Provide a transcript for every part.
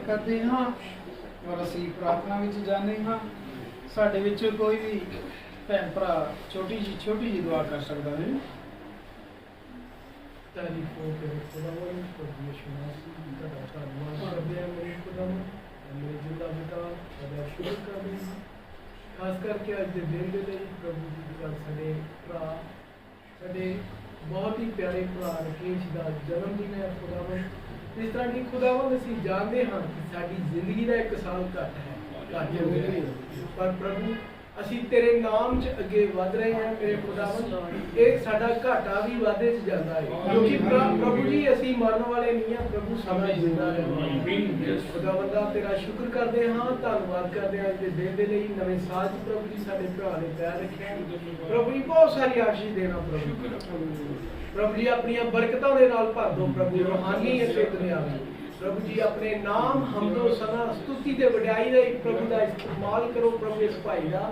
करते हाँ और असी प्रार्थना में जाने हाँ साढ़े विचों कोई भी भैन भरा छोटी जी दुआ कर सकता है। तारीफ हो के खुदावन परमेश्वर मसीह का धन्यवाद करते हैं मेरे खुदावन मेरे जिंदा बेटा बड़ा शुक्र करते हैं खास करके आज के दिन के लिए प्रभु जी का सारे भरा सारे बहुत ही प्यारे भरा राकेश का जन्मदिन है खुदावन इस तरह की खुदावन असीं जानते हाँ कि साडी जिंदगी का एक साल घट है घट हो गई पर प्रभु असीं तेरे नाम च अगे वध रहे हैं मेरे खुदावन एक साडा घाटा भी वाधे च जाता है क्योंकि प्रभु जी असीं मरन वाले नहीं हैं प्रभु सदा जिंदा रहना खुदावन दा तेरा शुक्र करते हाँ धन्यवाद करते हैं कि दिन दे लई नवें साल च प्रभु जी साडे भरा ने पैर रखे प्रभु जी बहुत सारी आशीष देना प्रभु जी अपनी बरकतों के नाल भर दो प्रभु रूहानी अते दुनियावी प्रभु जी अपने नाम हमदो सना स्तुति ते वड्याई दा प्रभु दा इस्तेमाल करो प्रभु इस भाई दा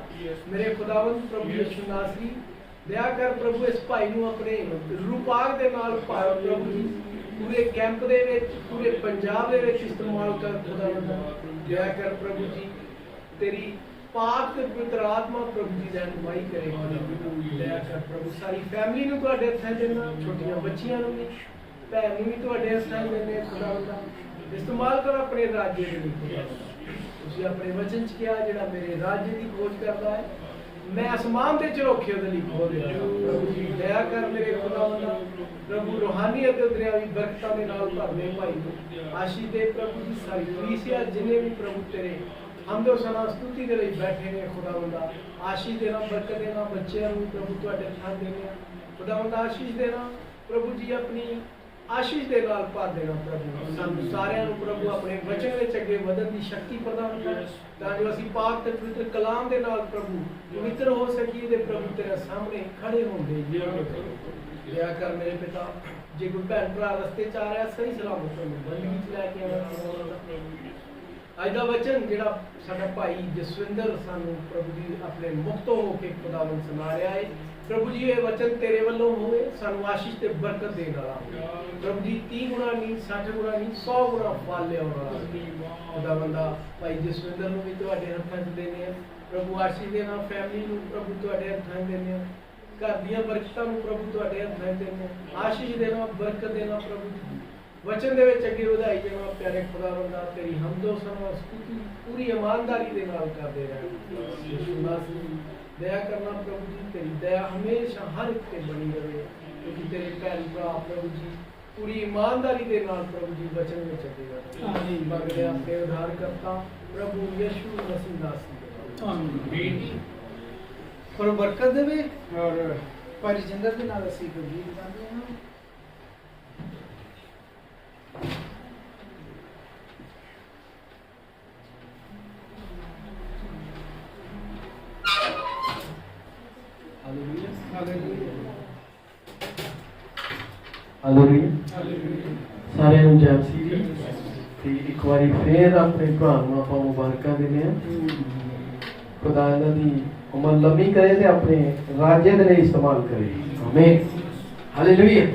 मेरे खुदावन प्रभु यीशु नासरी दया कर प्रभु इस भाई नूं अपने रूपाग दे नाल भर प्रभु जी पूरे कैंप दे विच पूरे पंजाब दे विच इस्तेमाल कर खुदावन दया कर प्रभु जी तेरी पाक ते पवित्र आत्मा प्रभु जी दा रहनुमाई करे दया कर प्रभु सारी फैमिली नूं तुहाडे हत्थां देना छोटियां बच्चियां नूं भी भैन नूं भी तुहाडे हत्थां देने खुदावन दा इस्तेमाल करो अपने राज्य के लिए तुसीं अपने वचन च किया जिहड़ा मेरे राज्य की खोज करता है मैं आसमान के झरोखे उहदे लई खोल देना प्रभु जी दया कर मेरे खुदावन प्रभु रूहानी अते दुनियावी बरकतां दे नाल भरने भाई नूं आशीष दे प्रभु जी सारी कलीसिया जिन्हें भी प्रभु तेरे हमदो सना स्तुति दे लई बैठे ने खुदावन दा आशीष देना बरकत देना बच्चों नूं प्रभु तुहाडे हत्थां देने खुदावन दा आशीष देना प्रभु जी अपनी आशीष दे नाल भर देना प्रभु सानू सारिਆਂ ਨੂੰ प्रभु अपने वचन ਵਿੱਚ ਅੱਗੇ ਵਧਣ ਦੀ ਸ਼ਕਤੀ ਪ੍ਰਦਾਨ ਕਰ ਤਾਂ ਜੋ ਅਸੀਂ ਪਾਕ ਤੇ ਪਵਿੱਤਰ ਕਲਾਮ ਦੇ ਨਾਲ ਪ੍ਰਭੂ ਪਵਿੱਤਰ ਹੋ ਸਕੀਏ ਤੇ ਪ੍ਰਭੂ ਤੇਰੇ ਸਾਹਮਣੇ ਖੜੇ ਹੋਂਦੇ ਦਇਆ ਕਰ ਮੇਰੇ ਪਿਤਾ ਜੇ ਕੋਈ ਭੈਣ ਭਰਾ ਰਸਤੇ ਚ ਆ ਰਿਹਾ ਸਹੀ ਸਲਾਮਤ ਨੂੰ ਬੰਦਗੀ ਚ ਲੈ ਕੇ ਆਉਣਾ ਅੱਜ ਦਾ ਵਚਨ ਜਿਹੜਾ ਸਾਡਾ ਭਾਈ ਜਸਵਿੰਦਰ ਸਾਨੂੰ ਪ੍ਰਭੂ ਜੀ ਆਪਣੇ ਮੁਖ ਤੋਂ ਹੋ ਕੇ ਖੁਦਾਵੰਦ ਸੁਣਾ ਰਿਹਾ ਹੈ। ਪ੍ਰਭੂ ਜੀ ਇਹ ਵਚਨ ਤੇਰੇ ਵੱਲੋਂ ਹੋਵੇ, ਸਾਨੂੰ ਆਸ਼ੀਸ਼ ਤੇ ਬਰਕਤ ਦੇਣ ਵਾਲਾ ਹੋਵੇ। ਪ੍ਰਭੂ ਜੀ 30 ਗੁਣਾ ਨਹੀਂ, 60 ਗੁਣਾ ਨਹੀਂ, 100 ਗੁਣਾ ਫਲ ਲਿਆਉਣ ਵਾਲਾ ਖੁਦਾਵੰਦਾ ਭਾਈ ਜਸਵਿੰਦਰ ਨੂੰ ਵੀ ਤੁਹਾਡੇ ਹੱਥਾਂ 'ਚ ਦੇਣੇ ਆ। ਪ੍ਰਭੂ ਆਸ਼ੀਸ਼ ਦੇਣਾ, ਫੈਮਿਲੀ ਨੂੰ ਪ੍ਰਭੂ ਤੁਹਾਡੇ ਹੱਥਾਂ 'ਚ ਦੇਣੇ ਆ, ਘਰ ਦੀਆਂ ਬਰਕਤਾਂ ਨੂੰ ਪ੍ਰਭੂ ਤੁਹਾਡੇ ਹੱਥਾਂ 'ਚ ਦੇਣੇ ਆ। ਆਸ਼ੀਸ਼ ਦੇਣਾ, ਬਰਕਤ ਦੇਣਾ ਪ੍ਰਭੂ ਜੀ। वचन दे विच अगे वधाई जावा प्यारे खुदावंदा, तेरी हमदो सना स्तुति पूरी ईमानदारी दे नाल करदे रह। यीशु मसीह दया करना प्रभु जी, तेरी दया हमेशा हर एक ते बनी रहे, क्योंकि तेरे भैन भरा प्रभु जी पूरी ईमानदारी दे नाल प्रभु जी वचन विच अगे वधदे। आमीन। मंगदे अपने उद्धार करता प्रभु यीशु मसीह नाम। आमीन। और बरकत देवे और भाई जिंदर दे नाल असीं कोई गीत गांदे हां। सारे जय मसीह जी। ते एक बारी फिर अपने भरा नूं आपां मुबारकां दिंदे हां। खुदा इन्हां दी उमर लंबी करे ते अपने राज्य दे लई इस्तेमाल करे। आमीन। हालेलुया।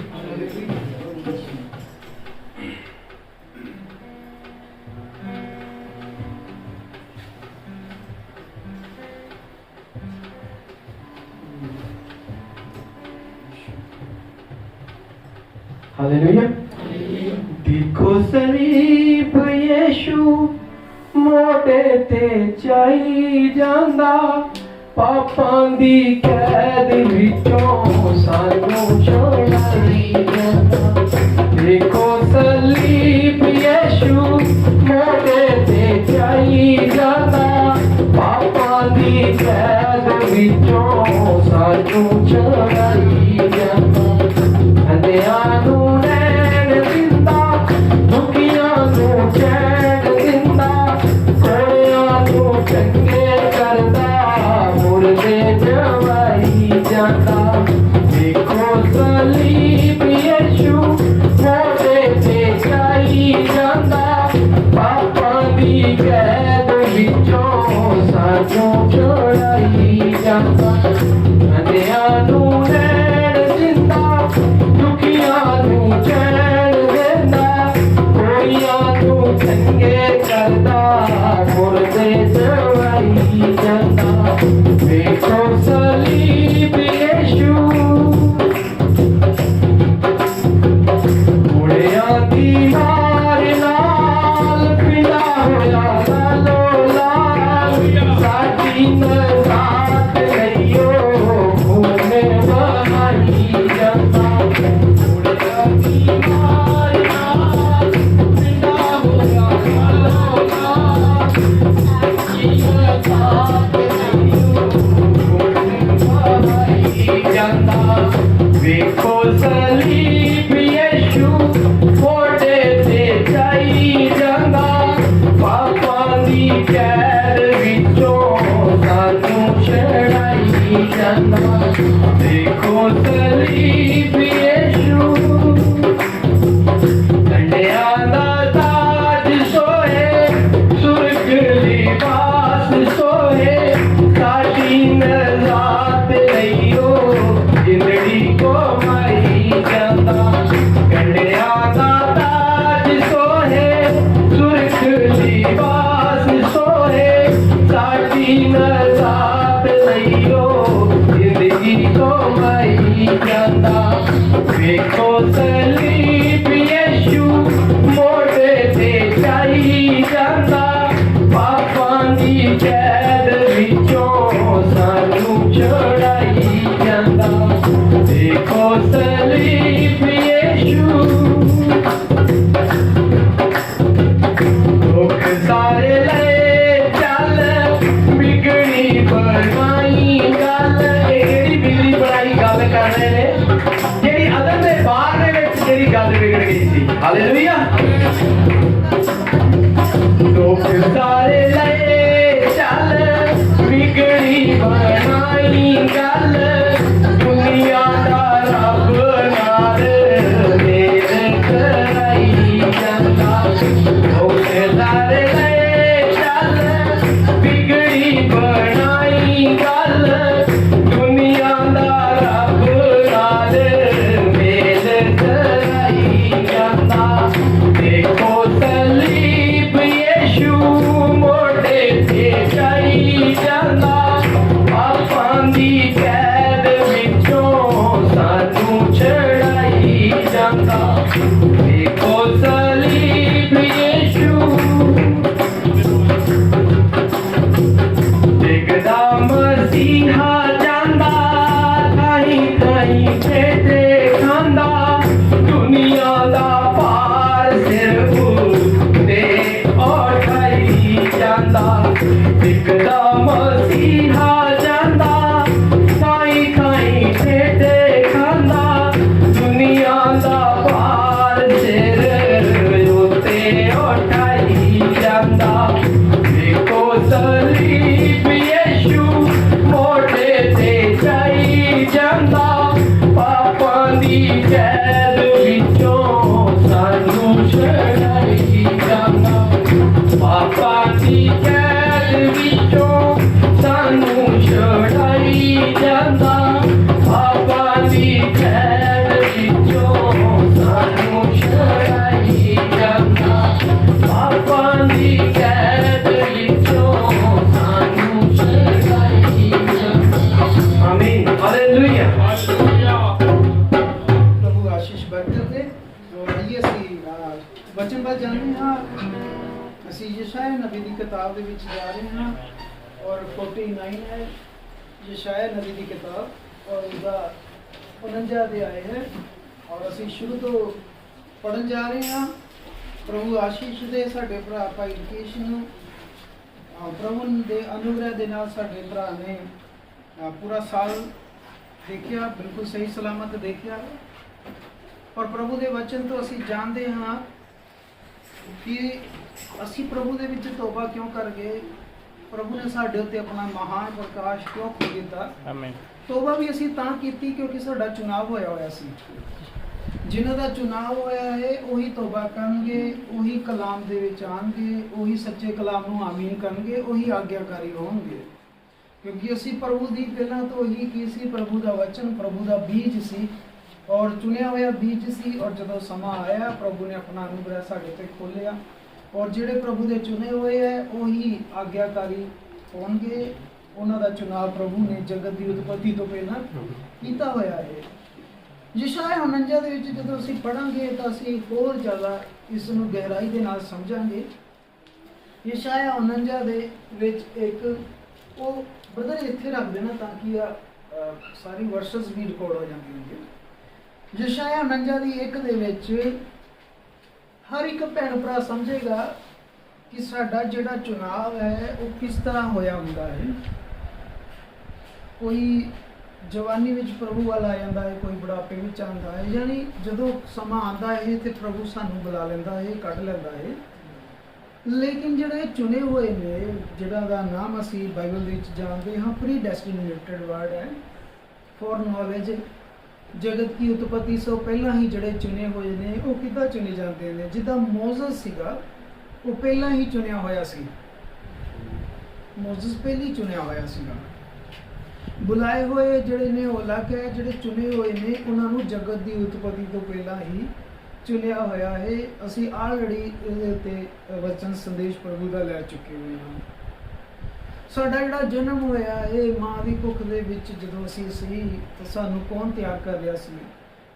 हालेलुया। देखो सलीब यीशु मोटे ते चाई जांदा, पापां दी कैद विचों सानू छुड़ाई जांदा। देखो सलीब यीशु मोटे ते चाई जांदा, पापां दी कैद विचों सानू छुड़ाई जांदा। अंधियां नूं नैन दिंदा, दुखियां नूं चैन दिंदा, कोड़ियां नूं चंगे करदा, मुर्दे जवाई जांदा। देखो सलीब यीशु मोटे ते चाई जांदा, पापां दी कैद विचों सानू छुड़ाई जांदा। अंधियां नूं नैन दिंदा, दुखियां नूं चैन देंदा, कोड़ियां नूं चंगे करदा, मुर्दे जवाई जांदा। देखो सलीब यीशु मुड़ियां दी मार नाल पिला होया लालो लाल, साडी नजात लईयो खूने बहाई जांदा। मुड़ियां दी मार नाल पिला होया लालो लाल, साडी नजात लईयो खूने बहाई जांदा। देखो सलीब यीशु मोटे ते चाई जांदा, पापां दी कैद विचों सानू छुड़ाई जांदा। देखो सलीब यीशु कंडियां दा ताज सोहे, सुर्ग लिबास सोहे, साडी नजात लईयो जिंदड़ी को माई जांदा। कंडियां दा ताज सोहे, सुर्ग लिबास सोहे, साडी नजात लईयो जिंदगी को माई जांदा। देखो सलीब यीशु मोटे ते चाई जांदा, पापां दी कैद विचों सानू छुड़ाई जांदा। देखो सलीब यीशु दुख सारे ले चल, बिगड़ी बनाई गल। जेड़ी बिगड़ी बनाई गल कर रहे ने, जेड़ी अदम दे बाहर दे विच जेड़ी गल बिगड़ गई सी। हालेलुया। दुख सारे ले चल, बिगड़ी बनाई गल, दुनिया दा रब नाल मेल कराई जांदा। दुख सारे ले ਜਾਂਦਾ ਦਿਖਦਾ ਮਸੀਹਾ ਜਾਂਦਾ ਖਾਈ ਖਾਈ ਠੇਡੇ ਖਾਂਦਾ ਦੁਨੀਆ ਦਾ ਭਾਰ ਸਿਰ ਉੱਤੇ ਉਠਾਈ ਜਾਂਦਾ ਦੇਖੋ ਸਲੀਬ ਯਿਸੂ ਮੋਢੇ ਤੇ ਚਾਈ ਜਾਂਦਾ ਪਾਪਾਂ ਦੀ ਕੈਦ ਵਿੱਚੋਂ ਸਾਨੂੰ ਛੁਡਾਈ ਜਾਂਦਾ ਪਾਪਾਂ ਦੀ ਕੈਦ ਵਿੱਚੋਂ ਸਾਨੂੰ ਛੁਡਾਈ ਜਾਂਦਾ ਪਾਪਾਂ ਦੀ ਕੈਦ ਵਿੱਚੋਂ ਸਾਨੂੰ ਛੁਡਾਈ ਜਾਂਦਾ ਪਾਪਾਂ ਦੀ ਕੈਦ ਵਿੱਚੋਂ ਸਾਨੂੰ ਛੁਡਾਈ ਜਾਂਦਾ ਆਮੀਨ ਹਾਲੇਲੂਇਆ प्रभु आशीष बरकत दे और आइए ਅਸੀਂ ਵਚਨ ਵੱਲ ਜਾਂਦੇ ਹਾਂ ਅਸੀਂ ਯਸ਼ਾਇਆ ਨਬੀ ਦੀ ਕਿਤਾਬ ਦੇ ਵਿੱਚ ਜਾ ਰਹੇ ਹਾਂ ਔਰ 49 ਹੈ ਯਸ਼ਾਇਆ ਨਬੀ ਦੀ ਕਿਤਾਬ ਔਰ ਉਹਦਾ 49 ਅਧਿਆਇ ਹੈ ਔਰ ਅਸੀਂ ਸ਼ੁਰੂ ਤੋਂ ਪੜਨ ਜਾ ਰਹੇ ਹਾਂ ਪ੍ਰਭੂ ਆਸ਼ੀਸ਼ ਦੇ ਸਾਡੇ ਭਰਾ ਭਾਈ ਰਕੇਸ਼ ਨੂੰ ਪ੍ਰਭੂ ਦੇ ਅਨੁਗ੍ਰਹਿ ਦੇ ਨਾਲ ਸਾਡੇ ਭਰਾ ਨੇ ਪੂਰਾ ਸਾਲ ਦੇਖਿਆ ਬਿਲਕੁਲ ਸਹੀ ਸਲਾਮਤ ਦੇਖਿਆ ਔਰ ਪ੍ਰਭੂ ਦੇ ਵਚਨ ਤੋਂ ਅਸੀਂ ਜਾਣਦੇ ਹਾਂ ਕਿ ਅਸੀਂ ਪ੍ਰਭੂ ਦੇ ਵਿੱਚ ਤੋਬਾ ਕਿਉਂ ਕਰ ਗਏ ਪ੍ਰਭੂ ਨੇ ਸਾਡੇ ਉੱਤੇ ਆਪਣਾ ਮਹਾਨ ਪ੍ਰਕਾਸ਼ ਕਿਉਂ ਖੋਲ ਦਿੱਤਾ ਆਮੀਨ ਤੋਬਾ ਵੀ ਅਸੀਂ ਤਾਂ ਕੀਤੀ ਕਿਉਂਕਿ ਸਾਡਾ ਚੁਣਾਵ ਹੋਇਆ ਸੀ ਜਿਨ੍ਹਾਂ ਦਾ ਚੁਣਾਵ ਹੋਇਆ ਹੈ ਉਹੀ ਤੋਬਾ ਕਰਨਗੇ ਉਹੀ ਕਲਾਮ ਦੇ ਵਿੱਚ ਆਣਗੇ ਉਹੀ ਸੱਚੇ ਕਲਾਮ ਨੂੰ ਆਮੀਨ ਕਰਨਗੇ ਉਹੀ ਆਗਿਆਕਾਰੀ ਹੋਣਗੇ ਕਿਉਂਕਿ ਅਸੀਂ ਪ੍ਰਭੂ ਦੀ ਪਹਿਲਾਂ ਤੋਂ ਹੀ ਕੀ ਸੀ ਪ੍ਰਭੂ ਦਾ ਵਚਨ ਪ੍ਰਭੂ ਦਾ ਬੀਜ ਸੀ ਔਰ ਚੁਣਿਆ ਹੋਇਆ ਬੀਜ ਸੀ ਔਰ ਜਦੋਂ ਸਮਾਂ ਆਇਆ ਪ੍ਰਭੂ ਨੇ ਆਪਣਾ ਅਨੁਗ੍ਰਹਿ ਸਾਡੇ ਤੇ ਖੋਲਿਆ ਔਰ ਜਿਹੜੇ ਪ੍ਰਭੂ ਦੇ ਚੁਣੇ ਹੋਏ ਹੈ ਉਹੀ ਆਗਿਆਕਾਰੀ ਹੋਣਗੇ ਉਹਨਾਂ ਦਾ ਚੁਣਾਵ ਪ੍ਰਭੂ ਨੇ ਜਗਤ ਦੀ ਉਤਪਤੀ ਤੋਂ ਪਹਿਲਾਂ ਕੀਤਾ ਹੋਇਆ ਹੈ ਯਸ਼ਾਇਆ 49 ਦੇ ਵਿੱਚ ਜਦੋਂ ਅਸੀਂ ਪੜਾਂਗੇ ਤਾਂ ਅਸੀਂ ਹੋਰ ਜ਼ਿਆਦਾ ਇਸ ਨੂੰ ਗਹਿਰਾਈ ਦੇ ਨਾਲ ਸਮਝਾਂਗੇ ਯਸ਼ਾਇਆ 49 ਦੇ ਵਿੱਚ ਇੱਕ ਉਹ ਬ੍ਰਦਰ ਇੱਥੇ ਰੱਖ ਦੇਣਾ ਤਾਂ ਕਿ ਸਾਰੀ ਵਰਸਸ ਵੀ ਰਿਕਾਰਡ ਹੋ ਜਾਂਦੀ ਯਸ਼ਾਇਆ 49 ਦੀ 1 ਦੇ ਵਿੱਚ ਹਰ ਇੱਕ ਭੈਣ ਭਰਾ ਸਮਝੇਗਾ ਕਿ ਸਾਡਾ ਜਿਹੜਾ ਚੁਣਾਵ ਹੈ ਉਹ ਕਿਸ ਤਰ੍ਹਾਂ ਹੋਇਆ ਹੁੰਦਾ ਹੈ ਕੋਈ ਜਵਾਨੀ ਵਿੱਚ ਪ੍ਰਭੂ ਵੱਲ ਆ ਜਾਂਦਾ ਹੈ ਕੋਈ ਬੁਢਾਪੇ ਵਿੱਚ ਆਉਂਦਾ ਹੈ ਯਾਨੀ ਜਦੋਂ ਸਮਾਂ ਆਉਂਦਾ ਹੈ ਤੇ ਪ੍ਰਭੂ ਸਾਨੂੰ ਬੁਲਾ ਲੈਂਦਾ ਹੈ ਕੱਢ ਲੈਂਦਾ ਹੈ ਲੇਕਿਨ ਜਿਹੜੇ ਚੁਣੇ ਹੋਏ ਨੇ ਜਿਹੜਾ ਦਾ ਨਾਮ ਅਸੀਂ ਬਾਈਬਲ ਦੇ ਵਿੱਚ ਜਾਣਦੇ ਹਾਂ ਪ੍ਰੀ ਡੈਸਟੀਨੇਟਡ ਵਰਡ ਹੈ ਫॉर ਨੌਲੇਜ ਜਗਤ ਦੀ ਉਤਪਤੀ ਤੋਂ ਪਹਿਲਾਂ ਹੀ ਜਿਹੜੇ ਚੁਣੇ ਹੋਏ ਨੇ ਉਹ ਕਿੱਦਾਂ ਚੁਣੇ ਜਾਂਦੇ ਨੇ ਜਿੱਦਾਂ ਮੋਜ਼ਸ ਸੀਗਾ ਉਹ ਪਹਿਲਾਂ ਹੀ ਚੁਣਿਆ ਹੋਇਆ ਸੀ ਮੋਜ਼ਸ ਪਹਿਲੀ ਚੁਣਿਆ ਹੋਇਆ ਸੀਗਾ ਬੁਲਾਏ ਹੋਏ ਜਿਹੜੇ ਨੇ ਉਹ ਅਲੱਗ ਹੈ ਜਿਹੜੇ ਚੁਣੇ ਹੋਏ ਨੇ ਉਹਨਾਂ ਨੂੰ ਜਗਤ ਦੀ ਉਤਪਤੀ ਤੋਂ ਪਹਿਲਾਂ ਹੀ ਚੁਣਿਆ ਹੋਇਆ ਹੈ ਅਸੀਂ ਆਲਰੇਡੀ ਇਹਦੇ ਉੱਤੇ ਵਚਨ ਸੰਦੇਸ਼ ਪ੍ਰਭੂ ਦਾ ਲੈ ਚੁੱਕੇ ਹੋਏ ਹਾਂ ਸਾਡਾ ਜਿਹੜਾ ਜਨਮ ਹੋਇਆ ਇਹ ਮਾਂ ਦੀ ਕੁੱਖ ਦੇ ਵਿੱਚ ਜਦੋਂ ਅਸੀਂ ਸੀ ਤਾਂ ਸਾਨੂੰ ਕੌਣ ਤਿਆਰ ਕਰ ਰਿਹਾ ਸੀ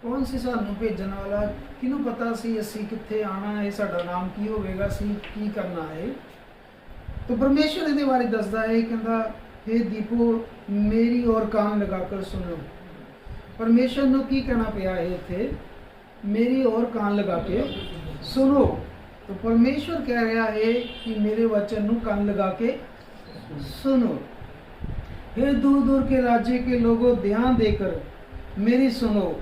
ਕੌਣ ਸੀ ਸਾਨੂੰ ਭੇਜਣ ਵਾਲਾ ਕਿਹਨੂੰ ਪਤਾ ਸੀ ਅਸੀਂ ਕਿੱਥੇ ਆਣਾ ਹੈ ਸਾਡਾ ਨਾਮ ਕੀ ਹੋਵੇਗਾ ਸੀ ਕੀ ਕਰਨਾ ਹੈ ਤਾਂ ਪਰਮੇਸ਼ਰ ਇਹਦੇ ਬਾਰੇ ਦੱਸਦਾ ਹੈ ਕਹਿੰਦਾ हे दीपो मेरी ओर कान लगाकर सुनो परमेश्वर ਨੂੰ ਕੀ ਕਹਿਣਾ ਪਿਆ ਹੈ ਇੱਥੇ मेरी ओर कान लगा के सुनो तो परमेश्वर कह रहा है कि मेरे वचन ਨੂੰ कान लगा के सुनो हे दूर दूर के राज्य के लोगों ध्यान देकर मेरी सुनो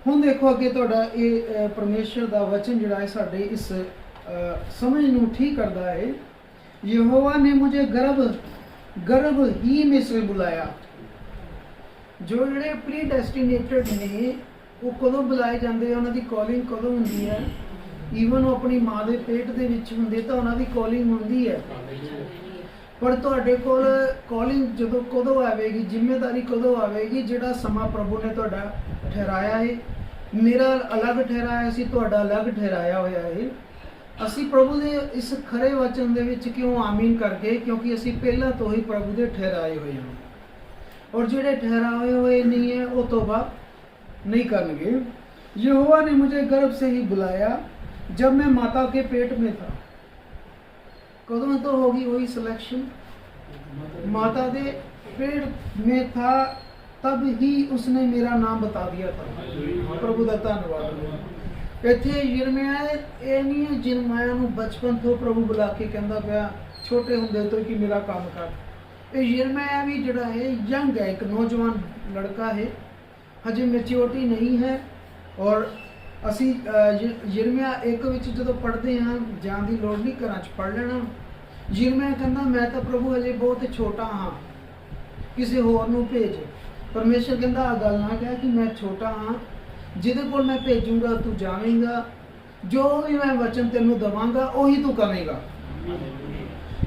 ਹੁਣ ਦੇਖੋ ਅੱਗੇ ਤੁਹਾਡਾ ਇਹ ਪਰਮੇਸ਼ਰ ਦਾ ਵਚਨ ਜਿਹੜਾ ਹੈ ਸਾਡੇ ਇਸ ਸਮਝ ਨੂੰ ਠੀਕ ਕਰਦਾ ਹੈ ਯਹੋਵਾ ਨੇ मुझे गर्भ ही में से बुलाया जो ਜਿਹੜੇ ਪ੍ਰੀ ਡੈਸਟੀਨੇਟਡ ਨੇ ਉਹ ਕਦੋਂ ਬੁਲਾਏ ਜਾਂਦੇ ਆ ਉਹਨਾਂ ਦੀ ਕਾਲਿੰਗ ਕਦੋਂ ਹੁੰਦੀ ਹੈ ਈਵਨ ਉਹ ਆਪਣੀ ਮਾਂ ਦੇ ਪੇਟ ਦੇ ਵਿੱਚ ਹੁੰਦੇ ਤਾਂ ਉਹਨਾਂ ਦੀ ਕਾਲਿੰਗ ਹੁੰਦੀ ਹੈ ਪਰ ਤੁਹਾਡੇ ਕੋਲ ਕਾਲਿੰਗ ਜਦੋਂ ਕਦੋਂ ਆਵੇਗੀ ਜ਼ਿੰਮੇਵਾਰੀ ਕਦੋਂ ਆਵੇਗੀ ਜਿਹੜਾ ਸਮਾਂ ਪ੍ਰਭੂ ਨੇ ਤੁਹਾਡਾ ਠਹਿਰਾਇਆ ਹੈ ਮੇਰਾ ਅਲੱਗ ਠਹਿਰਾਇਆ ਸੀ ਤੁਹਾਡਾ ਅਲੱਗ ਠਹਿਰਾਇਆ ਹੋਇਆ ਹੈ ਅਸੀਂ ਪ੍ਰਭੂ ਦੇ ਇਸ ਖਰੇ ਵਚਨ ਦੇ ਵਿੱਚ ਕਿਉਂ ਆਮੀਨ ਕਰਕੇ ਕਿਉਂਕਿ ਅਸੀਂ ਪਹਿਲਾਂ ਤੋਂ ਹੀ ਪ੍ਰਭੂ ਦੇ ਠਹਿਰਾਏ ਹੋਏ ਹਾਂ ਔਰ ਜਿਹੜੇ ਠਹਿਰਾਏ ਹੋਏ ਨਹੀਂ ਹੈ ਉਹ ਤੋਬਾ नहीं करेंगे यहोवा ने मुझे गर्भ से ही बुलाया जब मैं माता के पेट में था कदों तो होगी वही सिलेक्शन माता दे पेट में था तब ही उसने मेरा नाम बता दिया था प्रभु का धन्यवाद ਇੱਥੇ ਯਿਰਮੀਆ ਇਹ ਨਹੀਂ ਜਿਰਮਾਇਆ ਨੂੰ ਬਚਪਨ ਤੋਂ ਪ੍ਰਭੂ ਬੁਲਾ ਕੇ ਕਹਿੰਦਾ ਪਿਆ ਛੋਟੇ ਹੁੰਦੇ ਤੋਂ ਕਿ ਮੇਰਾ ਕੰਮ ਕਰ। ਇਹ ਯਿਰਮਿਆ ਵੀ ਜਿਹੜਾ ਹੈ ਯੰਗ ਹੈ, ਇੱਕ ਨੌਜਵਾਨ ਲੜਕਾ ਹੈ, ਹਜੇ ਮੈਚਿਓਰਟੀ ਨਹੀਂ ਹੈ। ਔਰ ਅਸੀਂ ਯਿਰਮਿਆ 1 ਵਿੱਚ ਜਦੋਂ ਪੜ੍ਹਦੇ ਹਾਂ, ਜਾਣ ਦੀ ਲੋੜ ਨਹੀਂ, ਘਰਾਂ 'ਚ ਪੜ੍ਹ ਲੈਣਾ। ਯਿਰਮਿਆ ਕਹਿੰਦਾ ਮੈਂ ਤਾਂ ਪ੍ਰਭੂ ਹਜੇ ਬਹੁਤ ਛੋਟਾ ਹਾਂ, ਕਿਸੇ ਹੋਰ ਨੂੰ ਭੇਜ। ਪਰਮੇਸ਼ਰ ਕਹਿੰਦਾ ਆ ਗੱਲ ਨਾ ਕਹਿ ਕਿ ਮੈਂ ਛੋਟਾ ਹਾਂ, ਜਿਹਦੇ ਕੋਲ ਮੈਂ ਭੇਜੂੰਗਾ ਤੂੰ ਜਾਵੇਂਗਾ, ਜੋ ਵੀ ਮੈਂ ਵਚਨ ਤੈਨੂੰ ਦਵਾਂਗਾ ਉਹੀ ਤੂੰ ਕਰੇਗਾ।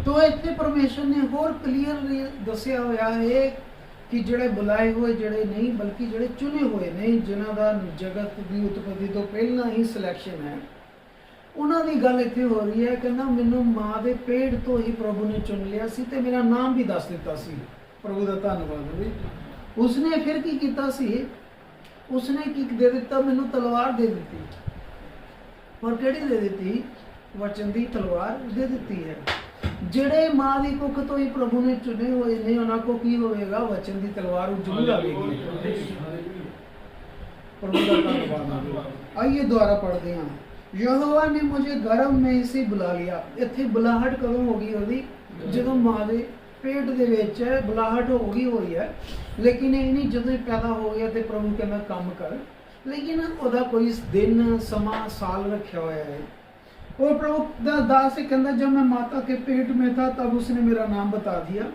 ਤੋ ਇੱਥੇ ਪਰਮੇਸ਼ਰ ਨੇ ਹੋਰ ਕਲੀਅਰਲੀ ਦੱਸਿਆ ਹੋਇਆ ਹੈ ਕਿ ਜਿਹੜੇ ਬੁਲਾਏ ਹੋਏ ਜਿਹੜੇ ਨਹੀਂ, ਬਲਕਿ ਜਿਹੜੇ ਚੁਣੇ ਹੋਏ ਨੇ, ਜਿਨ੍ਹਾਂ ਦਾ ਜਗਤ ਦੀ ਉਤਪਤੀ ਤੋਂ ਪਹਿਲਾਂ ਹੀ ਸਿਲੈਕਸ਼ਨ ਹੈ, ਉਹਨਾਂ ਦੀ ਗੱਲ ਇੱਥੇ ਹੋ ਰਹੀ ਹੈ। ਕਹਿੰਦਾ ਮੈਨੂੰ ਮਾਂ ਦੇ ਪੇਟ ਤੋਂ ਹੀ ਪ੍ਰਭੂ ਨੇ ਚੁਣ ਲਿਆ ਸੀ ਤੇ ਮੇਰਾ ਨਾਮ ਵੀ ਦੱਸ ਦਿੱਤਾ ਸੀ। ਪ੍ਰਭੂ ਦਾ ਧੰਨਵਾਦ ਹੋਵੇ। ਉਸਨੇ ਫਿਰ ਕੀ ਕੀਤਾ ਸੀ? ਉਸਨੇ ਕੀ ਦੇ ਦਿੱਤਾ? ਮੈਨੂੰ ਤਲਵਾਰ ਦੇ ਦਿੱਤੀ। ਔਰ ਕਿਹੜੀ ਦੇ ਦਿੱਤੀ? ਵਚਨ ਦੀ ਤਲਵਾਰ ਦੇ ਦਿੱਤੀ ਹੈ। ਜਿਹੜੇ ਮਾਂ ਦੀ ਕੁੱਖ ਤੋਂ ਹੀ ਪ੍ਰਭੂ ਨੇ ਚੁਣੇ ਹੋਏ ਨੇ, ਉਹਨਾਂ ਕੋ ਕੀ ਹੋਵੇਗਾ? ਵਚਨ ਦੀ ਤਲਵਾਰ ਜ਼ਰੂਰ ਆਵੇਗੀ। प्रभु का धन्यवाद। आइए दोबारा पढ़ते हैं। यहोवा ने मुझे गर्भ में से बुला लिया। इत्थे बुलाहट कदों होगी ਉਹਦੀ? ਜਦੋਂ ਮਾਂ ਦੇ पेट ਦੇ ਵਿੱਚ बुलाहट हो गई हुई है, लेकिन ਇਹ नहीं ਜਦੋਂ पैदा हो गया ਤੇ ਪ੍ਰਭੂ ਕਹਿੰਦਾ ਕੰਮ ਕਰ। लेकिन ਉਹਦਾ ਕੋਈ दिन समा साल रखा हुआ है। और प्रभु दास से कहता जब मैं माता के पेट में था तब उसने मेरा नाम बता दिया।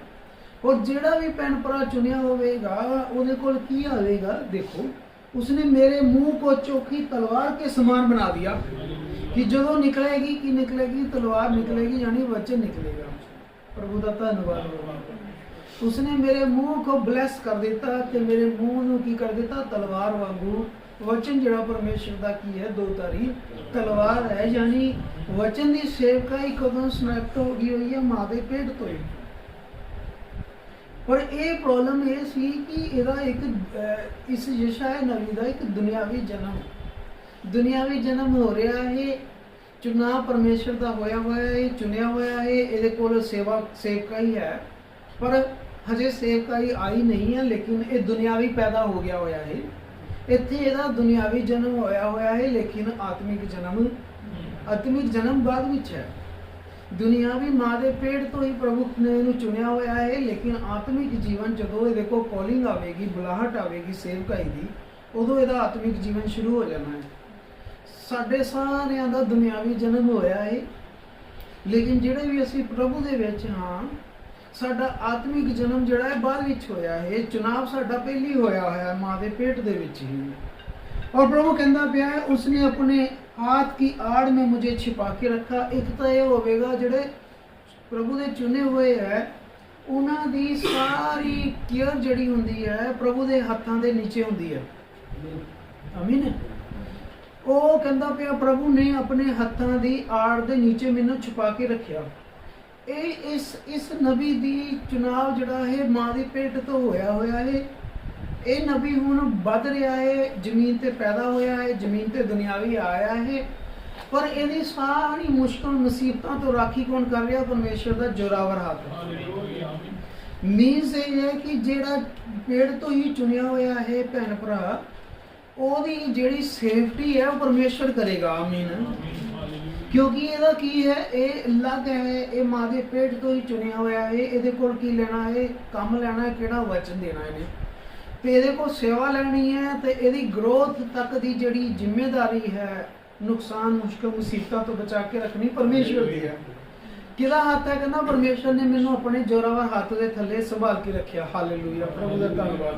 और जेड़ा भी भैन भरा चुनिया होगा ਉਹਦੇ ਕੋਲ ਕੀ आवेगा? देखो उसने मेरे मुंह को चोखी तलवार के समान बना दिया कि जो निकलेगी कि निकलेगी तलवार निकलेगी, यानी वचन निकलेगा। प्रभु का धन्यवाद होगा। उसने मेरे मुंह को ब्लैस कर दिता ते मेरे मुंह ਨੂੰ ਕੀ कर दिता? तलवार वांगू। वचन ਜਿਹੜਾ परमेश्वर ਦਾ ਕੀ ਹੈ? ਦੋ ਤਾਰੀ तलवार है। यानी वचन ਦੀ ਸੇਵਕਾਈ ਕਦੋਂ ਸਨੈਕਟ ਹੋ ਗਈ ਹੋਈ ਹੈ? ਮਾਂ ਦੇ ਪੇਟ ਤੋਂ ਹੀ। पर ਇਹ प्रॉब्लम ਇਹ ਸੀ ਕਿ ਇਹਦਾ ਇੱਕ ਇਸ ਯਸ਼ਾਇਆ ਨਬੀ ਦਾ ਇੱਕ ਦੁਨਿਆਵੀ ਜਨਮ ਹੋ ਰਿਹਾ ਹੈ। ਚੁਣਾਵ ਪਰਮੇਸ਼ਰ ਦਾ ਹੋਇਆ ਹੈ, ਚੁਣਿਆ ਹੋਇਆ ਹੈ। ਇਹਦੇ ਕੋਲ ਸੇਵਕਾਈ ਹੈ, ਪਰ ਹਜੇ ਸੇਵਕਾਈ ਆਈ ਨਹੀਂ ਹੈ, ਲੇਕਿਨ ਇਹ ਦੁਨਿਆਵੀ ਪੈਦਾ ਹੋ ਗਿਆ ਹੋਇਆ ਹੈ। ਇੱਥੇ ਇਹਦਾ ਦੁਨਿਆਵੀ ਜਨਮ ਹੋਇਆ ਹੈ, ਲੇਕਿਨ ਆਤਮਿਕ ਜਨਮ ਬਾਅਦ ਵਿੱਚ ਹੈ। ਦੁਨਿਆਵੀ ਮਾਂ ਦੇ ਪੇਟ ਤੋਂ ਹੀ ਪ੍ਰਭੂ ਨੇ ਇਹਨੂੰ ਚੁਣਿਆ ਹੋਇਆ ਹੈ, ਲੇਕਿਨ ਆਤਮਿਕ ਜੀਵਨ ਜਦੋਂ ਇਹਦੇ ਕੋਲ ਕਾਲਿੰਗ ਆਵੇਗੀ, ਬੁਲਾਹਟ ਆਵੇਗੀ ਸੇਵਕਾਈ ਦੀ, ਉਦੋਂ ਇਹਦਾ ਆਤਮਿਕ ਜੀਵਨ ਸ਼ੁਰੂ ਹੋ ਜਾਣਾ ਹੈ। ਸਾਡੇ ਸਾਰਿਆਂ ਦਾ ਦੁਨਿਆਵੀ ਜਨਮ ਹੋਇਆ ਹੈ, ਲੇਕਿਨ ਜਿਹੜੇ ਵੀ ਅਸੀਂ ਪ੍ਰਭੂ ਦੇ ਵਿੱਚ ਹਾਂ, ਸਾਡਾ ਆਤਮਿਕ ਜਨਮ ਜਿਹੜਾ ਹੈ ਬਾਅਦ ਵਿੱਚ ਹੋਇਆ ਹੈ। ਚੁਣਾਵ ਸਾਡਾ ਪਹਿਲੀ ਹੋਇਆ ਹੋਇਆ ਮਾਂ ਦੇ ਪੇਟ ਦੇ ਵਿੱਚ ਹੀ। और प्रभु कहता पिया है उसने अपने हाथ की आड़ में मुझे छिपा के रखा। एक तो यह होगा जेडे प्रभु के चुने हुए है उन्हां दी सारी केयर जड़ी हुंदी है प्रभु के हाथों के नीचे हुंदी है। आमीन। वो कहता पिया प्रभु ने अपने हाथों की आड़ के नीचे मैनू छुपा के रखा। इस नबी दी चुनाव जड़ा है मां के पेट तो होया होया है। ਇਹ ਨਬੀ ਹੁਣ ਵੱਧ ਰਿਹਾ ਹੈ, ਜ਼ਮੀਨ ਤੇ ਪੈਦਾ ਹੋਇਆ ਹੈ, ਜ਼ਮੀਨ ਤੇ ਦੁਨਿਆਵੀ ਆਇਆ ਹੈ, ਪਰ ਇਹਦੀ ਸਾਰੀ ਮੁਸ਼ਕਲ ਮੁਸੀਬਤਾਂ ਤੋਂ ਰਾਖੀ ਕੌਣ ਕਰ ਰਿਹਾ? ਪਰਮੇਸ਼ਰ ਦਾ ਜ਼ੋਰਾਵਰ ਹੱਥ। ਮੀਨਸ ਇਹ ਹੈ ਕਿ ਜਿਹੜਾ ਪੇੜ ਤੋਂ ਹੀ ਚੁਣਿਆ ਹੋਇਆ ਹੈ ਭੈਣ ਭਰਾ, ਉਹਦੀ ਜਿਹੜੀ ਸੇਫਟੀ ਹੈ ਉਹ ਪਰਮੇਸ਼ਰ ਕਰੇਗਾ। ਆਮੀਨ। ਕਿਉਂਕਿ ਇਹਦਾ ਕੀ ਹੈ? ਇਹ ਅਲੱਗ ਹੈ, ਇਹ ਮਾਂ ਦੇ ਪੇਟ ਤੋਂ ਹੀ ਚੁਣਿਆ ਹੋਇਆ ਹੈ। ਇਹਦੇ ਕੋਲ ਕੀ ਲੈਣਾ ਹੈ? ਕੰਮ ਲੈਣਾ ਹੈ। ਕਿਹੜਾ ਵਚਨ ਦੇਣਾ ਇਹਨੇ? ਤੇ ਇਹਦੇ ਕੋਲ ਸੇਵਾ ਲੈਣੀ ਹੈ, ਤੇ ਇਹਦੀ ਗਰੋਥ ਤੱਕ ਦੀ ਜਿਹੜੀ ਜ਼ਿੰਮੇਵਾਰੀ ਹੈ, ਨੁਕਸਾਨ ਮੁਸ਼ਕਲ ਮੁਸੀਬਤਾਂ ਤੋਂ ਬਚਾ ਕੇ ਰੱਖਣੀ ਪਰਮੇਸ਼ਵਰ ਦੀ ਹੈ। ਕਿਹਦਾ ਹੱਥ ਹੈ? ਕਹਿੰਦਾ ਪਰਮੇਸ਼ਵਰ ਨੇ ਮੈਨੂੰ ਆਪਣੇ ਜ਼ੋਰਾਵਰ ਹੱਥ ਦੇ ਥੱਲੇ ਸੰਭਾਲ ਕੇ ਰੱਖਿਆ। ਹਾਲੇਲੂਇਆ। प्रभु का धन्यवाद।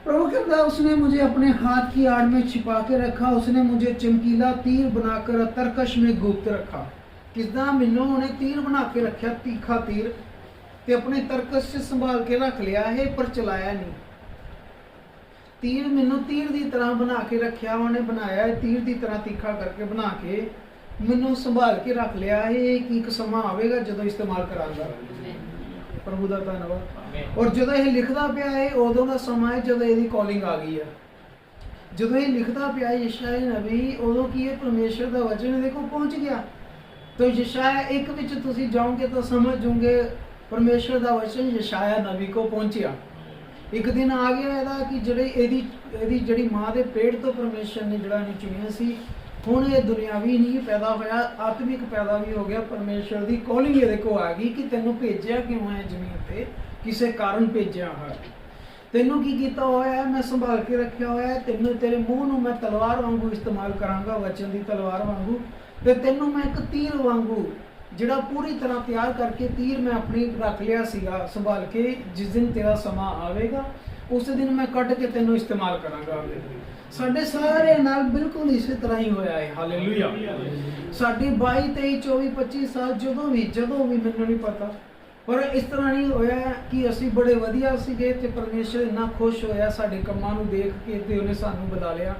प्रभु कहता उसने मुझे अपने हाथ की आड़ में छिपा के रखा। उसने मुझे चमकीला तीर बनाकर तरकश में गुप्त रखा। किसदा? मैनू उन्हें तीर बना के रखा, तीखा तीर, ਤੇ ਆਪਣੇ ਤਰਕਸ਼ 'ਚ ਸੰਭਾਲ ਕੇ ਰੱਖ ਲਿਆ ਹੈ, ਪਰ ਚਲਾਇਆ ਨਹੀਂ। ਤੀਰ ਮੈਨੂੰ ਤੀਰ ਦੀ ਤਰ੍ਹਾਂ ਬਣਾ ਕੇ ਰੱਖਿਆ, ਉਹਨੇ ਬਣਾਇਆ ਹੈ ਤੀਰ ਦੀ ਤਰ੍ਹਾਂ ਤਿੱਖਾ ਕਰਕੇ ਬਣਾ ਕੇ ਮੈਨੂੰ ਸੰਭਾਲ ਕੇ ਰੱਖ ਲਿਆ ਹੈ ਕਿ ਇੱਕ ਸਮਾਂ ਆਵੇਗਾ ਜਦੋਂ ਇਸਤੇਮਾਲ ਕਰਾਂਗਾ। ਪ੍ਰਭੂ ਦਾ ਧੰਨਵਾਦ। ਔਰ ਜਦੋਂ ਇਹ ਲਿਖਦਾ ਪਿਆ ਹੈ ਉਦੋਂ ਦਾ ਸਮਾਂ ਹੈ ਜਦੋਂ ਇਹਦੀ ਕਾਲਿੰਗ ਆ ਗਈ ਹੈ। ਜਦੋਂ ਇਹ ਲਿਖਦਾ ਪਿਆ ਯਸ਼ਾਇਆ ਨਬੀ, ਉਦੋਂ ਕੀ ਹੈ? ਪਰਮੇਸ਼ਰ ਦਾ ਵਚਨ ਦੇਖੋ ਪਹੁੰਚ ਗਿਆ। ਤਾਂ ਯਸ਼ਾਇਆ 1 ਵਿੱਚ ਤੁਸੀਂ ਜਾਓਗੇ ਤਾਂ ਸਮਝ ਜਾਓਗੇ परमेश्वर का वचन यशाया नबी को पहुंचा। एक दिन आ गया ਇਹਦਾ ਕਿ ਜਿਹੜੀ ਇਹਦੀ ਜਿਹੜੀ ਮਾਂ ਦੇ ਪੇਟ ਤੋਂ ਪਰਮੇਸ਼ਰ ਨੇ ਜਿਹੜਾ ਨਹੀਂ ਚੁਣਿਆ ਸੀ, ਹੁਣ ਇਹ ਦੁਨਿਆਵੀ ਨਹੀਂ ਪੈਦਾ ਹੋਇਆ, ਆਤਮਿਕ ਪੈਦਾ ਵੀ ਹੋ ਗਿਆ। ਪਰਮੇਸ਼ਰ ਦੀ ਕਾਲਿੰਗ ਇਹਦੇ ਕੋ ਆ ਗਈ ਕਿ ਤੈਨੂੰ ਭੇਜਿਆ ਕਿਉਂ ਹੈ ਜ਼ਮੀਨ ਤੇ, ਕਿਸੇ ਕਾਰਨ ਭੇਜਿਆ ਹੈ। ਤੈਨੂੰ ਕੀ ਕੀਤਾ ਹੋਇਆ ਹੈ, ਮੈਂ ਸੰਭਾਲ ਕੇ ਰੱਖਿਆ ਹੋਇਆ ਹੈ। ਤੈਨੂੰ, ਤੇਰੇ ਮੂੰਹ ਨੂੰ ਮੈਂ ਤਲਵਾਰ ਵਾਂਗੂ ਇਸਤੇਮਾਲ ਕਰਾਂਗਾ, ਵਚਨ ਦੀ ਤਲਵਾਰ ਵਾਂਗੂ। ਤੇ ਤੈਨੂੰ ਮੈਂ ਇੱਕ ਤੀਰ ਵਾਂਗੂ, ਜਿਹੜਾ ਪੂਰੀ ਤਰ੍ਹਾਂ ਤਿਆਰ ਕਰਕੇ ਤੀਰ ਮੈਂ ਆਪਣੀ ਰੱਖ ਲਿਆ ਸੀਗਾ ਸੰਭਾਲ ਕੇ, ਜਿਸ ਦਿਨ ਤੇਰਾ ਸਮਾਂ ਆਵੇਗਾ ਉਸ ਦਿਨ ਮੈਂ ਕੱਢ ਕੇ ਤੈਨੂੰ ਇਸਤੇਮਾਲ ਕਰਾਂਗਾ। ਸਾਡੇ ਸਾਰੇ ਨਾਲ ਬਿਲਕੁਲ ਇਸੇ ਤਰ੍ਹਾਂ ਹੀ ਹੋਇਆ ਹੈ। ਹਾਲੇਲੂਇਆ। ਸਾਡੀ 22 23 24 25 ਸਾਲ ਜਦੋਂ ਵੀ ਮੈਨੂੰ ਨਹੀਂ ਪਤਾ, ਪਰ ਇਸ ਤਰ੍ਹਾਂ ਨਹੀਂ ਹੋਇਆ ਕਿ ਅਸੀਂ ਬੜੇ ਵਧੀਆ ਸੀਗੇ ਤੇ ਪਰਮੇਸ਼ਰ ਇੰਨਾ ਖੁਸ਼ ਹੋਇਆ ਸਾਡੇ ਕੰਮਾਂ ਨੂੰ ਦੇਖ ਕੇ ਤੇ ਉਹਨੇ ਸਾਨੂੰ ਬੁਲਾ ਲਿਆ।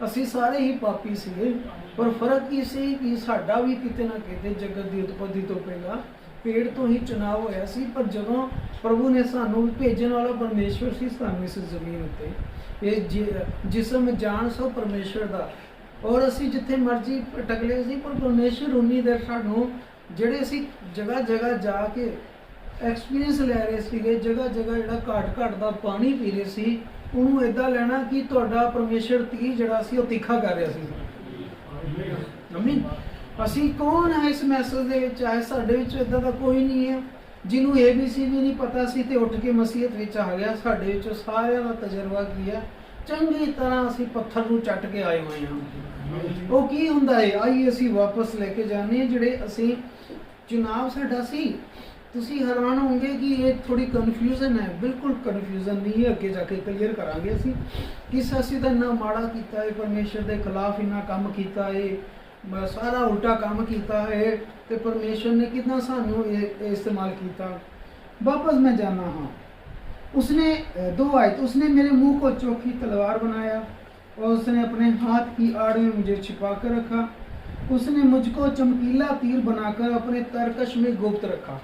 ਅਸੀਂ ਸਾਰੇ ਹੀ ਪਾਪੀ ਸੀਗੇ, ਪਰ ਫਰਕ ਕੀ ਸੀ ਕਿ ਸਾਡਾ ਵੀ ਕਿਤੇ ਨਾ ਕਿਤੇ ਜਗਤ ਦੀ ਉਤਪਤੀ ਤੋਂ ਪਹਿਲਾਂ ਪੇੜ ਤੋਂ ਹੀ ਚੁਣਾਵ ਹੋਇਆ ਸੀ। ਪਰ ਜਦੋਂ ਪ੍ਰਭੂ ਨੇ ਸਾਨੂੰ ਭੇਜਣ ਵਾਲਾ ਪਰਮੇਸ਼ਵਰ ਸੀ ਸਾਨੂੰ ਇਸ ਜ਼ਮੀਨ ਉੱਤੇ, ਇਹ ਜਿਸਮ ਜਾਣ ਸੋ ਪਰਮੇਸ਼ਵਰ ਦਾ, ਔਰ ਅਸੀਂ ਜਿੱਥੇ ਮਰਜ਼ੀ ਭਟਕ ਲਏ ਸੀ, ਪਰ ਪਰਮੇਸ਼ਵਰ ਉਨੀ ਦੇਰ ਸਾਨੂੰ, ਜਿਹੜੇ ਅਸੀਂ ਜਗ੍ਹਾ ਜਗ੍ਹਾ ਜਾ ਕੇ ਐਕਸਪੀਰੀਅੰਸ ਲੈ ਰਹੇ ਸੀਗੇ, ਜਗ੍ਹਾ ਜਗ੍ਹਾ ਜਿਹੜਾ ਘਾਟ ਦਾ ਪਾਣੀ ਪੀ ਰਹੇ ਸੀ, ਉਹਨੂੰ ਇਦਾਂ ਲੈਣਾ ਕਿ ਤੁਹਾਡਾ ਪਰਮੇਸ਼ਰ ਤੀਰ ਜਿਹੜਾ ਸੀ ਉਹ ਤਿੱਖਾ ਕਰ ਰਿਹਾ ਸੀ। ਆਮੀਨ। ਅਸੀਂ ਕੌਣ ਹੈ ਇਸ ਮੈਸੇਜ ਦੇ ਵਿੱਚ ਆਏ? ਸਾਡੇ ਵਿੱਚ ਇਦਾਂ ਦਾ ਕੋਈ ਨਹੀਂ ਹੈ ਜਿਹਨੂੰ ABC ਵੀ ਨਹੀਂ ਪਤਾ ਸੀ ਤੇ ਉੱਠ ਕੇ ਮਸੀਹਤ ਵਿੱਚ ਆ ਗਿਆ। ਸਾਡੇ ਵਿੱਚ ਸਾਰਿਆਂ ਦਾ ਤਜਰਬਾ ਕੀ ਹੈ, ਚੰਗੀ ਤਰ੍ਹਾਂ ਅਸੀਂ ਪੱਥਰ ਨੂੰ ਚੱਟ ਕੇ ਆਏ ਹੋਏ ਹਾਂ। ਉਹ ਕੀ ਹੁੰਦਾ ਹੈ, ਆਈ ਅਸੀਂ ਵਾਪਸ ਲੈ ਕੇ ਜਾਣੇ ਜਿਹੜੇ ਅਸੀਂ ਚੁਣਾਵ ਸਾਡਾ ਸੀ। ਤੁਸੀਂ ਹੈਰਾਨ ਹੋਵੋਗੇ ਕਿ ਇਹ ਥੋੜੀ ਕਨਫਿਊਜ਼ਨ ਹੈ। ਬਿਲਕੁਲ ਕਨਫਿਊਜ਼ਨ ਨਹੀਂ ਹੈ, ਅੱਗੇ ਜਾ ਕੇ ਕਲੀਅਰ ਕਰਾਂਗੇ ਅਸੀਂ ਕਿਸ ਅਸੀਂ ਦਾ ਇੰਨਾ ਮਾੜਾ ਕੀਤਾ ਹੈ, ਪਰਮੇਸ਼ਰ ਦੇ ਖਿਲਾਫ ਇੰਨਾ ਕੰਮ ਕੀਤਾ ਹੈ, ਸਾਰਾ ਉਲਟਾ ਕੰਮ ਕੀਤਾ ਹੈ ਤੇ ਪਰਮੇਸ਼ਰ ਨੇ ਕਿੰਨਾ ਸਾਨੂੰ ਇਹ ਇਸਤੇਮਾਲ ਕੀਤਾ। वापस मैं जाना हाँ। उसने 2 आयत, उसने मेरे मुंह को चौकी तलवार बनाया और उसने अपने हाथ की आड़ में मुझे छिपा कर रखा। उसने मुझको चमकीला तीर बनाकर अपने तरकश में गुप्त रखा।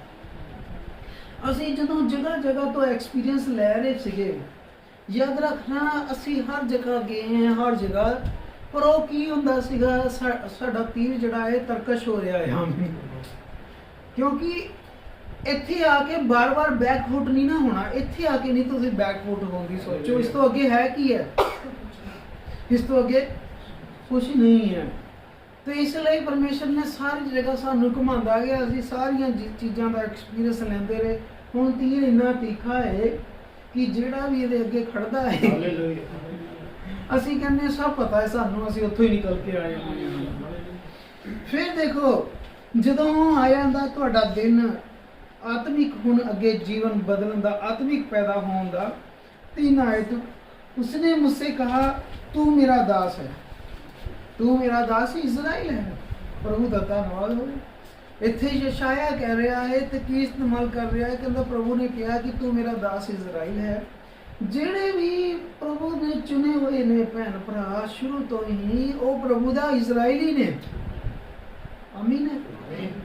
ਅਸੀਂ ਜਦੋਂ ਜਗ੍ਹਾ ਜਗ੍ਹਾ ਤੋਂ ਐਕਸਪੀਰੀਅੰਸ ਲੈ ਰਹੇ ਸੀਗੇ, ਯਾਦ ਰੱਖਣਾ ਅਸੀਂ ਹਰ ਜਗ੍ਹਾ ਗਏ ਹਾਂ, ਹਰ ਜਗ੍ਹਾ, ਪਰ ਉਹ ਕੀ ਹੁੰਦਾ ਸੀਗਾ, ਸਾਡਾ ਤੀਰ ਜਿਹੜਾ ਹੈ ਤਰਕਸ਼ ਹੋ ਰਿਹਾ ਹੈ। ਕਿਉਂਕਿ ਇੱਥੇ ਆ ਕੇ ਬਾਰ-ਬਾਰ ਬੈਕਫੁੱਟ ਨਹੀਂ ਨਾ ਹੋਣਾ। ਇੱਥੇ ਆ ਕੇ ਨਹੀਂ ਤੁਸੀਂ ਬੈਕਫੁੱਟ ਹੋਣ ਦੀ ਸੋਚੋ। ਇਸ ਤੋਂ ਅੱਗੇ ਹੈ ਕੀ ਹੈ, ਇਸ ਤੋਂ ਅੱਗੇ ਕੁਝ ਨਹੀਂ ਹੈ। ਤੇ ਇਸ ਲਈ ਪਰਮੇਸ਼ਰ ਨੇ ਸਾਰੀ ਜਗ੍ਹਾ ਸਾਨੂੰ ਘੁਮਾਉਂਦਾ ਗਿਆ, ਅਸੀਂ ਸਾਰੀਆਂ ਚੀਜ਼ਾਂ ਦਾ ਐਕਸਪੀਰੀਅੰਸ ਲੈਂਦੇ ਰਹੇ। ਹੁਣ ਤੀਰ ਇੰਨਾ ਤਿੱਖਾ ਹੈ ਕਿ ਜਿਹੜਾ ਵੀ ਇਹਦੇ ਅੱਗੇ ਖੜਦਾ ਹੈ ਅਸੀਂ ਕਹਿੰਦੇ ਸਭ ਪਤਾ ਹੈ ਸਾਨੂੰ, ਅਸੀਂ ਉੱਥੋਂ ਹੀ ਨਿਕਲ ਕੇ ਆਏ ਹਾਂ। ਫਿਰ ਦੇਖੋ ਜਦੋਂ ਆ ਜਾਂਦਾ ਤੁਹਾਡਾ ਦਿਨ ਆਤਮਿਕ, ਹੁਣ ਅੱਗੇ ਜੀਵਨ ਬਦਲਣ ਦਾ, ਆਤਮਿਕ ਪੈਦਾ ਹੋਣ ਦਾ। 3 आयत, उसने मुझसे कहा तू मेरा दास है, तू मेरा दास इज़राइल है। प्रभु ਦਾ ਧੰਨਵਾਦ ਹੋਵੇ। ਇੱਥੇ ਯਸ਼ਾਇਆ ਕਹਿ ਰਿਹਾ ਹੈ ਤੇ ਕੀ ਇਸਤੇਮਾਲ ਕਰ ਰਿਹਾ ਹੈ, ਕਹਿੰਦਾ ਪ੍ਰਭੂ ਨੇ ਕਿਹਾ ਕਿ ਤੂੰ ਮੇਰਾ ਦਾਸ ਇਜ਼ਰਾਈਲ ਹੈ। ਜਿਹੜੇ ਵੀ ਪ੍ਰਭੂ ਨੇ ਚੁਣੇ ਹੋਏ ਨੇ ਭੈਣ ਭਰਾ, ਸ਼ੁਰੂ ਤੋਂ ਹੀ ਉਹ ਪ੍ਰਭੂ ਦਾ ਇਜ਼ਰਾਈਲੀ ਨੇ। ਆਮੀਨ।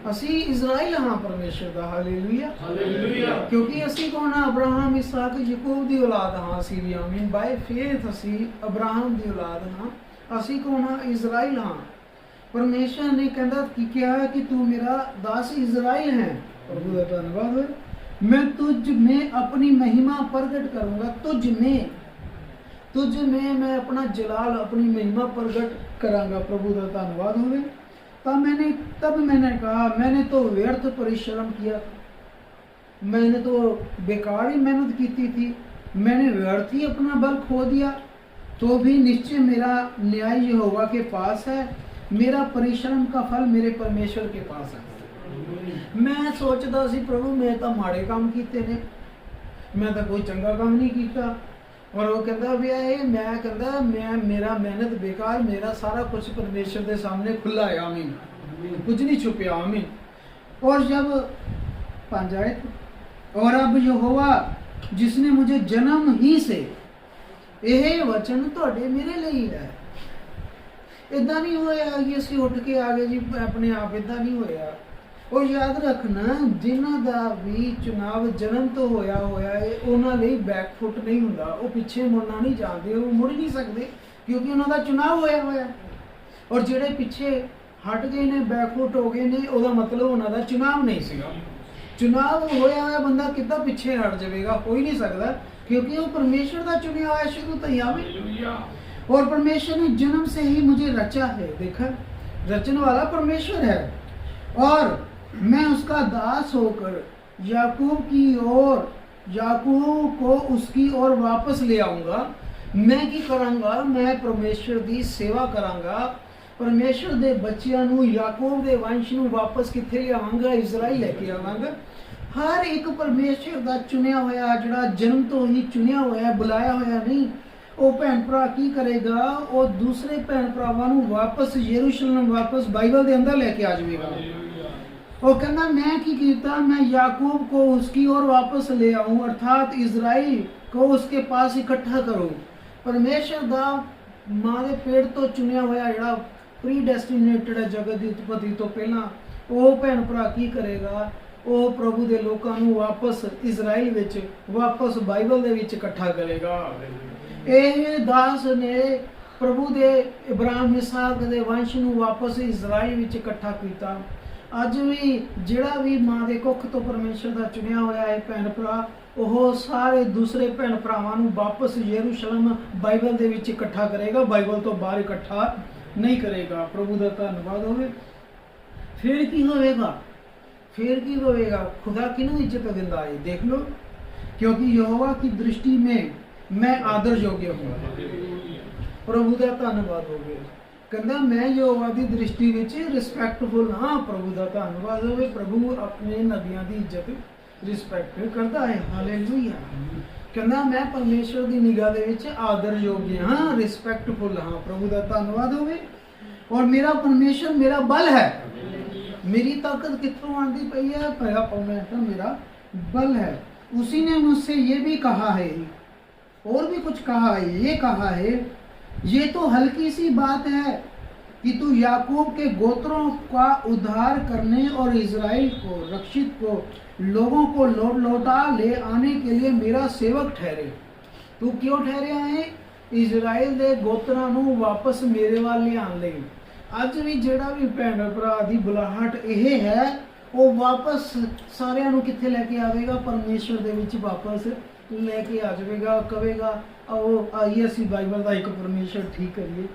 ਅਸੀਂ ਇਜ਼ਰਾਈਲ ਹਾਂ ਪਰਮੇਸ਼ਰ ਦਾ। Hallelujah, hallelujah. ਕਿਉਂਕਿ ਅਸੀਂ ਕੌਣ ਹਾਂ? ਅਬਰਾਹਮ, ਇਸਾਕ, ਯਾਕੂਬ ਦੀ ਔਲਾਦ ਹਾਂ ਅਸੀਂ ਵੀ। ਆਮੀਨ। ਬਾਏ ਫੇਥ ਅਸੀਂ ਅਬਰਾਹਮ ਦੀ ਔਲਾਦ ਹਾਂ। ਅਸੀਂ ਕੌਣ ਹਾਂ? ਇਜ਼ਰਾਈਲ ਹਾਂ। परमेश्वर ने कहता कि क्या है कि तू मेरा दास इज़राइल है। प्रभु का धन्यवाद हो। मैं तुझ में अपनी महिमा प्रकट करूंगा। तुझ में मैं अपना जलाल, अपनी महिमा प्रकट करांगा। प्रभु का धन्यवाद हो। तब मैंने कहा मैंने तो व्यर्थ परिश्रम किया, मैंने तो बेकार ही मेहनत की थी, मैंने व्यर्थ ही अपना बल खो दिया। तो भी निश्चय मेरा न्याय यहोवा के पास है, मेरा परिश्रम का फल मेरे परमेश्वर के पास है। मैं सोचता सी प्रभु मैं तो माड़े काम कीते ने, मैं तो कोई चंगा काम नहीं किया। और वो कहता भी है मैं कहता मैं मेरा मेहनत बेकार, मेरा सारा कुछ परमेश्वर के सामने खुला है। आमीन। कुछ नहीं छुपया। आमीन। और जब 5 आयत, और अब यहोवा जिसने मुझे जन्म ही से, यह वचन तुहाडे मेरे लिए है। इदा नहीं होया कि असीं उठ के आ गए जी अपने आप, इदा नहीं होया। और याद रखना जिन्हां दा भी चुनाव जन्म तो होया है उन्हां लई बैकफुट नहीं हुंदा। वो पिछे मुड़ना नहीं चाहते, वो मुड़ नहीं सकते क्योंकि उन्हां दा चुनाव होया। और जिहड़े पिछे हट गए ने, बैकफुट हो गए ने, उहदा मतलब उन्हां दा चुनाव नहीं सीगा। चुनाव होया बंदा किद्दां पिछे हट जाएगा? हो ही नहीं सकता क्योंकि वो परमेश्वर दा चुनिया होया शुरू तो ही। आमीन। और परमेश्वर ने जन्म से ही मुझे रचा है। देखा, रचने वाला परमेश्वर है। और मैं उसका दास होकर याकूब को उसकी ओर वापस ले आऊंगा। मैं की करांगा, मैं परमेश्वर की सेवा करांगा। परमेश्वर दे बच्चियां नू, याकूब दे वंश नू वापस किथे ले आवांगा? इजराइल लेके आवांगा। हर एक परमेश्वर का चुनिया होया, जिहड़ा जन्म तो ही चुनिया होया, बुलाया होया नहीं, वो भैन भरा की करेगा? वो दूसरे भैन भरावां नू वापस यरूशलेम, वापस बाइबल दे अंदर लेके आ जाएगा। वो कहना मैं की कीता, मैं याकूब को उसकी ओर वापस ले आऊं, अर्थात इजराइल को उसके पास इकट्ठा करूं। परमेश्वर दा मां दे पेड़ तो चुनिया होया, जिहड़ा प्री डेस्टिनेटेड है जगत की उत्पत्ति तो पहला, वो भैन भरा की करेगा? वो प्रभु दे लोकां नू वापस इजराइल विच, वापस बाइबल दे विच इकट्ठा करेगा। ਇਹ ਦਾਸ ਨੇ ਪ੍ਰਭੂ ਦੇ ਇਬਰਾਹਿਮ ਇਸਾਕ ਦੇ ਵੰਸ਼ ਨੂੰ ਵਾਪਸ ਇਜ਼ਰਾਈਲ ਵਿੱਚ ਇਕੱਠਾ ਕੀਤਾ। ਅੱਜ ਵੀ ਜਿਹੜਾ ਵੀ ਮਾਂ ਦੇ ਕੁੱਖ ਤੋਂ ਪਰਮੇਸ਼ਰ ਦਾ ਚੁਣਿਆ ਹੋਇਆ ਹੈ ਭੈਣ ਭਰਾ, ਉਹ ਸਾਰੇ ਦੂਸਰੇ ਭੈਣ ਭਰਾਵਾਂ ਨੂੰ ਵਾਪਸ ਯਰੂਸ਼ਲਮ ਬਾਈਬਲ ਦੇ ਵਿੱਚ ਇਕੱਠਾ ਕਰੇਗਾ, ਬਾਈਬਲ ਤੋਂ ਬਾਹਰ ਇਕੱਠਾ ਨਹੀਂ ਕਰੇਗਾ। ਪ੍ਰਭੂ ਦਾ ਧੰਨਵਾਦ ਹੋਵੇ। ਫਿਰ ਕੀ ਹੋਵੇਗਾ? फिर की होएगा? खुदा किन्हों इज्जत दिंदा है? देख लो, क्योंकि यहोवा की दृष्टि में मैं आदर योग्य हूँ। प्रभु का धन्यवाद होवे। कहंदा मैं यहोवा की दृष्टि विच रिस्पैक्टफुल हाँ। प्रभु का धन्यवाद होवे। प्रभु अपने नबियां की इज्जत रिस्पैक्ट करता है। हालेलुया। कहंदा मैं परमेश्वर की निगाह दे विच आदर योग्य हाँ, रिस्पैक्टफुल हाँ। प्रभु का धन्यवाद होवे। और मेरा परमेश्वर मेरा बल है। मेरी ताकत कितों आती पई है? परमेश्वर मेरा बल है। उसी ने मुझसे ये भी कहा है, और भी कुछ कहा है, ये कहा है, ये तो हल्की सी बात है कि तू याकूब के गोत्रों का उद्धार करने और इजराइल को, रक्षित को, लोगों को लौटा ले आने के लिए मेरा सेवक ठहरे। तू क्यों ठहरे है? इजराइल दे गोत्रां नूं वापस मेरे वाल ले आने लई। ਅੱਜ ਵੀ ਜਿਹੜਾ ਵੀ ਭੈਣ ਭਰਾ ਦੀ ਬੁਲਾਹਟ ਇਹ ਹੈ, ਉਹ ਵਾਪਸ ਸਾਰਿਆਂ ਨੂੰ ਕਿੱਥੇ ਲੈ ਕੇ ਆਵੇਗਾ? ਪਰਮੇਸ਼ਰ ਦੇ ਵਿੱਚ ਵਾਪਸ ਲੈ ਕੇ ਆ ਜਾਵੇਗਾ। ਕਹੇਗਾ ਆਓ ਆਈਏ ਅਸੀਂ ਬਾਈਬਲ ਦਾ ਇੱਕ ਪਰਮੇਸ਼ਰ ਠੀਕ ਕਰੀਏ,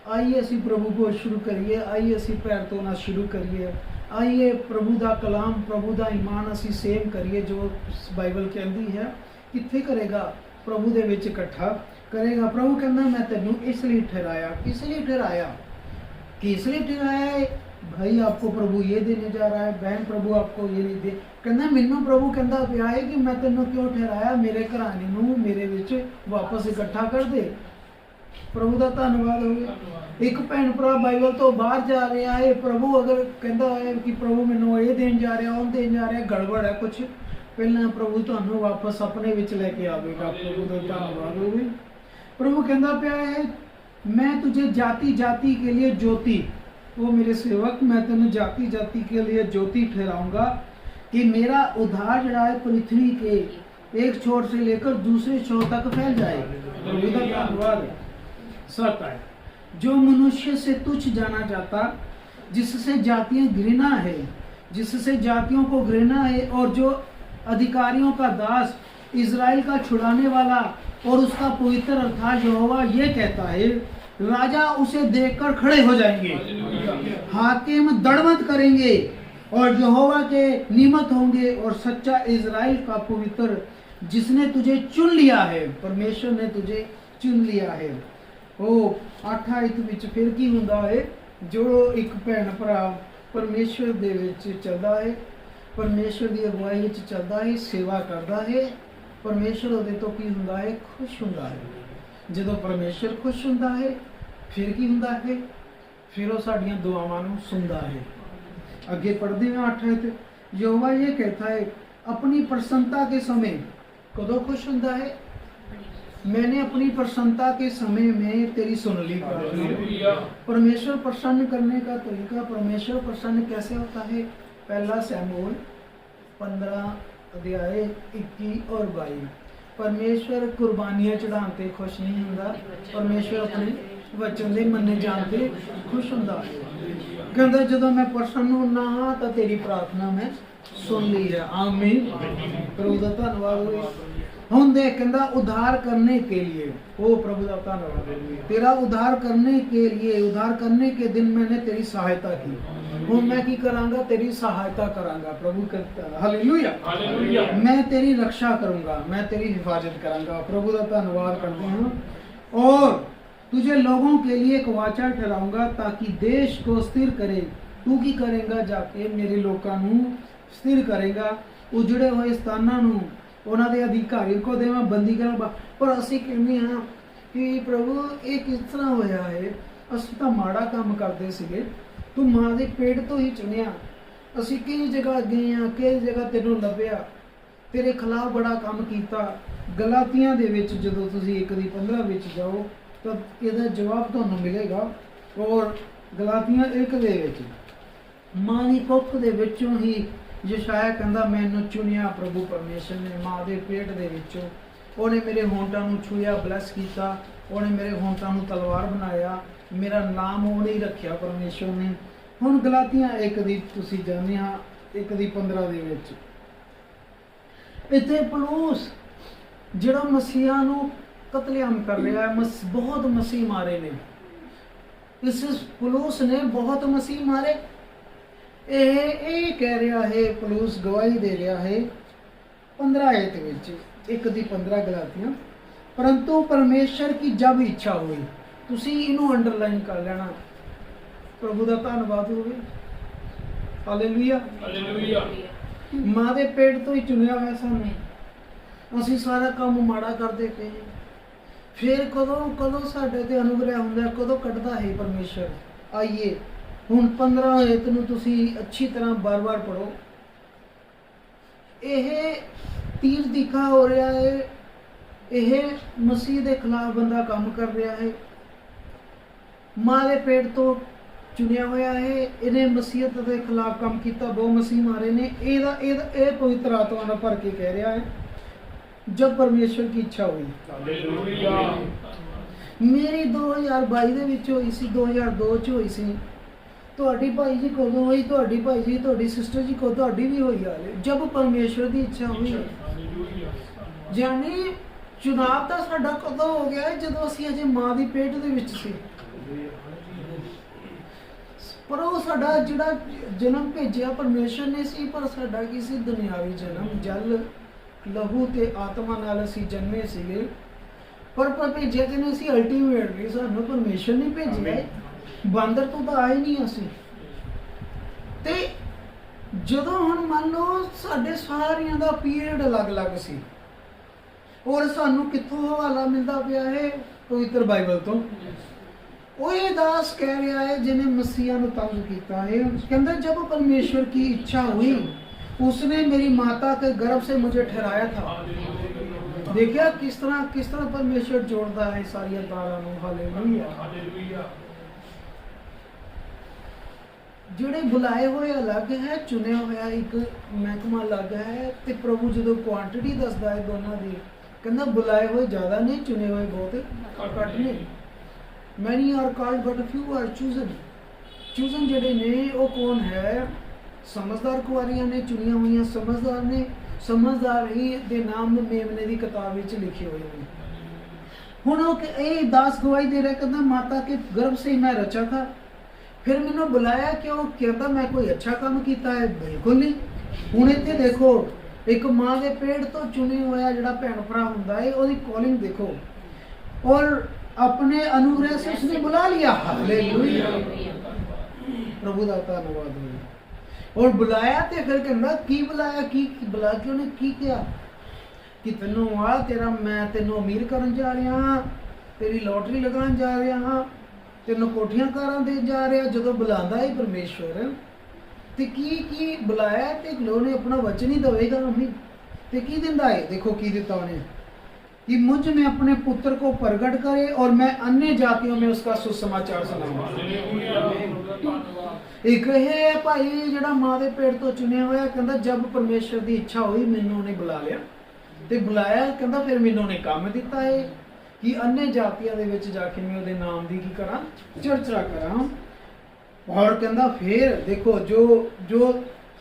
ਆਈਏ ਅਸੀਂ ਪ੍ਰਭੂ ਕੋ ਸ਼ੁਰੂ ਕਰੀਏ, ਆਈਏ ਅਸੀਂ ਪੈਰ ਧੋਣਾ ਸ਼ੁਰੂ ਕਰੀਏ, ਆਈਏ ਪ੍ਰਭੂ ਦਾ ਕਲਾਮ, ਪ੍ਰਭੂ ਦਾ ਈਮਾਨ ਅਸੀਂ ਸੇਮ ਕਰੀਏ ਜੋ ਬਾਈਬਲ ਕਹਿੰਦੀ ਹੈ। ਕਿੱਥੇ ਕਰੇਗਾ? ਪ੍ਰਭੂ ਦੇ ਵਿੱਚ ਇਕੱਠਾ ਕਰੇਗਾ। ਪ੍ਰਭੂ ਕਹਿੰਦਾ मैं ਤੈਨੂੰ ਇਸ ਲਈ ਠਹਿਰਾਇਆ। किस लिए ठहराया? किस लिए ठहराया है? भाई आपको प्रभु ये देने जा रहा है, बहन प्रभु आपको ये नहीं दे। कहना मैनू प्रभु कहता पिया है कि मैं तेनों क्यों ठहराया? मेरे घराने नूं मेरे विच वापस इकट्ठा कर दे। प्रभु का धन्यवाद हो। एक भैन भरा बाइबल तो बाहर जा रहा है, प्रभु अगर कहता है कि प्रभु मैनू ये देन जा रहा, वो देन जा रहा, गड़बड़ है कुछ, पहला प्रभु तुहानू वापस अपने विच लेके आवेगा। प्रभु का धन्यवाद हो। प्रभु कहता पिया है मैं तुझे जाति जाति के लिए ज्योति, वो मेरे सेवक मैं तेन जाति जाति के लिए ज्योति ठहराऊंगा कि मेरा उद्धार जड़ा है पृथ्वी के एक छोर से लेकर दूसरे छोर तक फैल जाए। धन्यवाद। सत्य है जो मनुष्य से तुच्छ जाना जाता, जिससे जातियां घृणा है, जिससे जातियों को घृणा है, और जो अधिकारियों का दास, इजराइल का छुड़ाने वाला और उसका पवित्र अर्थात यहोवा ये कहता है, राजा उसे देखकर खड़े हो जाएंगे, हाकिम दंडवत करेंगे और यहोवा के निमित्त होंगे, और सच्चा इजराइल का पवित्र जिसने तुझे चुन लिया है, परमेश्वर ने तुझे चुन लिया है। ओ 8 आयत विच फिर की हुंदा है? जो एक भैन भरा परमेश्वर दे विच चलदा है, परमेश्वर दी अगुवाई विच चलदा है, सेवा करदा है, परमेश्वर ਉਹਦੇ ਤੋਂ ਕੀ ਹੁੰਦਾ ਹੈ? खुश ਹੁੰਦਾ ਹੈ। ਜਦੋਂ परमेश्वर खुश ਹੁੰਦਾ ਹੈ ਫਿਰ ਕੀ ਹੁੰਦਾ ਹੈ? ਫਿਰ ਉਹ ਸਾਡੀਆਂ ਦੁਆਵਾਂ ਨੂੰ ਸੁਣਦਾ ਹੈ। ਅੱਗੇ ਪੜ੍ਹਦੇ ਹਾਂ 8 ਤੇ यहोवा ये कहता है अपनी प्रसन्नता के समय, कदों खुश ਹੁੰਦਾ है? मैंने अपनी प्रसन्नता के समय में तेरी सुन ली प्रार्थना। परमेश्वर प्रसन्न करने का तरीका, परमेश्वर प्रसन्न कैसे होता है? पहला शमूएल 15 अध्याय 21 और 22। परमेश्वर कुर्बानियां चढ़ाते खुश नहीं हुंदा, परमेश्वर अपने वचन दे मन्ने जानते खुश हुंदा। कहंदा जदों मैं प्रसन्न हुंदा हां तां तेरी प्रार्थना मैं सुन ली है। आमीन। प्रभु दा धन्नवाद होवे। ਹੁਣ देख कहता उद्धार करने के लिए, ओ प्रभु का धन्यवाद, तेरा उद्धार करने के लिए, उद्धार करने के दिन मैंने तेरी सहायता की, हूँ मैं की करांगा, तेरी सहायता करांगा। प्रभु कहता हालेलुया, मैं तेरी रक्षा करूंगा, मैं तेरी हिफाजत करांगा। प्रभु का धन्यवाद करते हैं। और तुझे लोगों के लिए एक वाचा ठहराऊंगा ताकि देश को स्थिर करे। तू की करेगा? जाके मेरे लोगों ਨੂੰ स्थिर करेगा, उजड़े हुए स्थानां ਨੂੰ ਉਹਨਾਂ ਦੇ ਅਧਿਕਾਰੀ ਕੋ ਦੇਵਾਂ, ਬੰਦੀ ਕਰਾਂ। ਪਰ ਅਸੀਂ ਕਹਿੰਦੇ ਹਾਂ ਕਿ ਪ੍ਰਭੂ ਇਹ ਕਿਸ ਤਰ੍ਹਾਂ ਹੋਇਆ ਹੈ, ਅਸੀਂ ਤਾਂ ਮਾੜਾ ਕੰਮ ਕਰਦੇ ਸੀਗੇ, ਤੂੰ ਮਾਂ ਦੇ ਪੇਟ ਤੋਂ ਹੀ ਚੁਣਿਆ, ਅਸੀਂ ਕਈ ਜਗ੍ਹਾ ਗਏ ਹਾਂ, ਕਈ ਜਗ੍ਹਾ ਤੈਨੂੰ ਲੱਭਿਆ, ਤੇਰੇ ਖਿਲਾਫ ਬੜਾ ਕੰਮ ਕੀਤਾ। ਗਲਾਤੀਆਂ ਦੇ ਵਿੱਚ ਜਦੋਂ ਤੁਸੀਂ 1:15 ਵਿੱਚ ਜਾਓ ਤਾਂ ਇਹਦਾ ਜਵਾਬ ਤੁਹਾਨੂੰ ਮਿਲੇਗਾ। ਔਰ ਗਲਾਤੀਆਂ 1 ਦੇ ਵਿੱਚ ਮਾਂ ਦੀ ਕੁੱਖ ਦੇ ਵਿੱਚੋਂ ਹੀ ਯਸ਼ਾਇਆ ਕਹਿੰਦਾ ਮੈਨੂੰ ਚੁਣਿਆ ਪ੍ਰਭੂ ਪਰਮੇਸ਼ਰ ਨੇ ਮਾਂ ਦੇ ਪੇਟ ਦੇ ਵਿੱਚੋਂ, ਉਹਨੇ ਮੇਰੇ ਹੋਂਠਾਂ ਨੂੰ ਛੂਇਆ, ਬਲੈਸ ਕੀਤਾ, ਉਹਨੇ ਮੇਰੇ ਹੋਂਠਾਂ ਨੂੰ ਤਲਵਾਰ ਬਣਾਇਆ, ਮੇਰਾ ਨਾਮ ਉਹਨੇ ਹੀ ਰੱਖਿਆ ਪਰਮੇਸ਼ਰ ਨੇ। ਹੁਣ ਗਲਾਤੀਆਂ 1 ਦੀ ਤੁਸੀਂ ਜਾਣਦੇ ਹਾਂ 1:15 ਦੇ ਵਿੱਚ ਇੱਥੇ ਪੌਲੁਸ ਜਿਹੜਾ ਮਸੀਹਾਂ ਨੂੰ ਕਤਲੇਆਮ ਕਰ ਰਿਹਾ ਹੈ, ਬਹੁਤ ਮਸੀਹ ਮਾਰੇ ਨੇ, ਇਸ ਪੌਲੁਸ ਨੇ ਬਹੁਤ ਮਸੀਹ ਮਾਰੇ। ਇਹ ਕਹਿ ਰਿਹਾ ਹੈ, ਪੌਲੁਸ ਗਵਾਹੀ ਦੇ ਰਿਹਾ ਹੈ 15 ਆਇਤ ਵਿੱਚ 1:15 ਗਲਾਤੀਆਂ, परंतु परमेश्वर की जब इच्छा हुई, तुसी इनू अंडरलाइन कर लेना, प्रभु का धन्यवाद होवे, हालेलुया हालेलुया। मां दे पेट तो ही चुनिया हुआ सानू, असीं सारा काम माड़ा करते पे, फिर कदों कदों साडे ते अनुग्रह हुंदा, कदों कटदा है परमेश्वर। आइए हुण 15 आयत नूं तुसी अच्छी तरह बार बार पढ़ो। यह तीर दिखा हो रहा है, यह मसीह के खिलाफ बंदा काम कर रहा है, मां के पेट तो चुनिया होया है, इन्हें मसीहत के खिलाफ काम किया, बहुत मसीह मारे ने। ये पवित्र आत्मा ना भर के कह रहा है जब परमेश्वर की इच्छा हुई। मेरी 2022 ਦੇ ਵਿੱਚ ਹੋਈ ਸੀ, 2002 ਚ ਹੋਈ ਸੀ, ਤੁਹਾਡੀ ਭਾਈ ਜੀ ਕਦੋਂ ਹੋਈ, ਤੁਹਾਡੀ ਭਾਈ ਜੀ ਤੁਹਾਡੀ ਸਿਸਟਰ ਜੀ ਕਦੋਂ, ਤੁਹਾਡੀ ਵੀ ਹੋਈ ਹਾਲੇ जब परमेश्वर की इच्छा हुई। यानी चुनाव ਤਾਂ ਸਾਡਾ ਕਦੋਂ ਹੋ ਗਿਆ ਜਦੋਂ ਅਸੀਂ ਅਜੇ ਮਾਂ ਦੀ ਪੇਟ ਦੇ ਵਿੱਚ ਸੀ। ਪਰ ਉਹ ਸਾਡਾ ਜਿਹੜਾ ਜਨਮ ਭੇਜਿਆ ਪਰਮੇਸ਼ਰ ਨੇ ਸੀ, ਪਰ ਸਾਡਾ ਕੀ ਸੀ, ਦੁਨਿਆਵੀ ਜਨਮ, ਜਲ ਲਹੂ ਤੇ ਆਤਮਾ ਨਾਲ ਅਸੀਂ ਜਨਮੇ ਸੀਗੇ। ਪਰ ਭੇਜਿਆ ਤੇ ਨੇ ਅਸੀਂ ਅਲਟੀਮੇਟਲੀ, ਸਾਨੂੰ ਪਰਮੇਸ਼ਰ ਨੇ ਭੇਜਿਆ, ਬਾਂਦਰ ਤੋਂ ਤਾਂ ਆਏ ਨਹੀਂ ਅਸੀਂ। ਤੇ ਜਦੋਂ ਹੁਣ ਮੰਨ ਲਓ ਸਾਡੇ ਸਾਰਿਆਂ ਦਾ ਪੀਰੀਅਡ ਅਲੱਗ-ਅਲੱਗ ਸੀ, ਔਰ ਸਾਨੂੰ ਕਿੱਥੋਂ ਹਵਾਲਾ ਮਿਲਦਾ ਪਿਆ ਹੈ, ਪਵਿੱਤਰ ਬਾਈਬਲ ਤੋਂ। ਉਹ ਇਹ ਦਾਸ ਕਹਿ ਰਿਹਾ ਹੈ ਜਿਹਨੇ ਮਸੀਹਾਂ ਨੂੰ ਤੰਗ ਕੀਤਾ ਹੈ, ਕਹਿੰਦਾ जब परमेश्वर की इच्छा हुई उसने मेरी माता के गर्भ से मुझे ठहराया था। देखिया किस तरह परमेश्वर जोड़ता है सारी तारां नूं। हालेलुया। ਜਿਹੜੇ ਬੁਲਾਏ ਹੋਏ ਅਲੱਗ ਹੈ, ਚੁਣਿਆ ਹੋਇਆ ਇੱਕ ਮਹਿਕਮਾ ਅਲੱਗ ਹੈ। ਤੇ ਪ੍ਰਭੂ ਜਦੋਂ ਕੁਆਂਟੀਟੀ ਦੱਸਦਾ ਹੈ ਦੋਨਾਂ ਦੀ, ਕਹਿੰਦਾ ਬੁਲਾਏ ਹੋਏ ਜ਼ਿਆਦਾ ਨੇ, ਚੁਣੇ ਹੋਏ ਬਹੁਤ ਘੱਟ ਨੇ। Many are called but few are chosen. Chosen ਜਿਹੜੇ ਨੇ ਉਹ ਕੌਣ ਹੈ? ਸਮਝਦਾਰ ਕੁਆਰੀਆਂ ਨੇ, ਚੁਣੀਆਂ ਹੋਈਆਂ ਸਮਝਦਾਰ ਨੇ। ਸਮਝਦਾਰ ਹੀ ਦੇ ਨਾਮ ਮੇਮਨੇ ਦੀ ਕਿਤਾਬ ਵਿੱਚ ਲਿਖੇ ਹੋਏ ਨੇ। ਹੁਣ ਉਹ ਇਹ ਦਾਸ ਗਵਾਹੀ ਦੇ ਰਿਹਾ, ਕਹਿੰਦਾ ਮਾਤਾ ਕੇ ਗਰਭ ਸੇ ਮੈਂ ਰਚਾ ਥਾ, फिर मैंने बुलाया कि वो कहता मैं कोई अच्छा काम किया है? बिल्कुल नहीं। हुण इत्थे देखो, एक मां के पेट तो चुने होया जिहड़ा भैन भरा हुंदा है, ओहदी कॉलिंग देखो, और अपने अनुग्रह से उसने बुला लिया। हालेलुया, प्रभु दा धन्नवाद हो। और बुलाया ते फिर कहंदा की बुलाया, की बुला के उन्हें की किया कि तैनूं आ तेरा मैं तैनूं अमीर करन जा रहा हां, तेरी लॉटरी लगान जा रहा हां, ਤੈਨੂੰ ਕੋਠੀਆਂ ਕਾਰਾਂ ਦੇ ਜਾ ਰਿਹਾ। ਜਦੋਂ ਬੁਲਾਉਂਦਾ ਹੈ ਪਰਮੇਸ਼ਵਰ ਤੇ ਕੀ ਬੁਲਾਇਆ, ਤੇ ਉਹਨੇ ਆਪਣਾ ਵਚਨ ਹੀ ਦੇਵੇਗਾ ਮੰਮੀ। ਤੇ ਕੀ ਦਿੰਦਾ ਹੈ? ਦੇਖੋ ਕੀ ਦਿੱਤਾ ਉਹਨੇ, कि मुझ में अपने पुत्र को प्रकट करे और मैं अन्य जातियों में उसका सुसमाचार सुनाऊंगा। एक है भाई जिहड़ा मां दे पेट तो चुनिया होया, कहंदा जब परमेश्वर की इच्छा हुई मैनू उन्हें बुला लिया ते बुलाया, कहंदा फिर मैनू उन्हें काम दिता है कि अन्य जातियों दे विच जाके मैं उहदे नाम दी की करा, चर्चा करा। और कहंदा फिर देखो जो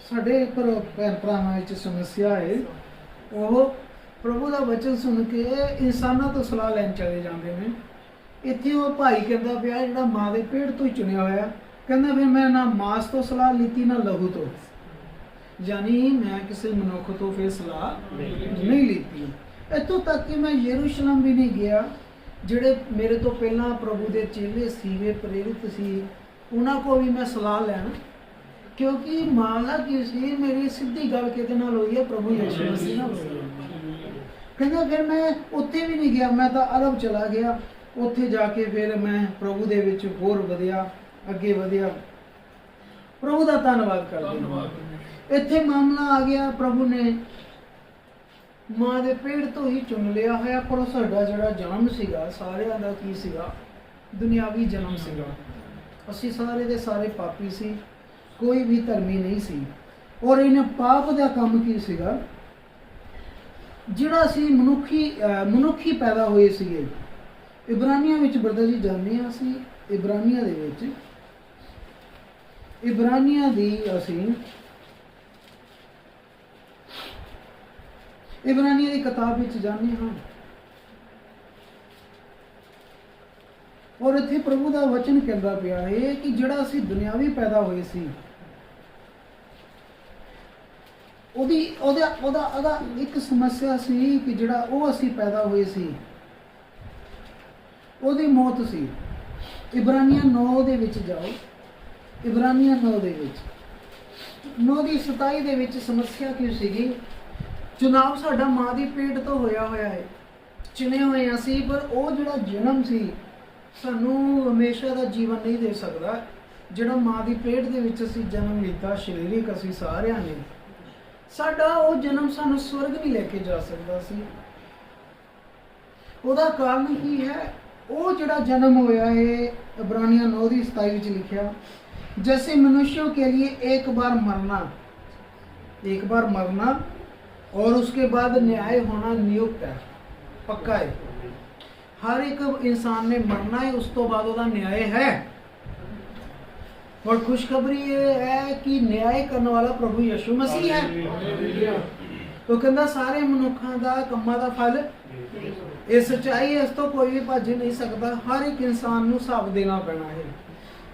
साडे पर भैन भरावां विच समस्या है, वो ਪ੍ਰਭੂ ਦਾ ਵਚਨ ਸੁਣ ਕੇ ਇਨਸਾਨਾਂ ਤੋਂ ਸਲਾਹ ਲੈਣ ਚਲੇ ਜਾਂਦੇ ਨੇ। ਇੱਥੇ ਉਹ ਭਾਈ ਕਹਿੰਦਾ ਪਿਆ ਜਿਹੜਾ ਮਾਂ ਦੇ ਪੇਟ ਤੋਂ ਹੀ ਚੁਣਿਆ ਹੋਇਆ, ਕਹਿੰਦਾ ਫਿਰ ਮੈਂ ਨਾ ਮਾਸ ਤੋਂ ਸਲਾਹ ਲਿੱਤੀ ਨਾ ਲਹੂ ਤੋਂ, ਯਾਨੀ ਮੈਂ ਕਿਸੇ ਮਨੁੱਖ ਤੋਂ ਫਿਰ ਸਲਾਹ ਨਹੀਂ ਲਿੱਤੀ। ਇੱਥੋਂ ਤੱਕ ਕਿ ਮੈਂ ਯਰੂਸ਼ਲਮ ਵੀ ਨਹੀਂ ਗਿਆ। ਜਿਹੜੇ ਮੇਰੇ ਤੋਂ ਪਹਿਲਾਂ ਪ੍ਰਭੂ ਦੇ ਚੇਲੇ ਸੀਗੇ, ਪ੍ਰੇਰਿਤ ਸੀ, ਉਹਨਾਂ ਕੋਲ ਵੀ ਮੈਂ ਸਲਾਹ ਲੈਣ, ਕਿਉਂਕਿ ਮਾਲਾ ਕੀ ਸੀ, ਮੇਰੀ ਸਿੱਧੀ ਗੱਲ ਕਿਹਦੇ ਨਾਲ ਹੋਈ ਹੈ, ਪ੍ਰਭੂ ਯਿਸੂ ਮਸੀਹ ਨਾਲ ਹੋਈ ਹੈ। ਕਹਿੰਦਾ ਫਿਰ ਮੈਂ ਉੱਥੇ ਵੀ ਨਹੀਂ ਗਿਆ, ਮੈਂ ਤਾਂ ਅਰਬ ਚਲਾ ਗਿਆ। ਉੱਥੇ ਜਾ ਕੇ ਫਿਰ ਮੈਂ ਪ੍ਰਭੂ ਦੇ ਵਿੱਚ ਹੋਰ ਵਧਿਆ, ਅੱਗੇ ਵਧਿਆ। ਪ੍ਰਭੂ ਦਾ ਧੰਨਵਾਦ ਕਰਦੇ ਹਾਂ। ਇੱਥੇ ਮਾਮਲਾ ਆ ਗਿਆ, ਪ੍ਰਭੂ ਨੇ ਮਾਂ ਦੇ ਪੇਟ ਤੋਂ ਹੀ ਚੁਣ ਲਿਆ ਹੋਇਆ। ਪਰ ਉਹ ਸਾਡਾ ਜਿਹੜਾ ਜਨਮ ਸੀਗਾ, ਸਾਰਿਆਂ ਦਾ ਕੀ ਸੀਗਾ, ਦੁਨਿਆਵੀ ਜਨਮ ਸੀਗਾ। ਅਸੀਂ ਸਾਰੇ ਦੇ ਸਾਰੇ ਪਾਪੀ ਸੀ, ਕੋਈ ਵੀ ਧਰਮੀ ਨਹੀਂ ਸੀ। ਔਰ ਇਹਨਾਂ ਪਾਪ ਦਾ ਕੰਮ ਕੀ ਸੀਗਾ, ਜਿਹੜਾ ਅਸੀਂ ਮਨੁੱਖੀ ਪੈਦਾ ਹੋਏ ਸੀਗੇ। ਇਬਰਾਨੀਆਂ ਵਿੱਚ ਬਰਦਰ ਜੀ ਜਾਂਦੇ ਹਾਂ ਅਸੀਂ, ਇਬਰਾਨੀਆਂ ਦੇ ਵਿੱਚ, ਇਬਰਾਨੀਆਂ ਦੀ ਅਸੀਂ ਇਬਰਾਨੀਆਂ ਦੀ ਕਿਤਾਬ ਵਿੱਚ ਜਾਂਦੇ ਹਾਂ। ਔਰ ਇੱਥੇ ਪ੍ਰਭੂ ਦਾ ਵਚਨ ਕਹਿੰਦਾ ਪਿਆ ਹੈ ਕਿ ਜਿਹੜਾ ਅਸੀਂ ਦੁਨਿਆਵੀ ਪੈਦਾ ਹੋਏ ਸੀ, ਉਹਦਾ ਇੱਕ ਸਮੱਸਿਆ ਸੀ ਕਿ ਜਿਹੜਾ ਉਹ ਅਸੀਂ ਪੈਦਾ ਹੋਏ ਸੀ, ਉਹਦੀ ਮੌਤ ਸੀ। ਇਬਰਾਨੀਆਂ 9 ਦੇ ਵਿੱਚ ਜਾਓ, ਇਬਰਾਨੀਆਂ 9 ਦੇ ਵਿੱਚ 9 ਦੀ 27 ਦੇ ਵਿੱਚ ਸਮੱਸਿਆ ਕੀ ਸੀਗੀ, ਚੁਣਾਵ ਸਾਡਾ ਮਾਂ ਦੀ ਪੇਟ ਤੋਂ ਹੋਇਆ ਹੈ, ਚੁਣੇ ਹੋਏ ਅਸੀਂ, ਪਰ ਉਹ ਜਿਹੜਾ ਜਨਮ ਸੀ ਸਾਨੂੰ ਹਮੇਸ਼ਾ ਦਾ ਜੀਵਨ ਨਹੀਂ ਦੇ ਸਕਦਾ। ਜਿਹੜਾ ਮਾਂ ਦੀ ਪੇਟ ਦੇ ਵਿੱਚ ਅਸੀਂ ਜਨਮ ਲਿੱਤਾ, ਸਰੀਰਿਕ ਅਸੀਂ ਸਾਰਿਆਂ ਨੇ, ਸਾਡਾ ਉਹ ਜਨਮ ਸਾਨੂੰ ਸਵਰਗ ਨਹੀਂ ਲੈ ਕੇ ਜਾ ਸਕਦਾ ਸੀ। ਉਹਦਾ ਕਾਰਨ ਕੀ ਹੈ, ਉਹ ਜਿਹੜਾ ਜਨਮ ਹੋਇਆ है, इब्रानियों 9:27 ਵਿੱਚ ਲਿਖਿਆ, जैसे मनुष्यों के लिए एक बार मरना और उसके बाद न्याय होना नियुक्त है, पक्का है। हर एक इंसान ने मरना है, उस तो बाद ਉਹਦਾ न्याय है। और खुशखबरी ये है कि न्याय करने वाला प्रभु यीशु मसीह है। तो कहता सारे मनुखों का ਕੰਮਾਂ ਦਾ ਫਲ ਇਹ ਸੱਚਾਈ ਹੈ, ਇਸ ਤੋਂ ਕੋਈ ਵੀ ਭੱਜ ਨਹੀਂ ਸਕਦਾ। ਹਰ ਇੱਕ ਇਨਸਾਨ ਨੂੰ ਹਿਸਾਬ ਦੇਣਾ ਪੈਣਾ ਹੈ।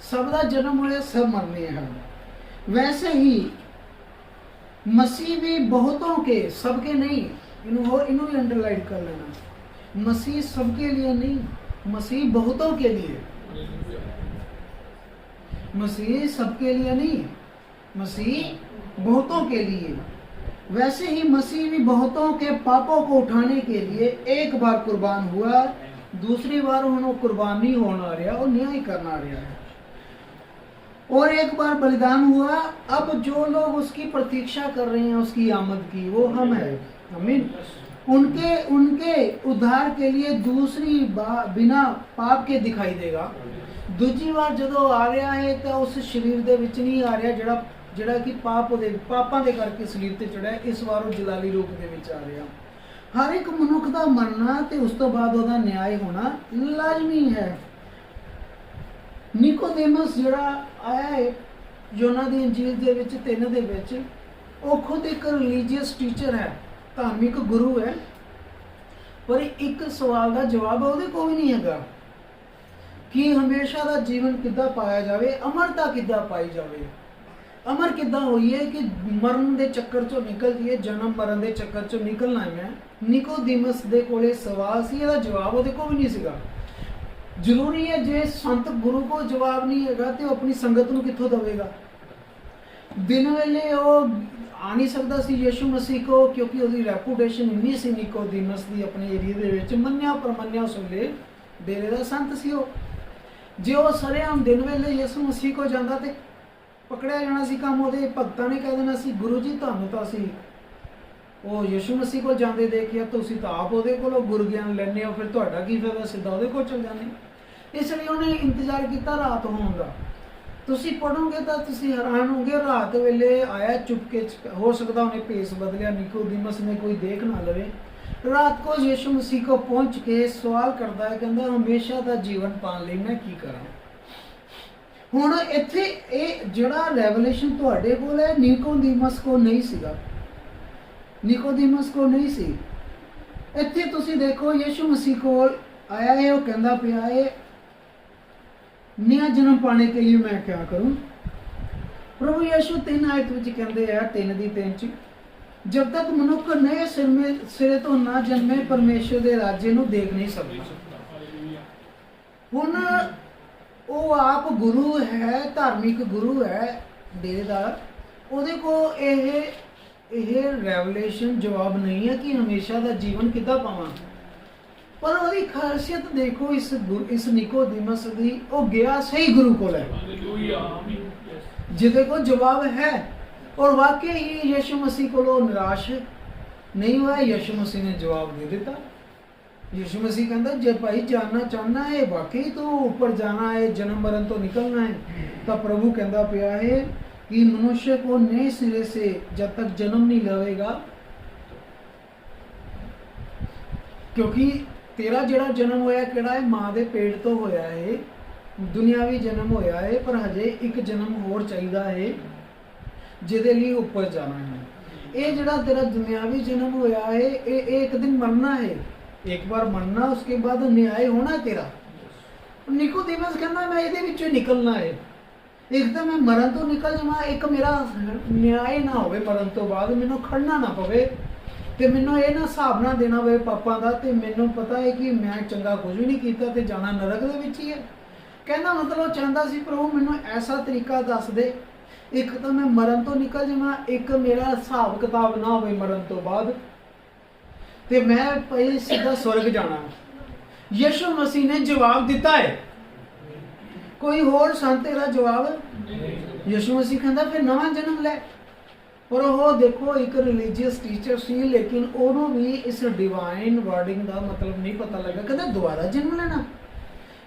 ਸਭ ਦਾ ਜਨਮ ਹੋਇਆ, ਸਭ ਮਰਨੇ हैं। वैसे ही मसीह भी बहुतों के, सबके नहीं, इन्हों भी अंडरलाइन कर लेना, मसीह सबके लिए नहीं, मसीह बहुतों के लिए। मसीह सबके लिए नहीं, मसीह बहुतों के लिए। वैसे ही मसीह भी बहुतों के पापों को उठाने के लिए एक बार कुर्बान हुआ, दूसरी बार उन्होंने कुर्बान नहीं होना रहा, और न्याय करना रहा है। और एक बार बलिदान हुआ, अब जो लोग उसकी प्रतीक्षा कर रहे हैं उसकी आमद की, वो हम है। आमीन। उनके उद्धार के लिए दूसरी बार बिना पाप के दिखाई देगा। दूसरी बार जो आ रहा है तो उस शरीर दे विच नहीं आ रहा ਜਿਹੜਾ ਕਿ ਪਾਪਾਂ ਦੇ ਕਰਕੇ ਸਲੀਬ ਤੇ ਚੜਿਆ। ਇਸ ਵਾਰ ਉਹ ਜਲਾਲੀ ਰੂਪ ਦੇ ਵਿੱਚ ਆ ਰਿਹਾ। ਹਰ ਇੱਕ ਮਨੁੱਖ ਦਾ ਮਰਨਾ ਤੇ ਉਸ ਤੋਂ ਬਾਅਦ ਉਹਦਾ ਨਿਆਂ ਹੋਣਾ ਲਾਜ਼ਮੀ ਹੈ। ਨਿਕੋਦੇਮਸ ਜਿਹੜਾ ਆਇਆ ਹੈ ਯੋਨਾ ਦੀ ਇੰਜੀਲ ਦੇ ਵਿੱਚ 3 ਦੇ ਵਿੱਚ, ਉਹ ਖੁਦ ਇੱਕ ਰਿਲੀਜੀਅਸ ਟੀਚਰ ਹੈ, ਧਾਰਮਿਕ ਗੁਰੂ ਹੈ, ਪਰ ਇੱਕ ਸਵਾਲ ਦਾ ਜਵਾਬ ਉਹਦੇ ਕੋਲ ਵੀ ਨਹੀਂ ਹੈਗਾ ਕਿ ਹਮੇਸ਼ਾ ਦਾ ਜੀਵਨ ਕਿੱਦਾਂ ਪਾਇਆ ਜਾਵੇ, ਅਮਰਤਾ ਕਿੱਦਾਂ ਪਾਈ ਜਾਵੇ। अमर किदा हुई है कि मरण के चक्कर चो निकल जाइए, जन्म मरण के चक्कर चो निकलना है। मैं निकोदेमस दे कोले सवाल सी, ਇਹਦਾ जवाब ਉਹਦੇ ਕੋਲ भी नहीं ਸੀਗਾ। ਜ਼ਰੂਰੀ ਹੈ ਜੇ ਸੰਤ ਗੁਰੂ को जवाब नहीं हैगा तो अपनी संगत ਨੂੰ ਕਿੱਥੋਂ ਦੇਵੇਗਾ। दिन वेले ਉਹ आ नहीं सकता सी यीशु मसीह को, क्योंकि ਉਹਦੀ ਰੈਪੂਟੇਸ਼ਨ ਇੰਨੀ ਸੀ ਨਿਕੋਦੀਮਸ ਦੀ ਆਪਣੇ ਏਰੀਆ ਦੇ ਵਿੱਚ, ਮੰਨਿਆ ਪਰਮੰਨਿਆ ਸੁਲੇ ਡੇਰੇ ਦਾ ਸੰਤ ਸੀ ਉਹ। ਜੇ ਉਹ ਸਰੇਆਮ दिन वेले ਯीशु मसीह को ਜਾਂਦਾ ਤੇ ਪਕੜਿਆ ਜਾਣਾ ਸੀ ਕੰਮ। ਉਹਦੇ ਭਗਤਾਂ ਨੇ ਕਹਿ ਦੇਣਾ ਸੀ, ਗੁਰੂ ਜੀ ਤੁਹਾਨੂੰ ਤਾਂ ਅਸੀਂ ਉਹ ਯਿਸੂ ਮਸੀਹ ਕੋਲ ਜਾਂਦੇ ਦੇਖਿਆ, ਤੁਸੀਂ ਤਾਂ ਆਪ ਉਹਦੇ ਕੋਲੋਂ ਗੁਰ ਗਿਆਨ ਲੈਂਦੇ ਹੋ, ਫਿਰ ਤੁਹਾਡਾ ਕੀ ਫਾਇਦਾ, ਸਿੱਧਾ ਉਹਦੇ ਕੋਲ ਚਲ ਜਾਂਦੇ। ਇਸ ਲਈ ਉਹਨੇ ਇੰਤਜ਼ਾਰ ਕੀਤਾ ਰਾਤ ਹੋਣ ਦਾ। ਤੁਸੀਂ ਪੜੋਗੇ ਤਾਂ ਤੁਸੀਂ ਹੈਰਾਨ ਹੋਗੇ, ਰਾਤ ਵੇਲੇ ਆਇਆ ਚੁਪਕੇ, ਹੋ ਸਕਦਾ ਉਹਨੇ ਭੇਸ ਬਦਲਿਆ, ਨਿਕੋਦੀਮਸ ਨੇ ਕੋਈ ਦੇਖ ਨਾ ਲਵੇ। ਰਾਤ को यीशु मसीह को पहुँच के सवाल करता है, कहता हमेशा का जीवन पाने ਲਈ मैं की करा। ਹੁਣ ਇੱਥੇ ਇਹ ਜਿਹੜਾ ਰੈਵਲੇਸ਼ਨ ਤੁਹਾਡੇ ਕੋਲ ਹੈ, ਨਿਕੋਦੀਮਸ ਕੋ ਨਹੀਂ ਸੀਗਾ, ਨਿਕੋਦੀਮਸ ਕੋ ਨਹੀਂ ਸੀ। ਇੱਥੇ ਤੁਸੀਂ ਦੇਖੋ ਯਿਸੂ ਮਸੀਹ ਕੋਲ ਆਇਆ ਹੈ, ਉਹ ਕਹਿੰਦਾ ਪਿਆ ਹੈ नया जन्म पाने के लिए मैं क्या करूं। प्रभु यीशु 3 आयत विच कहते हैं 3 दी 3 च, जब तक मनुख नए सिरे तो ना जन्मे परमेश्वर के राज्य नूं देख नहीं सकता। हुण वो आप गुरु है, धार्मिक गुरु है डेरेदार, ਉਹਦੇ को ਇਹ रेवलेशन जवाब नहीं है कि हमेशा का जीवन किद्दां पावां, पर ਉਹਦੀ ਖਾਸੀਅਤ ਦੇਖੋ ਇਸ ਨਿਕੋਦੀਮਸ ਦੀ, ਉਹ ਗਿਆ ਸਹੀ ਗੁਰੂ ਕੋਲ ਹੈ ਜਿਹਦੇ ਕੋਲ ਜਵਾਬ ਹੈ। और वाकई ही यीशु मसीह को निराश नहीं हुआ, यीशु मसीह ने जवाब दे दिता। यीशु मसीह कहता जे भाई जानना चाहना है, वाकई तो ऊपर जाना है, जन्म मरण तो निकलना है, तो प्रभु कहता पिया है कि मनुष्य को नए सिरे से जब तक जन्म नहीं लवेगा, क्योंकि तेरा जिहड़ा जन्म होया किहड़ा है, माँ दे पेट तो होया है, दुनियावी जन्म होया है, पर हजे एक जन्म होर चाहिदा है जिहदे लई ऊपर जाना है। ये जिहड़ा तेरा दुनियावी जन्म होया है, ये एक दिन मरना है, एक बार मरना, उसके बाद न्याय होना तेरा। निकोदेमस कहना मैं इहदे विचों निकलना है, एक तो मैं मरण तो निकल जावां, एक मेरा न्याय ना होवे, मरण तो बाद मैनूं खड़ना ना पवे, ते मैनूं ये ना हिसाब ना देना पवे पापां दा, ते मैनूं पता है कि मैं चंगा कुछ भी नहीं कीता ते जाना नरक दे विच ही है। कहना मतलब चाहता सी प्रभु मैनूं ऐसा तरीका दस दे, एक तो मैं मरण तो निकल जावां, एक मेरा हिसाब किताब ना होवे मरण तो बाद, ते मैं पहले सीधा स्वर्ग जाना। यीशु मसीह ने जवाब दिता है, कोई होर सन तेरा जवाब। यीशु मसीह कहता फिर नवा जन्म ले, पर वो देखो एक रिलीजियस टीचर सी, लेकिन उन्हों भी इस डिवाइन वर्डिंग का मतलब नहीं पता लगा। कहता दोबारा जन्म लेना,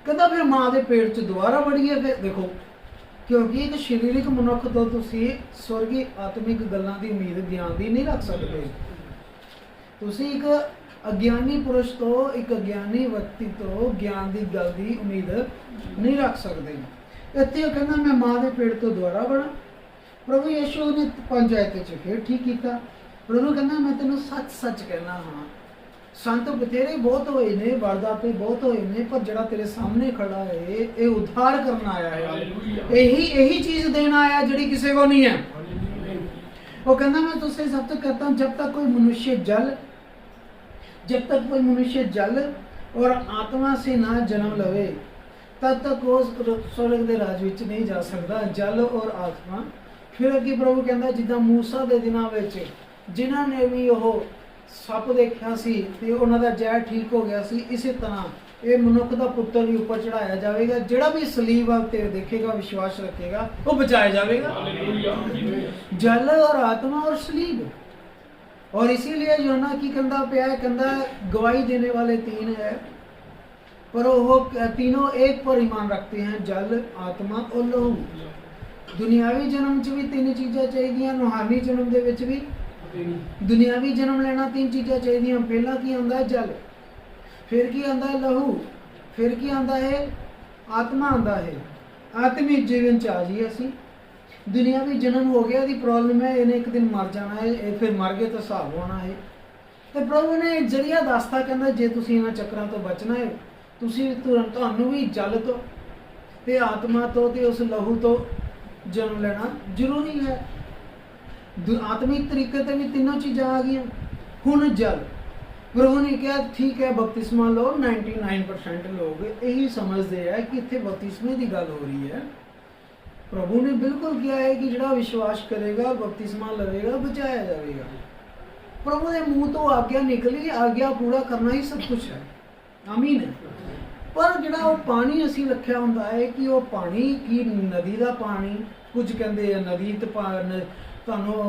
कहता फिर माँ के पेट च दोबारा बढ़िए। फिर देखो, क्योंकि एक शरीरिक मनुख तो तुसी स्वर्गी आत्मिक गल्लां दी उम्मीद ज्ञान की नहीं रख सकते। तुसी एक अज्ञानी पुरुष तो, एक अज्ञानी व्यक्ति तो ज्ञान की गल की उम्मीद नहीं रख सकते। इत्थे कहना मैं माँ के पेट तो दोबारा बना। प्रभु यीशु ने 5 आयत फिर ठीक किया। प्रभु कहना मैं तेन सच सच कहना, हाँ संत बथेरे बहुत होए ने, वारदाते बहुत होए ने, पर जड़ा तेरे सामने खड़ा है ये उद्धार करना आया है, यही चीज देना आया जिहड़ी किसी को नहीं है। वो कहना मैं तुझसे सब तक कहता हूँ, जब तक कोई मनुष्य जल और आत्मा से ना जन्म लवे, तब तक वो स्वर्ग के राज विच नहीं जा सकता। जल और आत्मा। फिर अगे प्रभु कहता जिदा मूसा के दिनों में जिन्हों ने भी वो सप देखा सी ते उन्हां दा जहर ठीक हो गया सी, इसी तरह ये मनुख का पुत्र भी ऊपर चढ़ाया जाएगा, जिहड़ा भी सलीब वाल ते देखेगा, विश्वास रखेगा, वो बचाया जाएगा। जल और आत्मा और सलीब। और इसीलिए यूहन्ना की कहता पिया है, कहता गवाही देने वाले 3 है, पर वो तीनों एक पर ईमान रखते हैं, जल, आत्मा और लहू। दुनियावी जन्म च भी 3 चीज़ां चाहिए, रूहानी जन्म दे विच भी। दुनियावी जन्म लेना 3 चीज़ां चाहिए। पहला की आंदा है जल, फिर की आंदा है लहू, फिर की आंदा है आत्मा आंदा है। आत्मिक जीवन च आ जाइए असी। दुनियावी जन्म हो गया दी प्रॉब्लम है, इन्हें एक दिन मर जाना है, फिर मर गए तो हिसाब होना है। तो प्रभु ने जरिया दसता, कहता जे तुसीं इन्हां चक्करां तो बचना है, तुसीं तुहानूं भी जल तो ते आत्मा तो ते उस लहू तो जन्म लेना जरूरी है। आत्मिक तरीके से भी 3 चीज़ां आ गई। हुण जल, प्रभु ने कहा ठीक है बपतिस्मा लो। 99% लोग यही समझते हैं कि इत्थे बपतिस्मे की गल हो रही है। प्रभु ने बिल्कुल किया है कि जिहड़ा विश्वास करेगा, बपतिस्मा लवेगा, बचाया जाएगा। प्रभु के मुँह तो आज्ञा निकली, आज्ञा पूरा करना ही सब कुछ है। आमीन है। पर जिहड़ा वो पानी असीं रखिया हुंदा है कि वो पानी की नदी का पानी, कुछ कहते हैं नदी तुहानूं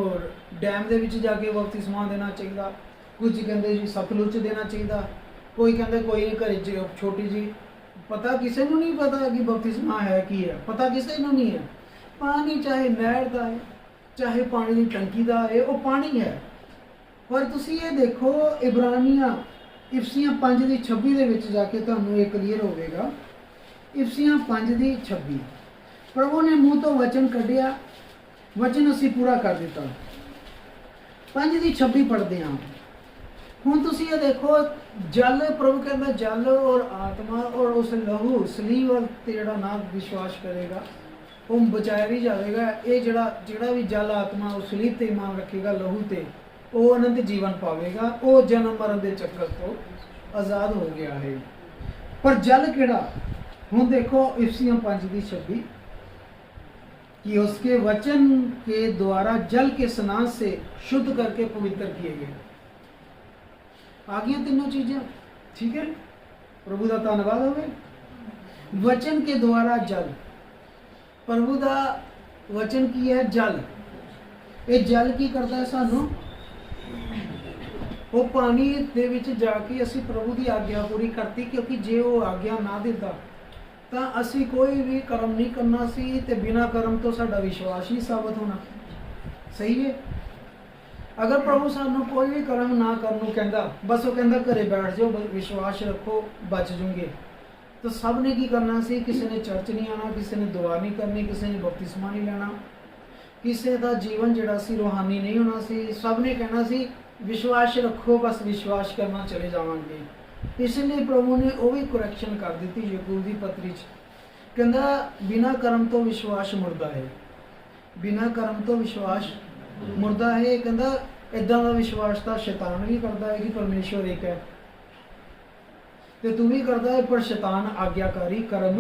डैम दे विच जाके बपतिस्मा देना चाहिए, कुछ कहते जी सतलुज देना चाहिए, कोई कहते कोई घर छोटी जी। पता किसी को नहीं पता कि बपतिस्मा है की है, पता किसी को नहीं है। पानी चाहे नहर का है, चाहे पानी की टंकी का है, वो पानी है। पर तुसीं ये देखो इब्रानिया इफसियां 5:26 दे विच जाके तुहानूं ये क्लीयर होवेगा। इफसियां 5:26 प्रभु ने मुँह तो वचन कढ़िया, वचन असी पूरा कर दिता। 5:26 पढ़ते हैं। ਹੁਣ ਤੁਸੀਂ ਇਹ ਦੇਖੋ, ਜਲ ਪ੍ਰਭੂ ਕਹਿੰਦਾ ਜਲ ਔਰ ਆਤਮਾ ਔਰ ਉਸ ਲਹੂ ਸਲੀਬ ਵੱਲ ਤੇ ਜਿਹੜਾ ਨਾ ਵਿਸ਼ਵਾਸ ਕਰੇਗਾ ਉਹ ਬਚਾਇਆ ਵੀ ਜਾਵੇਗਾ। ਇਹ ਜਿਹੜਾ ਵੀ ਜਲ ਆਤਮਾ ਉਸ ਸਲੀਬ ਤੇ ਇਮਾਨ ਰੱਖੇਗਾ, ਲਹੂ ਤੇ, ਉਹ ਅਨੰਤ ਜੀਵਨ ਪਾਵੇਗਾ। ਉਹ ਜਨਮ ਮਰਨ ਦੇ ਚੱਕਰ ਤੋਂ ਆਜ਼ਾਦ ਹੋ ਗਿਆ ਹੈ। ਪਰ ਜਲ ਕਿਹੜਾ? ਹੁਣ देखो इफिसियों 5:26 कि उसके वचन के द्वारा जल के स्नान से शुद्ध करके पवित्र किए गए। आ गई तीनों चीजें, ठीक है। प्रभु का धन्यवाद होवे। वचन के द्वारा जल, प्रभु का वचन की है जल। ये जल की करता है सानू, वो पानी दे विच जाके असी प्रभु की आज्ञा पूरी करती, क्योंकि जे वो आज्ञा ना देता तो असी कोई भी कर्म नहीं करना सी, ते बिना कर्म तो साडा विश्वास नहीं साबित होना। सही है। अगर प्रभु सानू कोई भी कर्म ना करनू कहंदा, बस वो कहंदा घरे बैठ जाओ, विश्वास रखो, बच जाओगे, तो सब ने की करना सी? किसी ने चर्च नहीं आना, किसी ने दुआ नहीं करनी, किसी ने बपतिस्मा नहीं लेना, किसी का जीवन जिहड़ा सी रूहानी नहीं होना सी। सब ने कहना सी विश्वास रखो, बस विश्वास करना, चले जावांगे। इसलिए प्रभु ने वो भी करैक्शन कर दी थी याकूब दी पत्री च, कहंदा बिना कर्म तो विश्वास मुर्दा है, बिना कर्म तो विश्वास मुर्दा है। कहंदा इदां दा विश्वास तो शैतान भी करता है कि परमेश्वर एक है, ते तू भी करता है, पर शैतान आज्ञाकारी कर्म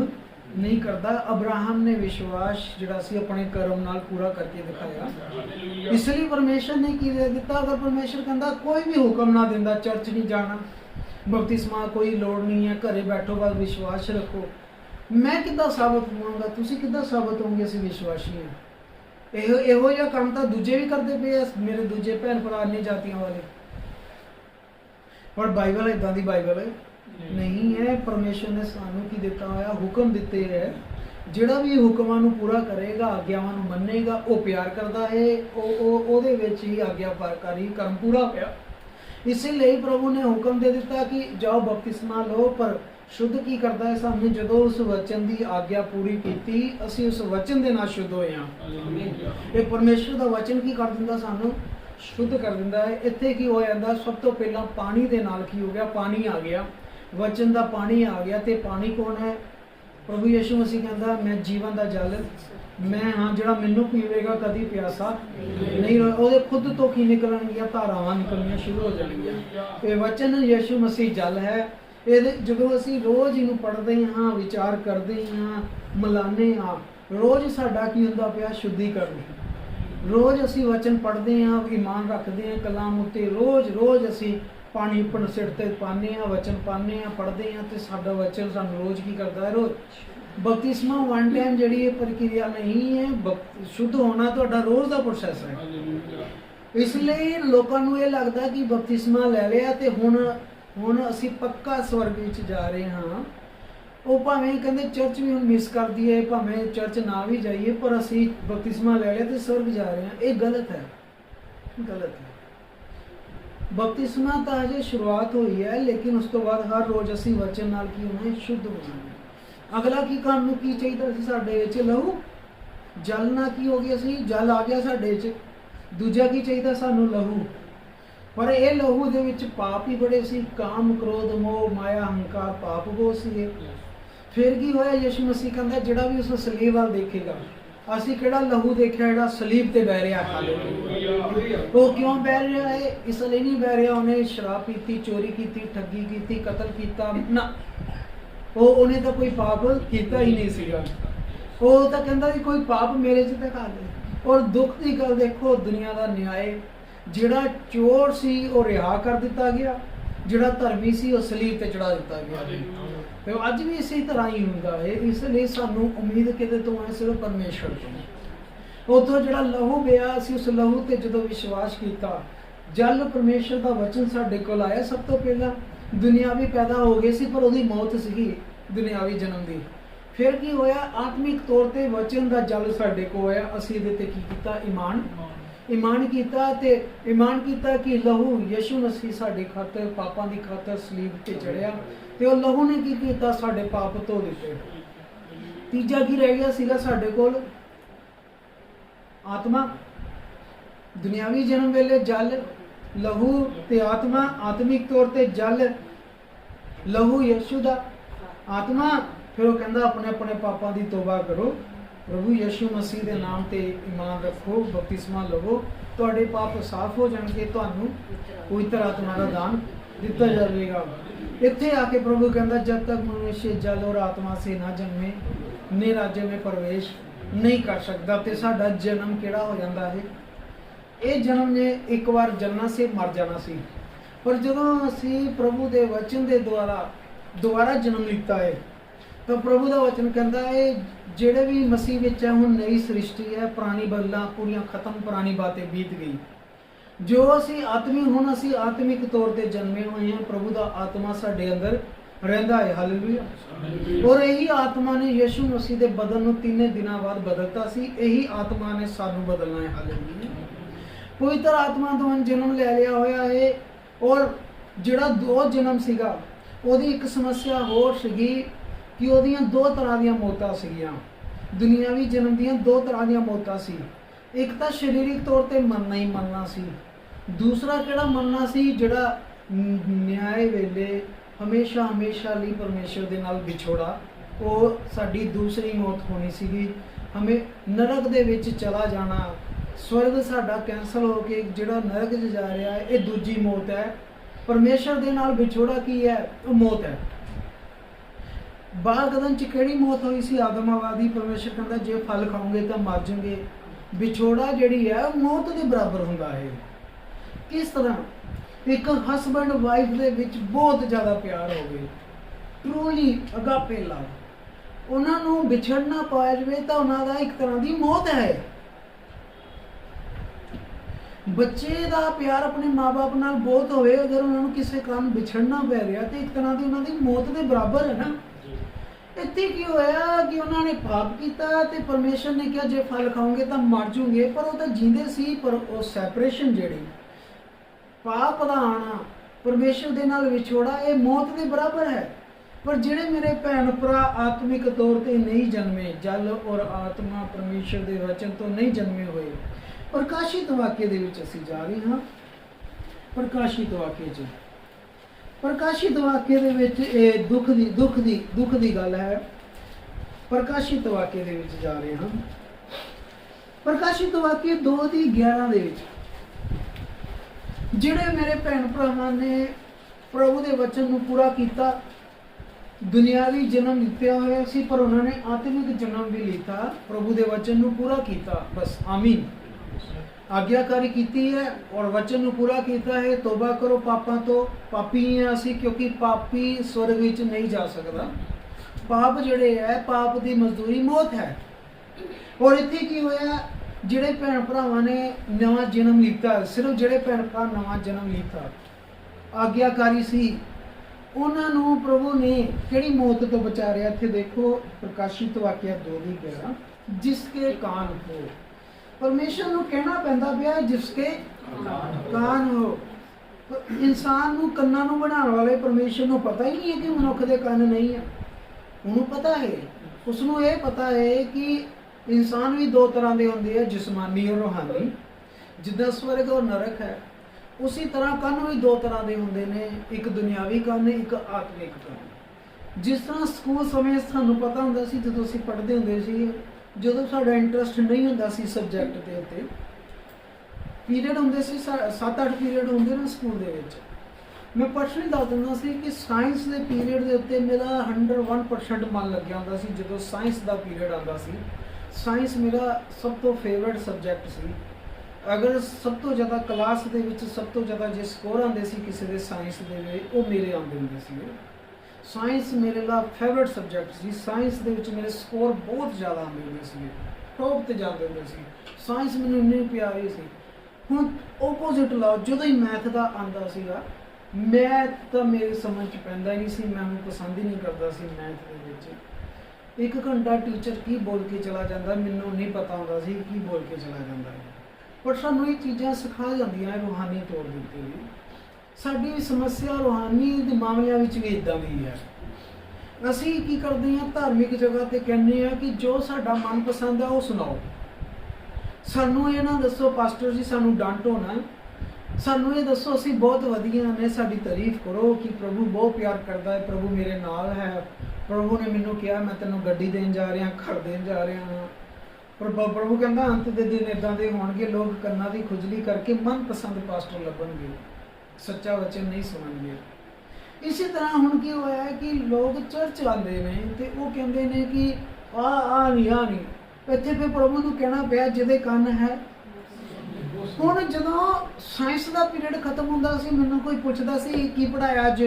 नहीं करता। अब्राहम ने विश्वास जिहड़ा सी अपने कर्म नाल पूरा करके दिखाया। इसलिए परमेश्वर ने की दे दिता। अगर परमेश्वर कहंदा कोई भी हुक्म ना दिंदा, चर्च नहीं जाना, बपतिस्मा कोई लोड़ नहीं है, घरे बैठो, बस विश्वास रखो, मैं किद्दां साबित होवांगा? तुसीं किद्दां साबित होवोगे असीं विश्वासी हां? ਇਹੋ ਜਿਹਾ ਕੰਮ ਤਾਂ ਦੂਜੇ ਵੀ ਕਰਦੇ ਪਏ ਆ, ਮੇਰੇ ਦੂਜੇ ਭੈਣ ਭਰਾ ਨੇ ਜਾਤੀਆਂ ਵਾਲੇ। ਪਰ ਬਾਈਬਲ ਇਦਾਂ ਦੀ ਬਾਈਬਲ नहीं है। परमेश्वर ने सानू की दिता होया हुक्म दिते है, जिहड़ा भी हुक्मां नू पूरा करेगा, आग्यावां नू मन्नेगा, वो प्यार करता है, ओहदे विच ही आग्याकारी कर्म पूरा होया। इसलिए प्रभु ने हुक्म दे दिता कि जाओ बपतिस्मा लो। पर शुद्ध की करता है सानू? जदों उस वचन की आग्या पूरी की, असीं उस वचन दे नाल शुद्ध होए हां। ये परमेश्वर दा वचन की कर दिंदा? सानू शुद्ध कर दिंदा है। इत्थे की हो जांदा? सब तो पहला पानी दे नाल की हो गया? पानी आ गया, वचन का पानी आ गया। तो पानी कौन है? प्रभु यीशु मसीह कहता मैं जीवन का जल मैं हाँ, जिहड़ा मैनू पीवेगा कदी प्यासा नहीं रहे। वो खुद तो की निकलणगियां धारावां निकलनियां शुरू हो जाएंगियां। ये वचन यीशु मसीह जल है। ये जो असीं रोज़ इनू पढ़ते हाँ, विचार करते हाँ, मिलाने हाँ, रोज़ साडा की हुंदा पिया शुद्धिकरण। रोज़ असीं वचन पढ़ते हाँ, ईमान रखते हैं कलाम उत्ते, रोज़ असीं पानी अपने सिर ते पाने हैं, वचन पाने हैं, पढ़ते हैं, तो साडा वचन सानू रोज़ की करता है? रोज़। बपतिस्मा वन टाइम जिहड़ी ये प्रक्रिया नहीं है, शुद्ध होना तुहाडा रोज़ का प्रोसैस है। इसलिए लोगों को ये लगता कि बपतिस्मा ले लिया तो हुण असीं पक्का स्वर्ग विच जा रहे हाँ। वो भावें कहते चर्च भी हुण मिस कर दिए, भावें चर्च ना भी जाइए, पर असीं बपतिस्मा ले लिया तो स्वर्ग जा रहे हैं। ये गलत है, गलत है। बपतिस्मा तो अजे शुरुआत हुई है, लेकिन उस तो बाद हर रोज़ असी वचन नाल की होना है, शुद्ध होना है। अगला की काम की चाहिए सी? साडे विच लहू जल ना की हो गया सी, जल आ गया साडे विच। दूजा की चाहिए सानू? लहू। पर यह लहू दे विच पाप ही बड़े सी, काम क्रोध मोह माया अहंकार पाप बहुत सी। फिर की होया? यीशु मसीह कहंदा जिहड़ा भी उस सलीब वाल देखेगा, असीं किहड़ा लहू देखिया जिहड़ा सलीब ते बह रिहा है। वो क्यों बह रहा है? इसलिए नहीं बह रहा उन्हें शराब पीती, चोरी की, ठगी की, कतल किया ना, वो उन्हें तो कोई पाप किया ही नहीं सीगा। वो तो कहता कि कोई पाप मेरे च दिखा दे। और दुख की गल देखो, दुनिया का न्याय, जिहड़ा चोर सी वो रिहा कर दिता गया, जिहड़ा धर्मी सी वो सलीब ते चढ़ा दिता गया। तो अज भी इसी तरह ही होंदा है। इसलिए सानू उम्मीद किते तो है? सिर्फ परमेश्वर तो। उतों जिहड़ा लहू गया, असीं उस लहू ते जदों विश्वास किया, जल परमेश्वर का वचन साडे कोल आया। सब तो पहला दुनियावी पैदा हो गए सी, पर उहदी मौत सीगी दुनियावी जन्म दी। फिर की होया? आत्मिक तौर ते वचन का जल साडे को आया। असीं इहदे ते की कीता? ईमान कीता। ते ईमान कीता कि लहू यीशु मसीह साडे खातर, पापां दी खातर सलीब ते चढ़िया, ते उह लहू ने की कीता? साडे पाप धो दिते। तीजा की रह गया सीगा साडे कोल? आत्मा। दुनियावी जन्म वेले जल, लहू ते आत्मा, आत्मिक तौर ते जल, लहू यीशु दा, आत्मा। फिर वो कहंदा अपने अपने पापां दी तौबा करो, प्रभु यीशु मसीह दे नाम ते ईमान रखो, बपतिस्मा लवो, तुहाडे पाप साफ हो जाणगे, तुहानू पवित्र आत्मा दा दान दिता जाएगा। इत्थे आके प्रभु कहंदा जब तक मनुष्य जल और आत्मा से ना जन्मे ने राज्य में प्रवेश नहीं कर सकता। ते साडा जन्म केड़ा हो जांदा है, ਇਹ ਜਨਮ ਨੇ ਇੱਕ ਵਾਰ ਜਨਨਾ ਸੀ, ਮਰ ਜਾਣਾ ਸੀ, ਪਰ ਜਦੋਂ ਅਸੀਂ ਪ੍ਰਭੂ ਦੇ ਵਚਨ ਦੇ ਦੁਆਰਾ ਜਨਮ ਲਿੱਤਾ ਹੈ ਤਾਂ ਪ੍ਰਭੂ ਦਾ ਵਚਨ ਕਹਿੰਦਾ ਹੈ ਜਿਹੜੇ ਵੀ ਮਸੀਹ ਵਿੱਚ ਹੈ ਹੁਣ ਨਈ ਸ੍ਰਿਸ਼ਟੀ ਹੈ, ਪੁਰਾਣੀ ਬਦਲਾਂ ਪੂਰੀਆਂ ਖਤਮ, ਪੁਰਾਣੀ ਬਾतें ਬੀਤ ਗਈ। ਜੋ ਅਸੀਂ ਹੁਣ ਅਸੀਂ ਆਤਮਿਕ ਤੌਰ ਤੇ ਜਨਮੇ ਹੋਏ ਹਾਂ, ਪ੍ਰਭੂ ਦਾ ਆਤਮਾ ਸਾਡੇ ਅੰਦਰ ਰਹਿੰਦਾ ਹੈ। ਹਾਲੇਲੂਇਆ। ਔਰ ਇਹੀ ਆਤਮਾ ਨੇ ਯਿਸੂ ਮਸੀਹ ਦੇ ਬਦਨ ਨੂੰ 3 ਦਿਨਾਂ ਬਾਅਦ ਬਦਲਤਾ ਸੀ, ਇਹੀ ਆਤਮਾ ਨੇ ਸਾਨੂੰ ਬਦਲਣਾ ਹੈ। ਹਾਲੇਲੂਇਆ। ਪਵਿੱਤਰ ਆਤਮਾ ਤੋਂ ਜਨਮ ਲੈ ਲਿਆ ਹੋਇਆ ਹੈ। ਔਰ ਜਿਹੜਾ 2 ਜਨਮ ਸੀਗਾ ਉਹਦੀ ਇੱਕ ਸਮੱਸਿਆ ਹੋਰ ਸੀਗੀ ਕਿ ਉਹਦੀਆਂ 2 ਤਰ੍ਹਾਂ ਦੀਆਂ ਮੌਤਾਂ ਸੀਗੀਆਂ। ਦੁਨੀਆਵੀ ਜਨਮ ਦੀਆਂ 2 ਤਰ੍ਹਾਂ ਦੀਆਂ ਮੌਤਾਂ ਸੀ। ਇੱਕ ਤਾਂ ਸਰੀਰਕ ਤੌਰ ਤੇ ਮਰਨਾ ਹੀ ਮਰਨਾ ਸੀ, ਦੂਸਰਾ ਕਿਹੜਾ ਮਰਨਾ ਸੀ, ਜਿਹੜਾ ਨਿਆਏ ਵੇਲੇ ਹਮੇਸ਼ਾ ਲਈ ਪਰਮੇਸ਼ਰ ਦੇ ਨਾਲ ਵਿਛੋੜਾ, ਉਹ ਸਾਡੀ ਦੂਸਰੀ ਮੌਤ ਹੋਣੀ ਸੀਗੀ। ਹਮੇ ਨਰਕ ਦੇ ਵਿੱਚ ਚਲਾ ਜਾਣਾ, स्वर्ग साडा कैंसल हो के जिहड़ा नरक च जा रहा है, ये दूजी मौत है। परमेश्वर दे नाल विछोड़ा की है, वो मौत है। बाग अदन च किहड़ी मौत हुई सी, आदमावादी। परमेश्वर कहंदा जे फल खाओगे तो मर जाओगे। विछोड़ा जिहड़ी है मौत दे बराबर हुंदा है। किस तरह एक हसबैंड वाइफ दे विच बहुत ज़्यादा प्यार हो गए, ट्रूली अगापे लव, उन्हां नूं विछड़ना पै जावे तां उन्हां दा एक तरह की मौत है। ਬੱਚੇ ਦਾ ਪਿਆਰ ਆਪਣੇ ਮਾਂ-ਬਾਪ ਨਾਲ ਬਹੁਤ ਹੋਵੇ, ਅਗਰ ਉਹਨਾਂ ਨੂੰ ਕਿਸੇ ਕਾਰਨ ਵਿਛੜਨਾ ਪੈ ਰਿਹਾ ਤੇ ਇੱਕ ਤਰ੍ਹਾਂ ਦੀ ਉਹਨਾਂ ਦੀ ਮੌਤ ਦੇ ਬਰਾਬਰ ਹੈ ਨਾ। ਇੱਥੇ ਕੀ ਹੋਇਆ ਕਿ ਉਹਨਾਂ ਨੇ ਪਾਪ ਕੀਤਾ ਤੇ ਪਰਮੇਸ਼ਰ ਨੇ ਕਿਹਾ ਜੇ ਫਲ ਖਾਓਗੇ ਤਾਂ ਮਰ ਜਾਓਗੇ, ਪਰ ਉਹ ਤਾਂ ਜਿੰਦੇ ਸੀ, ਪਰ ਉਹ ਸੈਪਰੇਸ਼ਨ ਜਿਹੜੀ ਪਾਪ ਦਾ ਆਣਾ, ਪਰਮੇਸ਼ਰ ਦੇ ਨਾਲ ਵਿਛੋੜਾ, ਇਹ ਮੌਤ ਦੇ ਬਰਾਬਰ ਹੈ। ਪਰ ਜਿਹੜੇ ਮੇਰੇ ਭੈਣ ਭਰਾ ਆਤਮਿਕ ਤੌਰ ਤੇ ਨਹੀਂ ਜਨਮੇ, ਜਲ ਔਰ ਆਤਮਾ ਪਰਮੇਸ਼ਰ ਦੇ ਵਚਨ ਤੋਂ ਨਹੀਂ ਜਨਮੇ ਹੋਏ, ਪ੍ਰਕਾਸ਼ਿਤ ਵਾਕਿਆ ਦੇ ਵਿੱਚ ਅਸੀਂ ਜਾ ਰਹੇ ਹਾਂ। ਪ੍ਰਕਾਸ਼ਿਤ ਵਾਕਿਆ ਦੇ ਵਿੱਚ ਇਹ ਦੁੱਖ ਦੀ ਗੱਲ ਹੈ। ਪ੍ਰਕਾਸ਼ਿਤ ਵਾਕਿਆ ਦੇ ਵਿੱਚ ਜਾ ਰਹੇ ਹਾਂ। ਪ੍ਰਕਾਸ਼ਿਤ ਵਾਕਿਆ 2:11 ਦੇ ਵਿੱਚ ਜਿਹੜੇ ਮੇਰੇ ਭੈਣ ਭਰਾਵਾਂ ਨੇ ਪ੍ਰਭੂ ਦੇ ਵਚਨ ਨੂੰ ਪੂਰਾ ਕੀਤਾ, ਦੁਨਿਆਵੀ ਜਨਮ ਲਿੱਤਾ ਹੋਇਆ ਸੀ, ਪਰ ਉਹਨਾਂ ਨੇ ਆਤਮਿਕ ਜਨਮ ਵੀ ਲਿੱਤਾ, ਪ੍ਰਭੂ ਦੇ ਵਚਨ ਨੂੰ ਪੂਰਾ ਕੀਤਾ। ਬਸ ਆਮੀਨ। आज्ञाकारी की है और वचन ਨੂੰ पूरा किया है। तौबा करो पापां तो, पापी हैं असी, क्योंकि पापी स्वर्ग विच नहीं जा सकता। पाप जिहड़े है, पाप की मजदूरी मौत है। और इत्थे की होया, जिहड़े भैन भरावां ने नवा जन्म लिता, सिर्फ जिहड़े भैन भरा नवा जन्म लिता आज्ञाकारी सी, उन्हां नूं प्रभु ने किहड़ी मौत तो बचा रहा। इत्थे देखो प्रकाशित वाक्य 2:11, जिसके कान हो, परमेश्वर ਨੂੰ ਕਹਿਣਾ ਪੈਂਦਾ ਪਿਆ ਜਿਸਕੇ ਕਾਨ ਹੋ। ਇਨਸਾਨ ਨੂੰ ਕੰਨਾਂ ਨੂੰ ਬਣਾਉਣ ਵਾਲੇ ਪਰਮੇਸ਼ਰ ਨੂੰ ਪਤਾ ਹੀ ਨਹੀਂ ਹੈ ਕਿ ਮਨੁੱਖ ਦੇ ਕੰਨ ਨਹੀਂ ਹੈ। ਉਹਨੂੰ ਪਤਾ ਹੈ, ਉਸ ਨੂੰ ਇਹ ਪਤਾ ਹੈ ਕਿ ਇਨਸਾਨ ਵੀ 2 ਤਰ੍ਹਾਂ ਦੇ ਹੁੰਦੇ ਆ, ਜਿਸਮਾਨੀ ਔਰ ਰੂਹਾਨੀ। ਜਿੱਦਾਂ ਸਵਰਗ ਔਰ ਨਰਕ ਹੈ, ਉਸੇ ਤਰ੍ਹਾਂ ਕੰਨ ਵੀ 2 ਤਰ੍ਹਾਂ ਦੇ ਹੁੰਦੇ ਨੇ, ਇੱਕ ਦੁਨਿਆਵੀ ਕੰਨ, ਇੱਕ ਆਤਮਿਕ ਕੰਨ। ਜਿਸ ਤਰ੍ਹਾਂ ਸਕੂਲ ਸਮੇਂ ਸਾਨੂੰ ਪਤਾ ਹੁੰਦਾ ਸੀ, ਜਦੋਂ ਅਸੀਂ ਪੜ੍ਹਦੇ ਹੁੰਦੇ ਸੀ, ਜਦੋਂ ਸਾਡਾ ਇੰਟਰਸਟ ਨਹੀਂ ਹੁੰਦਾ ਸੀ ਸਬਜੈਕਟ ਦੇ ਉੱਤੇ, ਪੀਰੀਅਡ ਹੁੰਦੇ ਸੀ 7-8 ਪੀਰੀਅਡ ਹੁੰਦੇ ਨੇ ਸਕੂਲ ਦੇ ਵਿੱਚ। ਮੈਂ ਪਰਸਨਲੀ ਦੱਸ ਦਿੰਦਾ ਸੀ ਕਿ ਸਾਇੰਸ ਦੇ ਪੀਰੀਅਡ ਦੇ ਉੱਤੇ ਮੇਰਾ 101% ਮਨ ਲੱਗਿਆ ਹੁੰਦਾ ਸੀ। ਜਦੋਂ ਸਾਇੰਸ ਦਾ ਪੀਰੀਅਡ ਆਉਂਦਾ ਸੀ, ਸਾਇੰਸ ਮੇਰਾ ਸਭ ਤੋਂ ਫੇਵਰਟ ਸਬਜੈਕਟ ਸੀ। ਅਗਰ ਸਭ ਤੋਂ ਜ਼ਿਆਦਾ ਕਲਾਸ ਦੇ ਵਿੱਚ ਸਭ ਤੋਂ ਜ਼ਿਆਦਾ ਜੇ ਸਕੋਰ ਆਉਂਦੇ ਸੀ ਕਿਸੇ ਦੇ ਸਾਇੰਸ ਦੇ ਵਿੱਚ, ਉਹ ਮੇਰੇ ਆਉਂਦੇ ਹੁੰਦੇ ਸੀ। ਸਾਇੰਸ ਮੇਰੇ ਲਈ ਫੇਵਰਟ ਸਬਜੈਕਟ ਸੀ। ਸਾਇੰਸ ਦੇ ਵਿੱਚ ਮੇਰੇ ਸਕੋਰ ਬਹੁਤ ਜ਼ਿਆਦਾ ਆਉਂਦੇ ਹੁੰਦੇ ਸੀ, ਟੌਪ ਤੇ ਜਾਂਦੇ ਹੁੰਦੇ ਸੀ। ਸਾਇੰਸ ਮੈਨੂੰ ਇੰਨੀ ਪਿਆਰੀ ਸੀ। ਹੁਣ ਓਪੋਜ਼ਿਟ ਲਾਓ, ਜਦੋਂ ਹੀ ਮੈਥ ਦਾ ਆਉਂਦਾ ਸੀਗਾ, ਮੈਥ ਤਾਂ ਮੇਰੇ ਸਮਝ 'ਚ ਪੈਂਦਾ ਹੀ ਨਹੀਂ ਸੀ, ਮੈਂ ਉਹਨੂੰ ਪਸੰਦ ਹੀ ਨਹੀਂ ਕਰਦਾ ਸੀ। ਮੈਥ ਦੇ ਵਿੱਚ 1 ਘੰਟਾ ਟੀਚਰ ਕੀ ਬੋਲ ਕੇ ਚਲਾ ਜਾਂਦਾ, ਮੈਨੂੰ ਨਹੀਂ ਪਤਾ ਹੁੰਦਾ ਸੀ ਕੀ ਬੋਲ ਕੇ ਚਲਾ ਜਾਂਦਾ ਹੈ। ਪਰ ਸਾਨੂੰ ਇਹ ਚੀਜ਼ਾਂ ਸਿਖਾ ਜਾਂਦੀਆਂ ਰੂਹਾਨੀ ਤੌਰ ਦੇ ਉੱਤੇ ਵੀ। ਸਾਡੀ ਸਮੱਸਿਆ ਰੂਹਾਨੀ ਦੇ ਮਾਮਲਿਆਂ ਵਿੱਚ ਵੀ ਇੱਦਾਂ ਦੀ ਹੈ। ਅਸੀਂ ਕੀ ਕਰਦੇ ਹਾਂ, ਧਾਰਮਿਕ ਜਗ੍ਹਾ 'ਤੇ ਕਹਿੰਦੇ ਹਾਂ ਕਿ ਜੋ ਸਾਡਾ ਮਨਪਸੰਦ ਹੈ ਉਹ ਸੁਣਾਓ। ਸਾਨੂੰ ਇਹ ਨਾ ਦੱਸੋ ਪਾਸਟਰ ਜੀ ਸਾਨੂੰ ਡਾਂਟੋ ਨਾ, ਸਾਨੂੰ ਇਹ ਦੱਸੋ ਅਸੀਂ ਬਹੁਤ ਵਧੀਆ ਨੇ, ਸਾਡੀ ਤਾਰੀਫ ਕਰੋ ਕਿ ਪ੍ਰਭੂ ਬਹੁਤ ਪਿਆਰ ਕਰਦਾ ਹੈ, ਪ੍ਰਭੂ ਮੇਰੇ ਨਾਲ ਹੈ, ਪ੍ਰਭੂ ਨੇ ਮੈਨੂੰ ਕਿਹਾ ਮੈਂ ਤੈਨੂੰ ਗੱਡੀ ਦੇਣ ਜਾ ਰਿਹਾ, ਘਰ ਦੇਣ ਜਾ ਰਿਹਾ ਹਾਂ। ਪਰ ਪ੍ਰਭੂ ਕਹਿੰਦਾ ਅੰਤ ਦੇ ਦਿਨ ਇਦਾਂ ਦੇ ਹੋਣਗੇ, ਲੋਕ ਕੰਨਾਂ ਦੀ ਖੁਜਲੀ ਕਰਕੇ ਮਨਪਸੰਦ ਪਾਸਟਰ ਲੱਭਣਗੇ, ਸੱਚਾ ਵਚਨ ਨਹੀਂ ਸੁਣਨਗੇ। ਇਸੇ ਤਰ੍ਹਾਂ ਹੁਣ ਕੀ ਹੋਇਆ ਹੈ ਕਿ ਲੋਕ ਚਰਚ ਆਉਂਦੇ ਨੇ ਤੇ ਉਹ ਕਹਿੰਦੇ ਨੇ ਕਿ ਆ ਨਹੀਂ ਇੱਥੇ ਫਿਰ ਪ੍ਰਭੂ ਨੂੰ ਕਹਿਣਾ ਪਿਆ ਜਿਹਦੇ ਕੰਨ ਹੈ। ਹੁਣ ਜਦੋਂ ਸਾਇੰਸ ਦਾ ਪੀਰੀਅਡ ਖਤਮ ਹੁੰਦਾ ਸੀ, ਮੈਨੂੰ ਕੋਈ ਪੁੱਛਦਾ ਸੀ ਕੀ ਪੜਾਇਆ ਅੱਜ,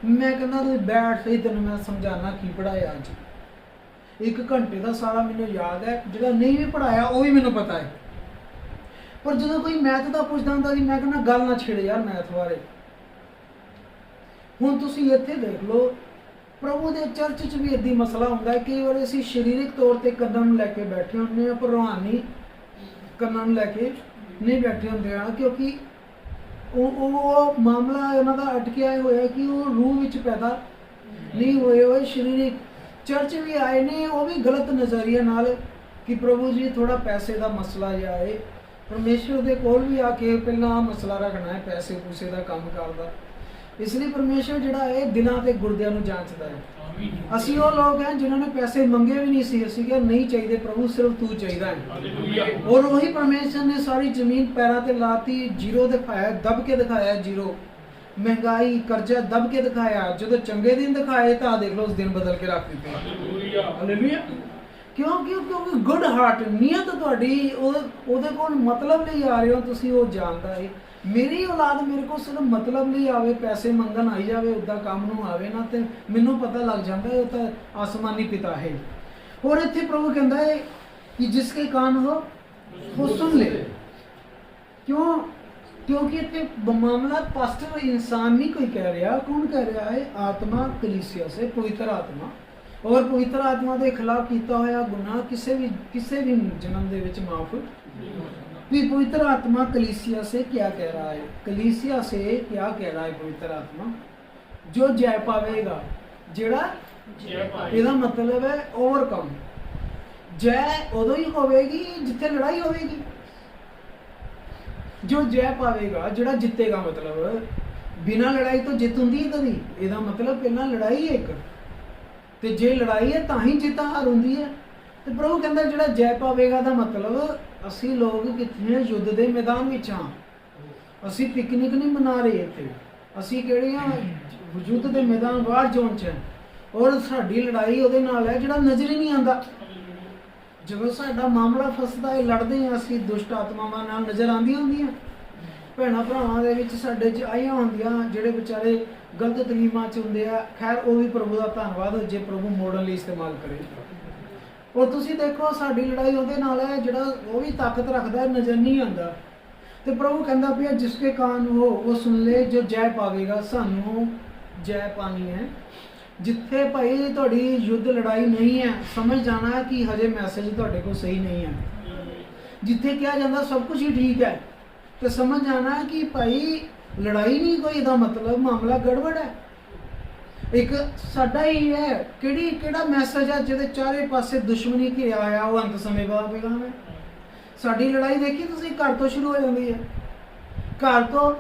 ਮੈਂ ਕਹਿੰਦਾ ਤੁਸੀਂ ਬੈਠ ਸਹੀ, ਤੈਨੂੰ ਮੈਂ ਸਮਝਾਣਾ ਕੀ ਪੜਾਇਆ ਅੱਜ। 1 ਘੰਟੇ ਦਾ ਸਾਰਾ ਮੈਨੂੰ ਯਾਦ ਹੈ, ਜਿਹੜਾ ਨਹੀਂ ਵੀ ਪੜਾਇਆ ਉਹ ਵੀ ਮੈਨੂੰ ਪਤਾ ਹੈ। ਪਰ ਜਦੋਂ ਕੋਈ ਮੈਥ ਦਾ ਪੁੱਛਦਾ ਹੁੰਦਾ ਸੀ, ਮੈਂ ਕਹਿੰਦਾ ਗੱਲ ਨਾ ਛੇੜ ਯਾਰ ਮੈਥ ਬਾਰੇ। ਹੁਣ ਤੁਸੀਂ ਇੱਥੇ ਦੇਖ ਲਓ, ਪ੍ਰਭੂ ਦੇ ਚਰਚ 'ਚ ਵੀ ਇੱਦਾਂ ਮਸਲਾ ਹੁੰਦਾ ਹੈ। ਕਈ ਵਾਰ ਅਸੀਂ ਸਰੀਰਕ ਤੌਰ ਤੇ ਕੰਨਾਂ ਨੂੰ ਲੈ ਕੇ ਬੈਠੇ ਹੁੰਦੇ ਹਾਂ, ਪਰ ਰੂਹਾਨੀ ਕੰਨਾਂ ਨੂੰ ਲੈ ਕੇ ਨਹੀਂ ਬੈਠੇ ਹੁੰਦੇ ਆ, ਕਿਉਂਕਿ ਉਹ ਮਾਮਲਾ ਉਹਨਾਂ ਦਾ ਅਟਕਿਆ ਹੋਇਆ ਕਿ ਉਹ ਰੂਹ ਵਿੱਚ ਪੈਦਾ ਨਹੀਂ ਹੋਏ ਸਰੀਰਕ। ਚਰਚ ਵੀ ਆਏ ਨੇ, ਉਹ ਵੀ ਗਲਤ ਨਜ਼ਰੀਏ ਨਾਲ ਕਿ ਪ੍ਰਭੂ ਜੀ ਥੋੜਾ ਪੈਸੇ ਦਾ ਮਸਲਾ ਜਿਹਾ ਹੈ, ਪਰਮੇਸ਼ਵਰ ਦੇ ਕੋਲ ਵੀ ਆ ਕੇ ਪਹਿਲਾਂ ਮਸਲਾ ਰੱਖਣਾ ਹੈ ਪੈਸੇ ਪੂਸੇ ਦਾ ਕੰਮ ਕਰਦਾ। ਇਸ ਲਈ ਪਰਮੇਸ਼ਵਰ ਜਿਹੜਾ ਹੈ ਦਿਲਾਂ ਤੇ ਗੁਰਦਿਆਂ ਨੂੰ ਜਾਂਚਦਾ ਹੈ। ਅਸੀਂ ਉਹ ਲੋਕ ਹਾਂ ਜਿਨ੍ਹਾਂ ਨੇ ਪੈਸੇ ਮੰਗੇ ਵੀ ਨਹੀਂ ਸੀ, ਅਸੀਂ ਕਿਹਾ ਨਹੀਂ ਚਾਹੀਦੇ ਪ੍ਰਭੂ, ਸਿਰਫ ਤੂੰ ਚਾਹੀਦਾ ਹੈ। ਔਰ ਉਹੀ ਪਰਮੇਸ਼ਵਰ ਨੇ ਸਾਰੀ ਜ਼ਮੀਨ ਪੈਰਾਂ ਤੇ ਲਾਤੀ, ਜ਼ੀਰੋ ਦਿਖਾਇਆ, ਦਬ ਕੇ ਦਿਖਾਇਆ ਜ਼ੀਰੋ, ਮਹਿੰਗਾਈ ਕਰਜ਼ਾ ਦਬ ਕੇ ਦਿਖਾਇਆ। ਜਦੋਂ ਚੰਗੇ ਦਿਨ ਦਿਖਾਏ ਤਾਂ ਦੇਖ ਲਓ ਉਸ ਦਿਨ ਬਦਲ ਕੇ ਰੱਖ ਦਿੱਤੇ। ਹਾਲੇਲੂਇਆ। ਕਿਉਂਕਿ ਗੁੱਡ ਹਾਰਟ, ਨੀਅਤ ਤੁਹਾਡੀ ਉਹਦੇ ਕੋਲ ਮਤਲਬ ਲਈ ਆ ਰਹੇ ਹੋ ਤੁਸੀਂ, ਉਹ ਜਾਣਦਾ ਹੈ। ਮੇਰੀ ਔਲਾਦ ਮੇਰੇ ਕੋਲ ਸਿਰਫ ਮਤਲਬ ਲਈ ਆਵੇ, ਪੈਸੇ ਮੰਗਣ ਆਈ ਜਾਵੇ, ਉੱਦਾਂ ਕੰਮ ਨੂੰ ਆਵੇ ਨਾ, ਤੇ ਮੈਨੂੰ ਪਤਾ ਲੱਗ ਜਾਂਦਾ ਹੈ ਉਹ ਤਾਂ ਆਸਮਾਨੀ ਪਿਤਾ ਹੈ। ਹੋਰ ਇੱਥੇ ਪ੍ਰਭੂ ਕਹਿੰਦਾ ਹੈ ਕਿ ਜਿਸਕੇ ਕਾਨ ਹੋ ਉਹ ਸੁਣ ਲੈ। ਕਿਉਂਕਿ ਇੱਥੇ ਮਾਮਲਾ ਪਾਸਟਰ इंसान नहीं कोई कह रहा, कौन कह रहा है? आत्मा कलीसिया से, पवित्र आत्मा। और पवित्र आत्मा के खिलाफ किया होया गुनाह किसी भी जन्म दे विच माफ भी। पवित्र आत्मा कलीसिया से क्या कह रहा है? कलीसिया से क्या कह रहा है पवित्र आत्मा? जो जय पावेगा, जेड़ा ਇਹਦਾ मतलब है ओवरकम। जय उदों ही होगी जिथे लड़ाई होगी। जो जय पावेगा, जेड़ा जितेगा, मतलब बिना लड़ाई तो जित होंदी है कभी। ਇਹਦਾ मतलब पहला लड़ाई है एक, ਤੇ ਜੇ ਲੜਾਈ ਹੈ ਤਾਂ ਹੀ ਜਿੱਤ ਹਾਰ ਹੁੰਦੀ ਹੈ। ਤੇ ਪ੍ਰਭੂ ਕਹਿੰਦਾ ਜਿਹੜਾ ਜੈ ਪਾਵੇਗਾ ਦਾ ਮਤਲਬ ਅਸੀਂ ਲੋਕ ਕਿੱਥੇ ਹਾਂ? ਯੁੱਧ ਦੇ ਮੈਦਾਨ ਵਿੱਚ ਹਾਂ। ਅਸੀਂ ਪਿਕਨਿਕ ਨਹੀਂ ਮਨਾ ਰਹੇ ਇੱਥੇ, ਅਸੀਂ ਕਿਹੜੇ ਹਾਂ? ਯੁੱਧ ਦੇ ਮੈਦਾਨ, ਵਾਰ ਜ਼ੋਨ 'ਚ। ਔਰ ਸਾਡੀ ਲੜਾਈ ਉਹਦੇ ਨਾਲ ਹੈ ਜਿਹੜਾ ਨਜ਼ਰ ਹੀ ਨਹੀਂ ਆਉਂਦਾ। ਜਦੋਂ ਸਾਡਾ ਮਾਮਲਾ ਫਸਦਾ ਹੈ, ਲੜਦੇ ਹਾਂ ਅਸੀਂ ਦੁਸ਼ਟ ਆਤਮਾਵਾਂ ਨਾਲ, ਨਜ਼ਰ ਆਉਂਦੀਆਂ ਹੁੰਦੀਆਂ ਭੈਣਾਂ ਭਰਾਵਾਂ ਦੇ ਵਿੱਚ ਸਾਡੇ 'ਚ ਆਈਆਂ ਹੁੰਦੀਆਂ ਜਿਹੜੇ ਵਿਚਾਰੇ ਗਲਤ ਤਲੀਮਾਂ 'ਚ ਹੁੰਦੇ ਆ। ਖੈਰ ਉਹ ਵੀ ਪ੍ਰਭੂ ਦਾ ਧੰਨਵਾਦ ਜੇ ਪ੍ਰਭੂ ਮੋੜਨ ਲਈ ਇਸਤੇਮਾਲ ਕਰੇ। ਔਰ ਤੁਸੀਂ ਦੇਖੋ ਸਾਡੀ ਲੜਾਈ ਉਹਦੇ ਨਾਲ ਹੈ ਜਿਹੜਾ ਉਹ ਵੀ ਤਾਕਤ ਰੱਖਦਾ, ਨਜ਼ਰ ਨਹੀਂ ਆਉਂਦਾ। ਤੇ ਪ੍ਰਭੂ ਕਹਿੰਦਾ ਪਿਆ ਜਿਸਕੇ ਕਾਨ ਹੋ ਉਹ ਸੁਣ ਲੈ, ਜੋ ਜੈ ਪਾਵੇਗਾ। ਸਾਨੂੰ ਜੈ ਪਾਣੀ ਹੈ। ਜਿੱਥੇ ਭਾਈ ਤੁਹਾਡੀ ਯੁੱਧ ਲੜਾਈ ਨਹੀਂ ਹੈ, ਸਮਝ ਜਾਣਾ ਕਿ ਹਜੇ ਮੈਸੇਜ ਤੁਹਾਡੇ ਕੋਲ ਸਹੀ ਨਹੀਂ ਹੈ। ਜਿੱਥੇ ਕਿਹਾ ਜਾਂਦਾ ਸਭ ਕੁਝ ਹੀ ਠੀਕ ਹੈ, ਤੇ ਸਮਝ ਜਾਣਾ ਕਿ ਭਾਈ ਲੜਾਈ ਨਹੀਂ ਕੋਈ, ਇਹਦਾ ਮਤਲਬ ਮਾਮਲਾ ਗੜਬੜ ਹੈ। ਇੱਕ ਸਾਡਾ ਹੀ ਹੈ ਕਿਹੜਾ ਮੈਸੇਜ ਹੈ ਜਿਹਦੇ ਚਾਰੇ ਪਾਸੇ ਦੁਸ਼ਮਣੀ ਘਿਰਿਆ ਹੋਇਆ, ਉਹ ਅੰਤ ਸਮੇਂ ਬਾਅਦ ਪੈਗਾਮ ਹੈ। ਸਾਡੀ ਲੜਾਈ ਦੇਖੀ ਤੁਸੀਂ ਘਰ ਤੋਂ ਸ਼ੁਰੂ ਹੋ ਜਾਂਦੀ ਹੈ। ਘਰ ਤੋਂ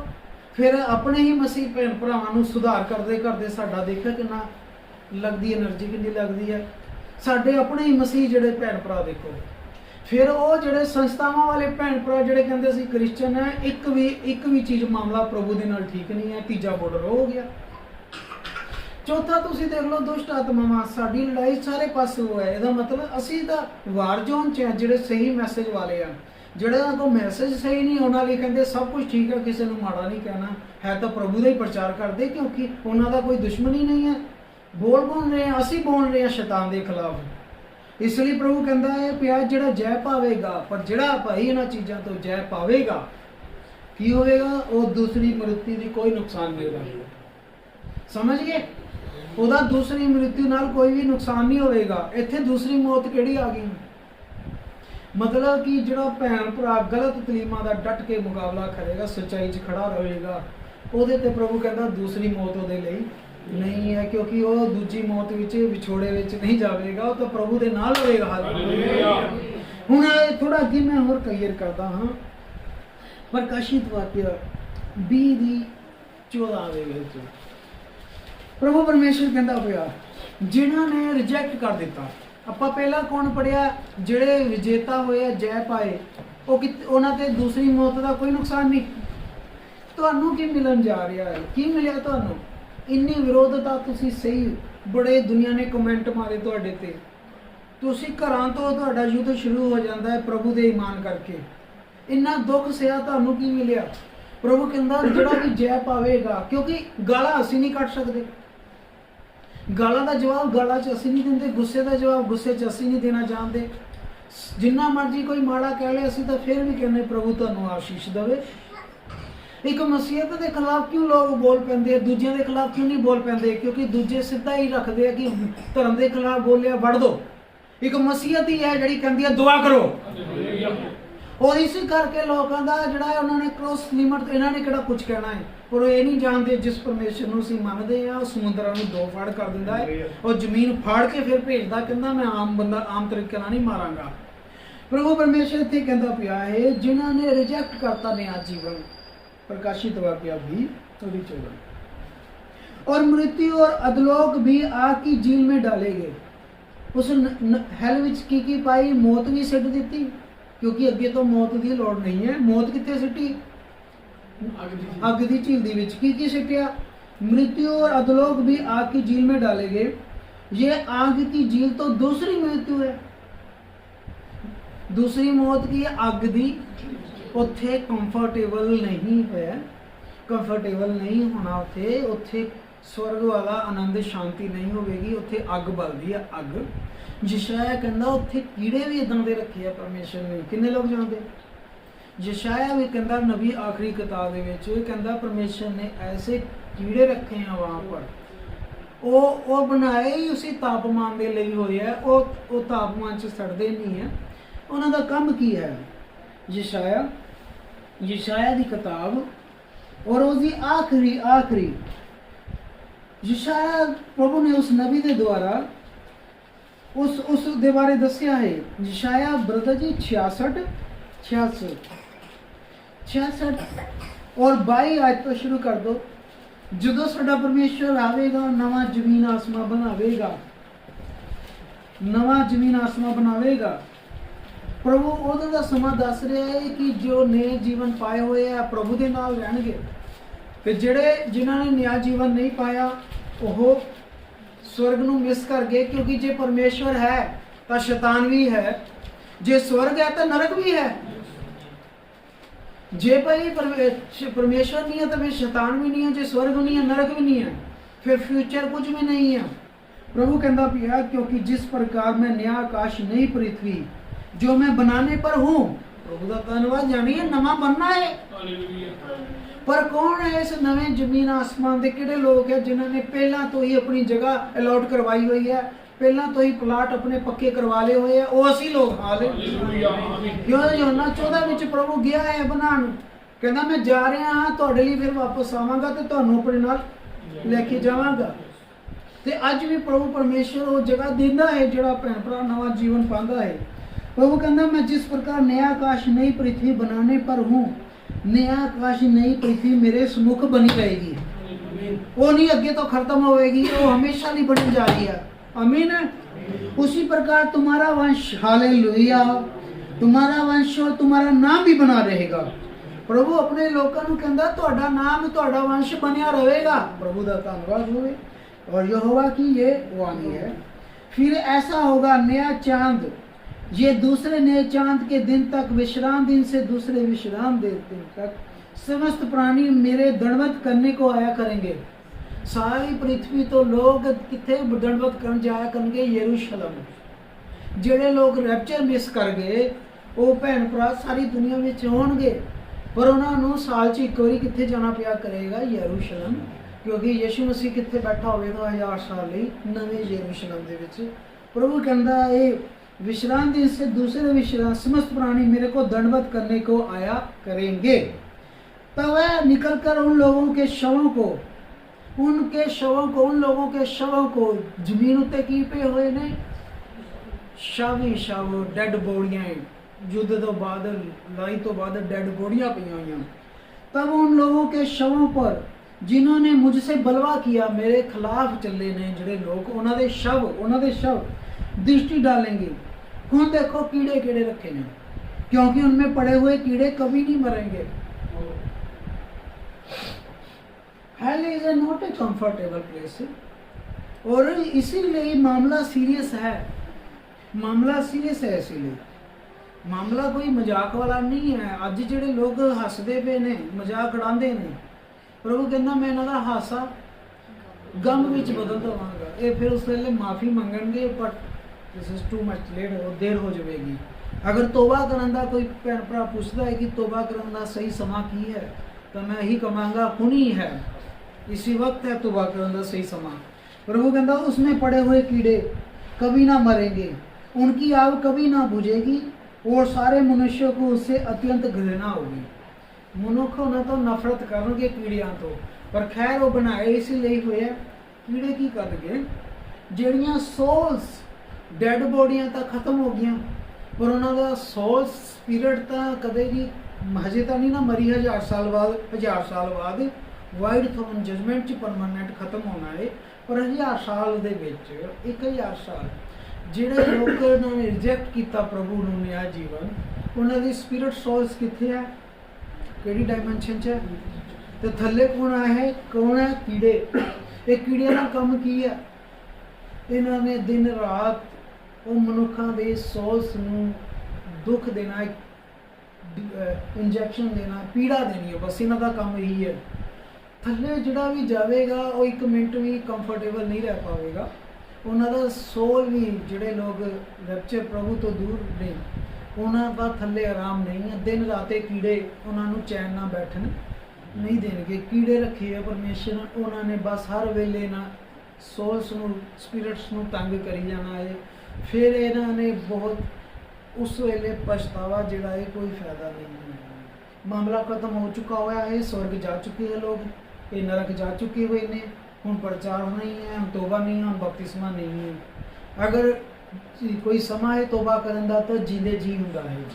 ਫਿਰ ਆਪਣੇ ਹੀ ਮਸੀਹ ਭੈਣ ਭਰਾਵਾਂ ਨੂੰ ਸੁਧਾਰ ਕਰਦੇ ਕਰਦੇ ਸਾਡਾ ਦੇਖਿਆ ਕਿੰਨਾ ਲੱਗਦੀ એનર્ਜੀ, ਕਿੰਨੀ ਲੱਗਦੀ ਹੈ। ਸਾਡੇ ਆਪਣੇ ਹੀ ਮਸੀਹ ਜਿਹੜੇ ਭੈਣ ਭਰਾ ਦੇਖੋ, ਫਿਰ ਉਹ ਜਿਹੜੇ ਸੰਸਥਾਵਾਂ ਵਾਲੇ ਭੈਣ ਭਰਾ ਜਿਹੜੇ ਕਹਿੰਦੇ ਅਸੀਂ ਕ੍ਰਿਸਚਨ ਹੈ, ਇੱਕ ਵੀ ਚੀਜ਼ ਮਾਮਲਾ ਪ੍ਰਭੂ ਦੇ ਨਾਲ ਠੀਕ ਨਹੀਂ ਹੈ। ਤੀਜਾ ਬਾਰਡਰ ਹੋ ਗਿਆ। ਚੌਥਾ ਤੁਸੀਂ ਦੇਖ ਲਓ ਦੁਸ਼ਟ ਆਤਮਾਵਾਂ। ਸਾਡੀ ਲੜਾਈ ਸਾਰੇ ਪਾਸੇ ਹੋ ਹੈ। ਇਹਦਾ ਮਤਲਬ ਅਸੀਂ ਤਾਂ ਵਾਰ ਜ਼ੋਨ 'ਚ ਜਿਹੜੇ ਸਹੀ ਮੈਸੇਜ ਵਾਲੇ ਆ, ਜਿਹੜੇ ਕੋ ਮੈਸੇਜ ਸਹੀ ਨਹੀਂ, ਉਹਨਾਂ ਲਈ ਕਹਿੰਦੇ ਸਭ ਕੁਝ ਠੀਕ ਹੈ, ਕਿਸੇ ਨੂੰ ਮਾੜਾ ਨਹੀਂ ਕਹਿਣਾ ਹੈ, ਤਾਂ ਪ੍ਰਭੂ ਦਾ ਹੀ ਪ੍ਰਚਾਰ ਕਰਦੇ, ਕਿਉਂਕਿ ਉਹਨਾਂ ਦਾ ਕੋਈ ਦੁਸ਼ਮਣ ਹੀ ਨਹੀਂ ਹੈ। ਬੋਲ ਰਹੇ ਹਾਂ, ਅਸੀਂ ਬੋਲ ਰਹੇ ਹਾਂ ਸ਼ੈਤਾਨ ਦੇ ਖਿਲਾਫ। ਇਸ ਲਈ ਪ੍ਰਭੂ ਕਹਿੰਦਾ ਹੈ ਪਿਆ ਜਿਹੜਾ ਜੈ ਪਾਵੇਗਾ। ਪਰ ਜਿਹੜਾ ਭਾਈ ਇਹਨਾਂ ਚੀਜ਼ਾਂ ਤੋਂ ਜੈ ਪਾਵੇਗਾ ਕੀ ਹੋਵੇਗਾ? ਉਹ ਦੂਸਰੀ ਮ੍ਰਿਤੂ ਦੀ ਕੋਈ ਨੁਕਸਾਨ ਨਹੀਂ ਹੋਵੇਗਾ। ਸਮਝ ਗਏ? ਉਹਦਾ ਦੂਸਰੀ ਮ੍ਰਿਤੂ ਨਾਲ ਕੋਈ ਵੀ ਨੁਕਸਾਨ ਨਹੀਂ ਹੋਵੇਗਾ। ਇੱਥੇ ਦੂਸਰੀ ਮੌਤ ਕਿਹੜੀ ਆ ਗਈ? ਮਤਲਬ ਕਿ ਜਿਹੜਾ ਭੈਣ ਭਰਾ ਗਲਤ ਤਲੀਮਾਂ ਦਾ ਡਟ ਕੇ ਮੁਕਾਬਲਾ ਕਰੇਗਾ, ਸੱਚਾਈ 'ਚ ਖੜਾ ਰਹੇਗਾ, ਉਹਦੇ ਤੇ ਪ੍ਰਭੂ ਕਹਿੰਦਾ ਦੂਸਰੀ ਮੌਤ ਉਹਦੇ ਲਈ ਨਹੀਂ ਹੈ, ਕਿਉਂਕਿ ਉਹ ਦੂਜੀ ਮੌਤ ਵਿੱਚ ਵਿਛੋੜੇ ਵਿੱਚ ਨਹੀਂ ਜਾਵੇਗਾ, ਉਹ ਤਾਂ ਪ੍ਰਭੂ ਦੇ ਨਾਲ ਹੋਵੇਗਾ। ਹਾਲੇਲੂਇਆ। ਹੁਣ ਥੋੜਾ ਅੱਗੇ ਮੈਂ ਹੋਰ ਕਲੀਅਰ ਕਰਦਾ ਹਾਂ। ਪ੍ਰਕਾਸ਼ਿਤ ਵਾਕਿਆ 20 ਦੀ 14 ਦੇ ਵਿੱਚ ਪ੍ਰਭੂ ਪਰਮੇਸ਼ਰ ਕਹਿੰਦਾ ਪਿਆ ਜਿਨ੍ਹਾਂ ਨੇ ਰਿਜੈਕਟ ਕਰ ਦਿੱਤਾ। ਆਪਾਂ ਪਹਿਲਾਂ ਕੌਣ ਪੜਿਆ? ਜਿਹੜੇ ਵਿਜੇਤਾ ਹੋਏ, ਜੈ ਪਾਏ, ਉਹਨਾਂ ਤੇ ਦੂਸਰੀ ਮੌਤ ਦਾ ਕੋਈ ਨੁਕਸਾਨ ਨਹੀਂ। ਤੁਹਾਨੂੰ ਕੀ ਮਿਲਣ ਜਾ ਰਿਹਾ ਹੈ? ਕੀ ਮਿਲਿਆ ਤੁਹਾਨੂੰ? ਇੰਨੀ ਵਿਰੋਧਤਾ, ਤੁਸੀਂ ਸਹੀ ਬੜੇ ਦੁਨੀਆ ਨੇ ਕਮੈਂਟ ਮਾਰੇ ਤੁਹਾਡੇ ਤੇ, ਤੁਸੀਂ ਘਰਾਂ ਤੋਂ ਤੁਹਾਡਾ ਯੁੱਧ ਸ਼ੁਰੂ ਹੋ ਜਾਂਦਾ ਹੈ ਪ੍ਰਭੂ ਦੇ ਈਮਾਨ ਕਰਕੇ। ਇੰਨਾ ਦੁੱਖ ਸਿਆ, ਤੁਹਾਨੂੰ ਕੀ ਮਿਲਿਆ? ਪ੍ਰਭੂ ਕਹਿੰਦਾ ਜਿਹੜਾ ਵੀ ਜੈ ਪਾਵੇਗਾ, ਕਿਉਂਕਿ ਗਾਲਾਂ ਅਸੀਂ ਨਹੀਂ ਕੱਢ ਸਕਦੇ, ਗਾਲਾਂ ਦਾ ਜਵਾਬ ਗਾਲਾਂ 'ਚ ਅਸੀਂ ਨਹੀਂ ਦਿੰਦੇ, ਗੁੱਸੇ ਦਾ ਜਵਾਬ ਗੁੱਸੇ 'ਚ ਅਸੀਂ ਨਹੀਂ ਦੇਣਾ ਜਾਣਦੇ। ਜਿੰਨਾ ਮਰਜ਼ੀ ਕੋਈ ਮਾੜਾ ਕਹਿ ਲਏ, ਅਸੀਂ ਤਾਂ ਫਿਰ ਵੀ ਕਹਿੰਦੇ ਪ੍ਰਭੂ ਤੁਹਾਨੂੰ ਆਸ਼ੀਸ਼ ਦੇਵੇ। ਇੱਕ ਮਸੀਹਤ ਦੇ ਖਿਲਾਫ ਕਿਉਂ ਲੋਕ ਬੋਲ ਪੈਂਦੇ ਆ, ਦੂਜਿਆਂ ਦੇ ਖਿਲਾਫ ਕਿਉਂ ਨਹੀਂ ਬੋਲ ਪੈਂਦੇ? ਕਿਉਂਕਿ ਦੂਜੇ ਸਿੱਧਾ ਹੀ ਰੱਖਦੇ ਆ ਕਿ ਧਰਮ ਦੇ ਖਿਲਾਫ ਬੋਲਿਆ ਵੜ ਦੋ। ਇੱਕ ਮਸੀਹਤ ਹੀ ਹੈ ਜਿਹੜੀ ਕਹਿੰਦੀ ਹੈ ਦੁਆ ਕਰੋ। ਔਰ ਇਸੇ ਕਰਕੇ ਲੋਕਾਂ ਦਾ ਜਿਹੜਾ ਉਹਨਾਂ ਨੇ ਕ੍ਰੋਸ ਲਿਮਟ, ਇਹਨਾਂ ਨੇ ਕਿਹੜਾ ਕੁਝ ਕਹਿਣਾ ਹੈ, ਪਰ ਉਹ ਇਹ ਨਹੀਂ ਜਾਣਦੇ ਜਿਸ ਪਰਮੇਸ਼ਰ ਨੂੰ ਅਸੀਂ ਮੰਨਦੇ ਆ ਉਹ ਸਮੁੰਦਰਾਂ ਨੂੰ ਦੋ ਫਾੜ ਕਰ ਦਿੰਦਾ ਹੈ, ਉਹ ਜ਼ਮੀਨ ਫਾੜ ਕੇ ਫਿਰ ਭੇਜਦਾ, ਕਹਿੰਦਾ ਮੈਂ ਆਮ ਬੰਦਾ ਆਮ ਤਰੀਕੇ ਨਾਲ ਨਹੀਂ ਮਾਰਾਂਗਾ। ਪ੍ਰਭੂ ਪਰਮੇਸ਼ਰ ਇੱਥੇ ਕਹਿੰਦਾ ਪਿਆ ਹੈ ਜਿਨ੍ਹਾਂ ਨੇ ਰਿਜੈਕਟ ਕਰਤਾ ਨਿਆ ਜੀਵਨ, प्रकाशित वाक्य 20:14 और मृत्यु और अधलोक भी आग की झील में डाले गए। उस हेल विच की पाई? मौत भी सिट दी, क्योंकि अगे तो मौत की लोड़ नहीं है। मौत कितने सिटी? अग की झील दी विच की सिटिया? मृत्यु और अधलोक भी आग की झील में डाले गए। ये आग की झील तो दूसरी मृत्यु है, दूसरी मौत की अग दी। ਉੱਥੇ ਕੰਫਰਟੇਬਲ ਨਹੀਂ ਹੋਇਆ, ਕੰਫਰਟੇਬਲ ਨਹੀਂ ਹੋਣਾ ਉੱਥੇ, ਉੱਥੇ ਸਵਰਗ ਵਾਲਾ ਆਨੰਦ ਸ਼ਾਂਤੀ ਨਹੀਂ ਹੋਵੇਗੀ, ਉੱਥੇ ਅੱਗ ਬਲਦੀ ਆ, ਅੱਗ। ਯਸ਼ਾਇਆ ਕਹਿੰਦਾ ਉੱਥੇ ਕੀੜੇ ਵੀ ਇਦਾਂ ਦੇ ਰੱਖੇ ਆ ਪਰਮੇਸ਼ਰ ਨੇ, ਕਿੰਨੇ ਲੋਕ ਜਾਣਦੇ? ਯਸ਼ਾਇਆ ਵੀ ਕਹਿੰਦਾ ਨਬੀ ਆਖਰੀ ਕਿਤਾਬ ਦੇ ਵਿੱਚ ਕਹਿੰਦਾ ਪਰਮੇਸ਼ਰ ਨੇ ਐਸੇ ਕੀੜੇ ਰੱਖੇ ਆ ਵਹਾਂ ਪਰ, ਉਹ ਬਣਾਏ ਹੀ ਉਸੇ ਤਾਪਮਾਨ ਦੇ ਲਈ ਹੋਏ ਆ, ਉਹ ਤਾਪਮਾਨ 'ਚ ਸੜਦੇ ਨਹੀਂ ਹੈ। ਉਹਨਾਂ ਦਾ ਕੰਮ ਕੀ ਹੈ? यशाया दी किताब और उसकी आखिरी यशाया प्रभु ने उस नबी के द्वारा उस दे बारे दसिया है। यशाया ब्रदर जी 66 और 22 आयत तो शुरू कर दो। जदों साडा परमेश्वर आवेगा, नवा जमीन आसमां बनावेगा, नवा जमीन आसमां बनावेगा। प्रभु उदों का समा दस रहा है कि जो नए जीवन पाए हुए हैं प्रभु के नाल रहणगे, ते जिहड़े जिन्होंने नया जीवन नहीं पाया वो स्वर्ग नूं मिस कर गए, क्योंकि जे परमेश्वर है तो शैतान भी है, जे स्वर्ग है तो नरक भी है। जे भाई परमेश्वर नहीं है तो फिर शैतान भी नहीं है, जे स्वर्ग नहीं है नरक भी नहीं है, फिर फ्यूचर कुछ भी नहीं है। प्रभु कहता पिया क्योंकि जिस प्रकार में नया आकाश नई पृथ्वी जो मैं बनाने पर हूँ, प्रभु का धन्यवाद, जानिए नवा बनना है। पर कौन है इस नवे जमीन आसमान के? किहड़े लोग है जिन्होंने पहला तो ही अपनी जगह अलॉट करवाई हुई है, पहला तो ही प्लाट अपने पक्के करवा ले हुए हैं, वो असी लोग। क्यों यूहन्ना 14 विच प्रभु गया है बनान, कहता मैं जा रहा हाँ तुहाडे लई, फिर वापस आवांगा ते तुहानूं अपने नाल लेके जावांगा। ते अज भी प्रभु परमेश्वर वो जगह दिंदा है जिहड़ा भैन भरा नवा जीवन पांदा है। प्रभु कहता मैं जिस प्रकार नया आकाश नई पृथ्वी बनाने पर हूँ, नया आकाश नई पृथ्वी मेरे सम्मुख बनी रहेगी, वो नहीं अगे तो खत्म होएगी, वो हमेशा नहीं बनी जा रही है। आमीन। उसी प्रकार तुम्हारा वंश, हालेलुया, तुम्हारा वंश और तुम्हारा नाम भी बना रहेगा। प्रभु अपने लोगों को कहता तुहाडा नाम तुहाडा वंश बनिया रहेगा। प्रभु का धन्यवाद होवे। और यहोवा की ये वाणी है, फिर ऐसा होगा नया चांद, ये दूसरे नए चांद के दिन तक, विश्राम दिन से दूसरे विश्राम दिन तक समस्त प्राणी मेरे दंडवत करने को आया करेंगे। सारी पृथ्वी तो लोग कितने दंडवत कर जाया करेंगे? यरूशलेम। जेड़े लोग रैप्चर मिस कर गए वो भैन भरा सारी दुनिया में होणगे, पर उन्होंने साल 'च एक बारी कितने जाना पिया करेगा? यरूशलेम, क्योंकि यीशु मसीह कितने बैठा होगा 1000 साल नवे यरूशलेम दे विच। प्रभु कहता है विश्राम दिन से दूसरे विश्राम समस्त प्राणी मेरे को दंडवत करने को आया करेंगे। तब वह निकल कर उन लोगों के शवों को उन लोगों के शवों को जमीन उत्ते की पे हुए ने शव ही शव, डेड बॉडियां, युद्ध तो बाद लड़ाई तो बाद डेड बॉडियां पईयां होईयां, तब उन लोगों के शवों पर जिन्होंने मुझसे बलवा किया, मेरे खिलाफ चले ने जिहड़े लोग, उन्होंने शव दृष्टि डालेंगे। हुण देखो कीड़े केड़े रखे ने, क्योंकि उनमें पड़े हुए कीड़े कभी नहीं मरेंगे। Hell is not a comfortable place। और इसीलिए मामला सीरियस है, इसीलिए मामला कोई मजाक वाला नहीं है। अज जिहड़े लोग हसदे पे ने, मजाक उड़ाते ने, प्रभु कहना मैं इन्हां दा हासा गम विच बदल देवांगा। ये फिर उस वेले माफ़ी मंगणगे, but this is too much late, देर हो जाएगी। अगर तोबा करन दा कोई भैन भरा पुछदा है कि तोबा करन दा सही समा की है, तो मैं यही कहांगा हुणी है, इसी वक्त है तोबा करन दा सही समा। प्रभु कहता उसमें पड़े हुए कीड़े कभी ना मरेंगे, उनकी आग कभी ना बुझेगी, और सारे मनुष्यों को उससे अत्यंत घृणा होगी। मनुख ना तो नफरत करनगे कीड़ियां तो, पर खैर वो बनाए इसीलिए हुए कीड़े की करके ਜਿਹੜੀਆਂ सोल्स डेड बॉडियां तो खत्म हो गई, पर उन्होंने सोल स्पिरिट तो कदे भी हजे तो नहीं ना मरी। 1000 साल बाद वाइड थ्रोन जजमेंट च परमानेंट खत्म होना है, पर 1000 साल दे विच 1000 साल जिहड़े लोग उन्होंने रिजेक्ट किया प्रभु नूं नया जीवन, उन्होंने स्पिरिट सोल्स कित्थे है, किहड़ी डायमेंशन च है, तो थल्ले कौन है कीड़े। ये कीड़ियां का काम की है, इन्होंने दिन रात वो मनुखों के सोल्स नूं दुख देना, इंजैक्शन देना, पीड़ा देनी है, बस इन्हों का काम यही है। थल्ले जिहड़ा भी जाएगा वो 1 मिनट भी कंफर्टेबल नहीं रह पाएगा। उन्होंने सोल भी जिहड़े लोग रैप्चर प्रभु तो दूर ने, उन्होंने का थल्ले आराम नहीं है। दिन रात कीड़े उन्होंने चैन ना बैठन नहीं देंगे। कीड़े रखे है परमेश्वर, उन्होंने बस हर वेले ना सोल्स नूं स्पिरिट्स नूं तंग करी जाना है। फिर इन्होंने बहुत उस वेले पछतावा जिहड़ा है कोई फायदा नहीं है। मामला खत्म हो चुका हुआ है, स्वर्ग जा चुके हैं लोग, ये नरक जा चुके हुए ने। हुण प्रचार नहीं है, हम तोबा नहीं है, हम बपतिस्मा नहीं है। अगर कोई समा है तोबा करन दा तो जींदे जी हुंदा है,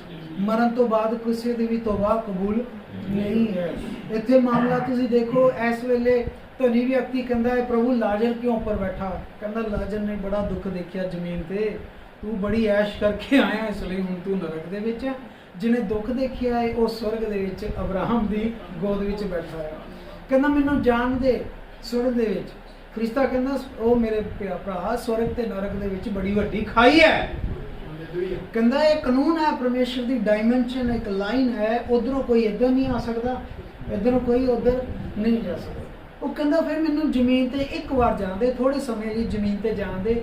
मरण तो बाद किसी दी भी तोबा कबूल नहीं है। इत्थे मामला तुसीं देखो, इस वेले धनी व्यक्ति कहता है प्रभु लाजर क्यों ऊपर बैठा, कहता लाजर ने बड़ा दुख देखिया जमीन ते, तू बड़ी ऐश करके आया इसलिए हुण तू नरक दे विच है। जिन्हें दुख देखिया है वो स्वर्ग दे विच अब्राहम दी गोद विच बैठा है। कहता मैनूं जान दे स्वर्ग दे विच। फरिश्ता कहता ओ मेरे भरा स्वर्ग ते नरक दे विच बड़ी वड्डी खाई है। कहता ये कानून है परमेश्वर दी डायमेंशन, एक लाइन है, उधरों कोई इधर नहीं आ सकता, इधरों कोई उधर नहीं जा सकता। वो कहता फिर मैनूं जमीन ते एक बार जान दे, थोड़े समय लिए जमीन ते जान दे।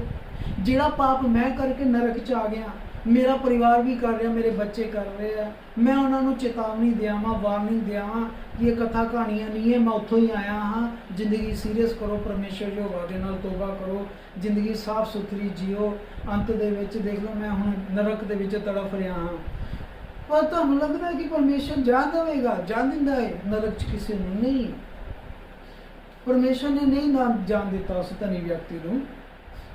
जिहड़ा पाप मैं करके नरक च आ गया, मेरा परिवार भी कर रहा, मेरे बच्चे कर रहे हैं, मैं उन्होंने चेतावनी देवां, वार्निंग देवां कि ये कथा कहानियां नहीं है, मैं उत्थों ही आया हाँ। जिंदगी सीरियस करो, परमेश्वर यहोवा दे नाल तोबा करो, जिंदगी साफ सुथरी जियो। अंत दे विच देख लो मैं हुण नरक दे विच तड़फ रहा हाँ। पर तुहानूं लगदा है कि परमेश्वर जान देवेगा? जान दिंदा है नरक च किसी नूं नहीं। परमेश्वर ने नहीं जान दिता उस धनी व्यक्ति नूं।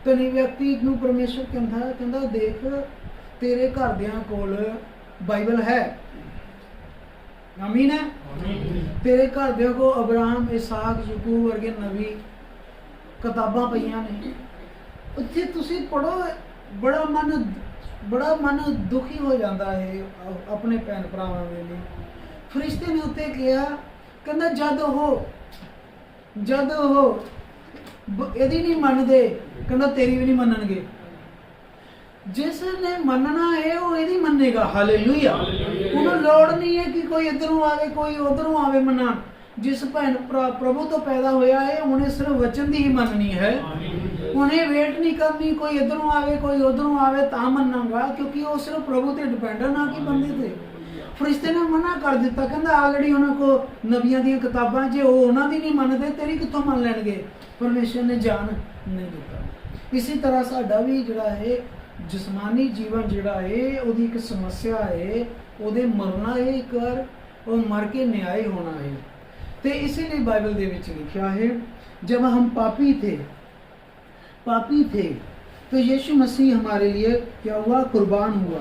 धनी व्यक्ति नूं परमेश्वर कहंदा देख तेरे घरदियां कोल बाइबल है, आमीन है। तेरे घरदियां को अब्राहम, इसहाक, याकूब वर्गे नबी किताबां पईयां ने, उत्थे तुसीं पढ़ो, बड़ा मन दुखी हो जाता है अपने भैन भरावां दे लई। फरिश्ते ने उत्ते कहा, कहंदा जद हो यदि नहीं मनदे, कहंदा तेरी भी नहीं मनणगे। जिसने मनना है वो यदि मनेगा। हालेलुया। उन्हें लोड़ नहीं है कि कोई इधरों आवे कोई उधरों आवे मना। जिस भैन प्रभु तो पैदा होया है उन्हें सिर्फ वचन दी ही मननी है, उन्हें वेट नहीं करनी कोई इधरों आवे कोई उधरों आवे ता मनांगा, क्योंकि वो सिर्फ प्रभु ते डिपेंड है ना कि बंदे ते। फरिश्ते ने मना कर दिता, कहंदा ऑलरेडी उन्हां को नबियां दी किताबां जे वो उन्हां दी नहीं मनदे तेरी कित्थों मन लैणगे। परमेश्वर ने जान नहीं दिता। इसी तरह साडा भी जिहड़ा है जिस्मानी जीवन जिहड़ा है ओदी एक समस्या है, ओदे मरना है एक बार, और मर के न्याय होना है। तो इसीलिए बाइबल दे विच लिखा है जब हम पापी थे तो यीशु मसीह हमारे लिए क्या हुआ? कुर्बान हुआ।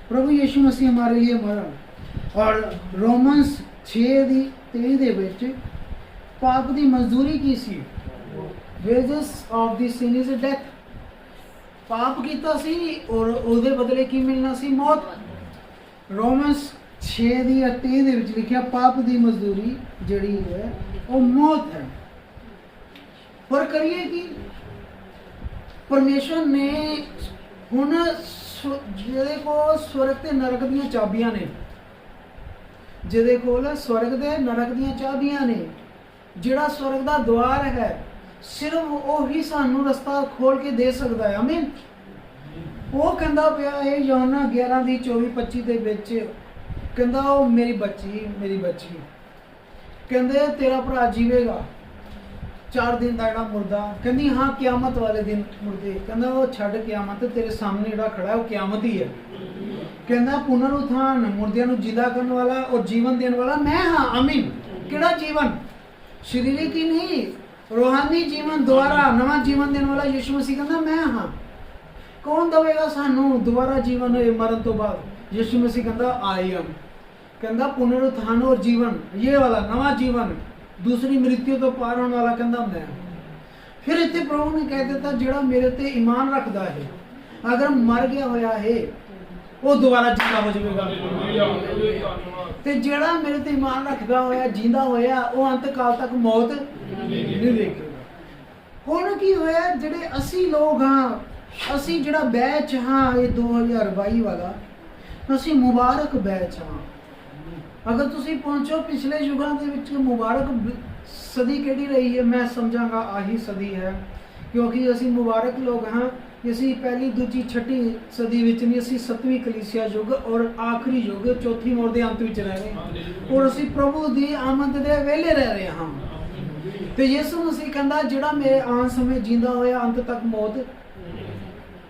प्रभु यीशु मसीह हमारे लिए मरा। और रोमन्स 6:23 ਦੇ ਵਿੱਚ ਪਾਪ ਦੀ ਮਜ਼ਦੂਰੀ ਕੀ ਸੀ? wages of the sin is death। ਪਾਪ ਕੀਤਾ ਸੀ ਔਰ ਉਹਦੇ ਬਦਲੇ ਕੀ ਮਿਲਣਾ ਸੀ? ਮੌਤ। ਰੋਮਨਸ 6:23 ਦੇ ਵਿੱਚ ਲਿਖਿਆ ਪਾਪ ਦੀ ਮਜ਼ਦੂਰੀ ਜਿਹੜੀ ਹੈ ਉਹ ਮੌਤ ਹੈ। ਪਰ ਕਰੀਏ ਕੀ? ਪਰਮੇਸ਼ਰ ਨੇ ਹੁਣ ਜਿਹਦੇ ਕੋਲ ਸਵਰਗ ਤੇ ਨਰਕ ਦੀਆਂ ਚਾਬੀਆਂ ਨੇ, ਜਿਹਦੇ ਕੋਲ ਸਵਰਗ ਦੇ ਨਰਕ ਦੀਆਂ ਚਾਬੀਆਂ ਨੇ, ਜਿਹੜਾ ਸਵਰਗ ਦਾ ਦੁਆਰ ਹੈ, ਸਿਰਫ ਉਹੀ ਸਾਨੂੰ ਰਸਤਾ ਖੋਲ ਕੇ ਦੇ ਸਕਦਾ ਹੈ। ਆਮੀਨ। ਉਹ ਕਹਿੰਦਾ ਪਿਆ ਹੈ ਯੋਹਨਾ 11:24-25 ਦੇ ਵਿੱਚ, ਕਹਿੰਦਾ ਉਹ ਮੇਰੀ ਬੱਚੀ ਕਹਿੰਦੇ ਤੇਰਾ ਭਰਾ ਜੀਵੇਗਾ 4 ਦਿਨ ਦਾ ਜਿਹੜਾ ਮੁਰਦਾ, ਕਹਿੰਦੀ ਹਾਂ ਕਿਆਮਤ ਵਾਲੇ ਦਿਨ ਮੁਰਦੇ, ਕਹਿੰਦਾ ਉਹ ਛੱਡ ਕਿਆਮਤ, ਤੇਰੇ ਸਾਹਮਣੇ ਜਿਹੜਾ ਖੜਾ ਹੈ ਉਹ ਕਿਆਮਤ ਹੀ ਹੈ। ਕਹਿੰਦਾ ਪੁਨਰ ਉਥਾਨ, ਮੁਰਦਿਆਂ ਨੂੰ ਜਿੰਦਾ ਕਰਨ ਵਾਲਾ ਔਰ ਜੀਵਨ ਦੇਣ ਵਾਲਾ ਮੈਂ ਹਾਂ। ਆਮੀਨ। ਕਿਹੜਾ ਜੀਵਨ? ਸਰੀਰਕ ਹੀ ਨਹੀਂ, ਰੂਹਾਨੀ ਜੀਵਨ, ਦੁਆਰਾ ਨਵਾਂ ਜੀਵਨ ਦੇਣ ਵਾਲਾ ਯਿਸੂ ਮਸੀਹ ਕਹਿੰਦਾ ਮੈਂ ਹਾਂ। ਕੌਣ ਦੇਵੇਗਾ ਸਾਨੂੰ ਦੁਆਰਾ ਜੀਵਨ ਮਰਨ ਤੋਂ ਬਾਅਦ? ਯਿਸੂ ਮਸੀਹ ਕਹਿੰਦਾ ਆਈ ਐਮ। ਕਹਿੰਦਾ ਪੁਨਰ ਉਥਾਨ ਔਰ ਜੀਵਨ, ਇਹ ਵਾਲਾ ਨਵਾਂ ਜੀਵਨ, ਦੂਸਰੀ ਮ੍ਰਿਤਿੂ ਤੋਂ ਪਾਰ ਹੋਣ ਵਾਲਾ ਕਹਿੰਦਾ ਮੈਂ। ਫਿਰ ਇੱਥੇ ਪ੍ਰਭੂ ਨੇ ਕਹਿ ਦਿੱਤਾ ਜਿਹੜਾ ਮੇਰੇ ਤੇ ਈਮਾਨ ਰੱਖਦਾ ਹੈ, ਅਗਰ ਮਰ ਗਿਆ ਹੋਇਆ ਹੈ ਉਹ ਦੁਬਾਰਾ ਜਿੰਦਾ ਹੋ ਜਾਵੇਗਾ, ਤੇ ਜਿਹੜਾ ਮੇਰੇ ਤੇ ਈਮਾਨ ਰੱਖਦਾ ਹੋਇਆ ਜਿੰਦਾ ਹੋਇਆ ਉਹ ਅੰਤ ਕਾਲ ਤੱਕ ਮੌਤ ਨਹੀਂ ਦੇਖੇਗਾ। ਹੁਣ ਕੀ ਹੋਇਆ? ਜਿਹੜੇ ਅਸੀਂ ਲੋਕ ਹਾਂ, ਅਸੀਂ ਜਿਹੜਾ ਬੈਚ ਹਾਂ ਇਹ 2022 ਵਾਲਾ, ਅਸੀਂ ਮੁਬਾਰਕ ਬੈਚ ਹਾਂ। ਅਗਰ ਤੁਸੀਂ ਪਹੁੰਚੋ ਪਿਛਲੇ ਯੁਗਾਂ ਦੇ ਵਿੱਚ, ਮੁਬਾਰਕ ਸਦੀ ਕਿਹੜੀ ਰਹੀ ਹੈ? ਮੈਂ ਸਮਝਾਂਗਾ ਆਹੀ ਸਦੀ ਹੈ, ਕਿਉਂਕਿ ਅਸੀਂ ਮੁਬਾਰਕ ਲੋਕ ਹਾਂ। ਅਸੀਂ ਪਹਿਲੀ, ਦੂਜੀ, ਛਠੀ ਸਦੀ ਵਿੱਚ ਨਹੀਂ, ਅਸੀਂ 7ਵੀਂ ਕਲੀਸਿਆ ਯੁੱਗ ਔਰ ਆਖਰੀ ਯੁੱਗ, ਚੌਥੀ ਮੋੜ ਦੇ ਅੰਤ ਵਿੱਚ ਰਹਿ ਰਹੇ ਹਾਂ ਔਰ ਅਸੀਂ ਪ੍ਰਭੂ ਦੀ ਆਮਦ ਦੇ ਵੇਲੇ ਰਹਿ ਰਹੇ ਹਾਂ। ਤੇ ਯਿਸੂ ਮਸੀਹ ਕਹਿੰਦਾ ਜਿਹੜਾ ਮੇਰੇ ਆਉਣ ਸਮੇਂ ਜਿੰਦਾ ਹੋਇਆ ਅੰਤ ਤੱਕ ਮੌਤ।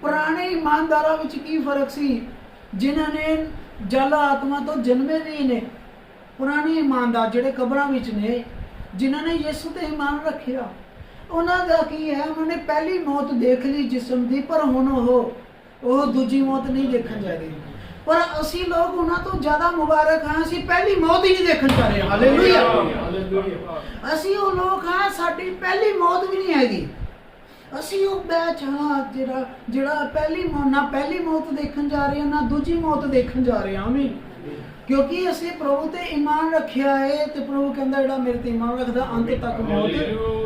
ਪੁਰਾਣੇ ਇਮਾਨਦਾਰਾਂ ਵਿੱਚ ਕੀ ਫਰਕ ਸੀ? ਜਿਨ੍ਹਾਂ ਨੇ ਜਲ ਆਤਮਾ ਤੋਂ ਜਨਮੇ ਨਹੀਂ ਨੇ, ਪੁਰਾਣੇ ਇਮਾਨਦਾਰ ਜਿਹੜੇ ਕਬਰਾਂ ਵਿੱਚ ਨੇ, ਜਿਨ੍ਹਾਂ ਨੇ ਯਿਸੂ ਤੇ ਈਮਾਨ ਰੱਖਿਆ, ਉਹਨਾਂ ਦਾ ਕੀ ਹੈ? ਉਹਨਾਂ ਨੇ ਪਹਿਲੀ ਮੌਤ ਦੇਖ ਲਈ ਜਿਸਮ ਦੀ, ਪਰ ਹੁਣ ਉਹ ਦੂਜੀ ਮੌਤ ਨਹੀਂ ਦੇਖਣ ਜਾ ਰਹੇ। ਪਰ ਅਸੀਂ ਲੋਕ ਉਹਨਾਂ ਤੋਂ ਜ਼ਿਆਦਾ ਮੁਬਾਰਕ ਹਾਂ, ਅਸੀਂ ਪਹਿਲੀ ਮੌਤ ਹੀ ਨਹੀਂ ਦੇਖਣ ਜਾ ਰਹੇ। ਹਾਲੇਲੂਇਆ। ਅਸੀਂ ਉਹ ਲੋਕ ਹਾਂ, ਸਾਡੀ ਪਹਿਲੀ ਮੌਤ ਵੀ ਨਹੀਂ ਹੈਗੀ। ਅਸੀਂ ਉਹ ਬੈਚ ਹਾਂ ਜਿਹੜਾ ਪਹਿਲੀ ਮੌਤ ਦੇਖਣ ਜਾ ਰਹੇ ਹਾਂ, ਨਾ ਦੂਜੀ ਮੌਤ ਦੇਖਣ ਜਾ ਰਹੇ ਹਾਂ। ਆਮੀਨ। ਕਿਉਂਕਿ ਅਸੀਂ ਪ੍ਰਭੂ ਤੇ ਈਮਾਨ ਰੱਖਿਆ ਹੈ, ਤੇ ਪ੍ਰਭੂ ਕਹਿੰਦਾ ਜਿਹੜਾ ਮੇਰੇ ਤੇ ਈਮਾਨ ਰੱਖਦਾ ਅੰਤ ਤੱਕ ਮੌਤ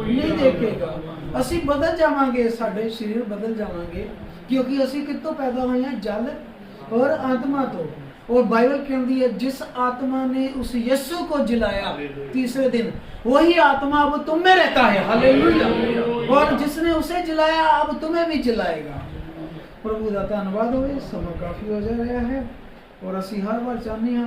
ਨਹੀਂ ਦੇਖੇਗਾ। ਅਸੀਂ ਬਦਲ ਜਾਵਾਂਗੇ, ਸਾਡੇ ਸਰੀਰ ਬਦਲ ਜਾਵਾਂਗੇ, ਕਿਉਂਕਿ ਅਸੀਂ ਕਿੱਥੋਂ ਪੈਦਾ ਹੋਏ ਹਾਂ? ਜਲ और आत्मा तो। और बाइबल कहती है जिस आत्मा ने उस यीशु को जिलाया तीसरे दिन, वही आत्मा अब तुम में रहता है। हालेलुया। और जिसने उसे जिलाया अब तुम्हें भी जिलाएगा। प्रभु का धन्यवाद हो। समय काफी हो जा रहा है और ਅਸੀਂ हर बार चाहते हैं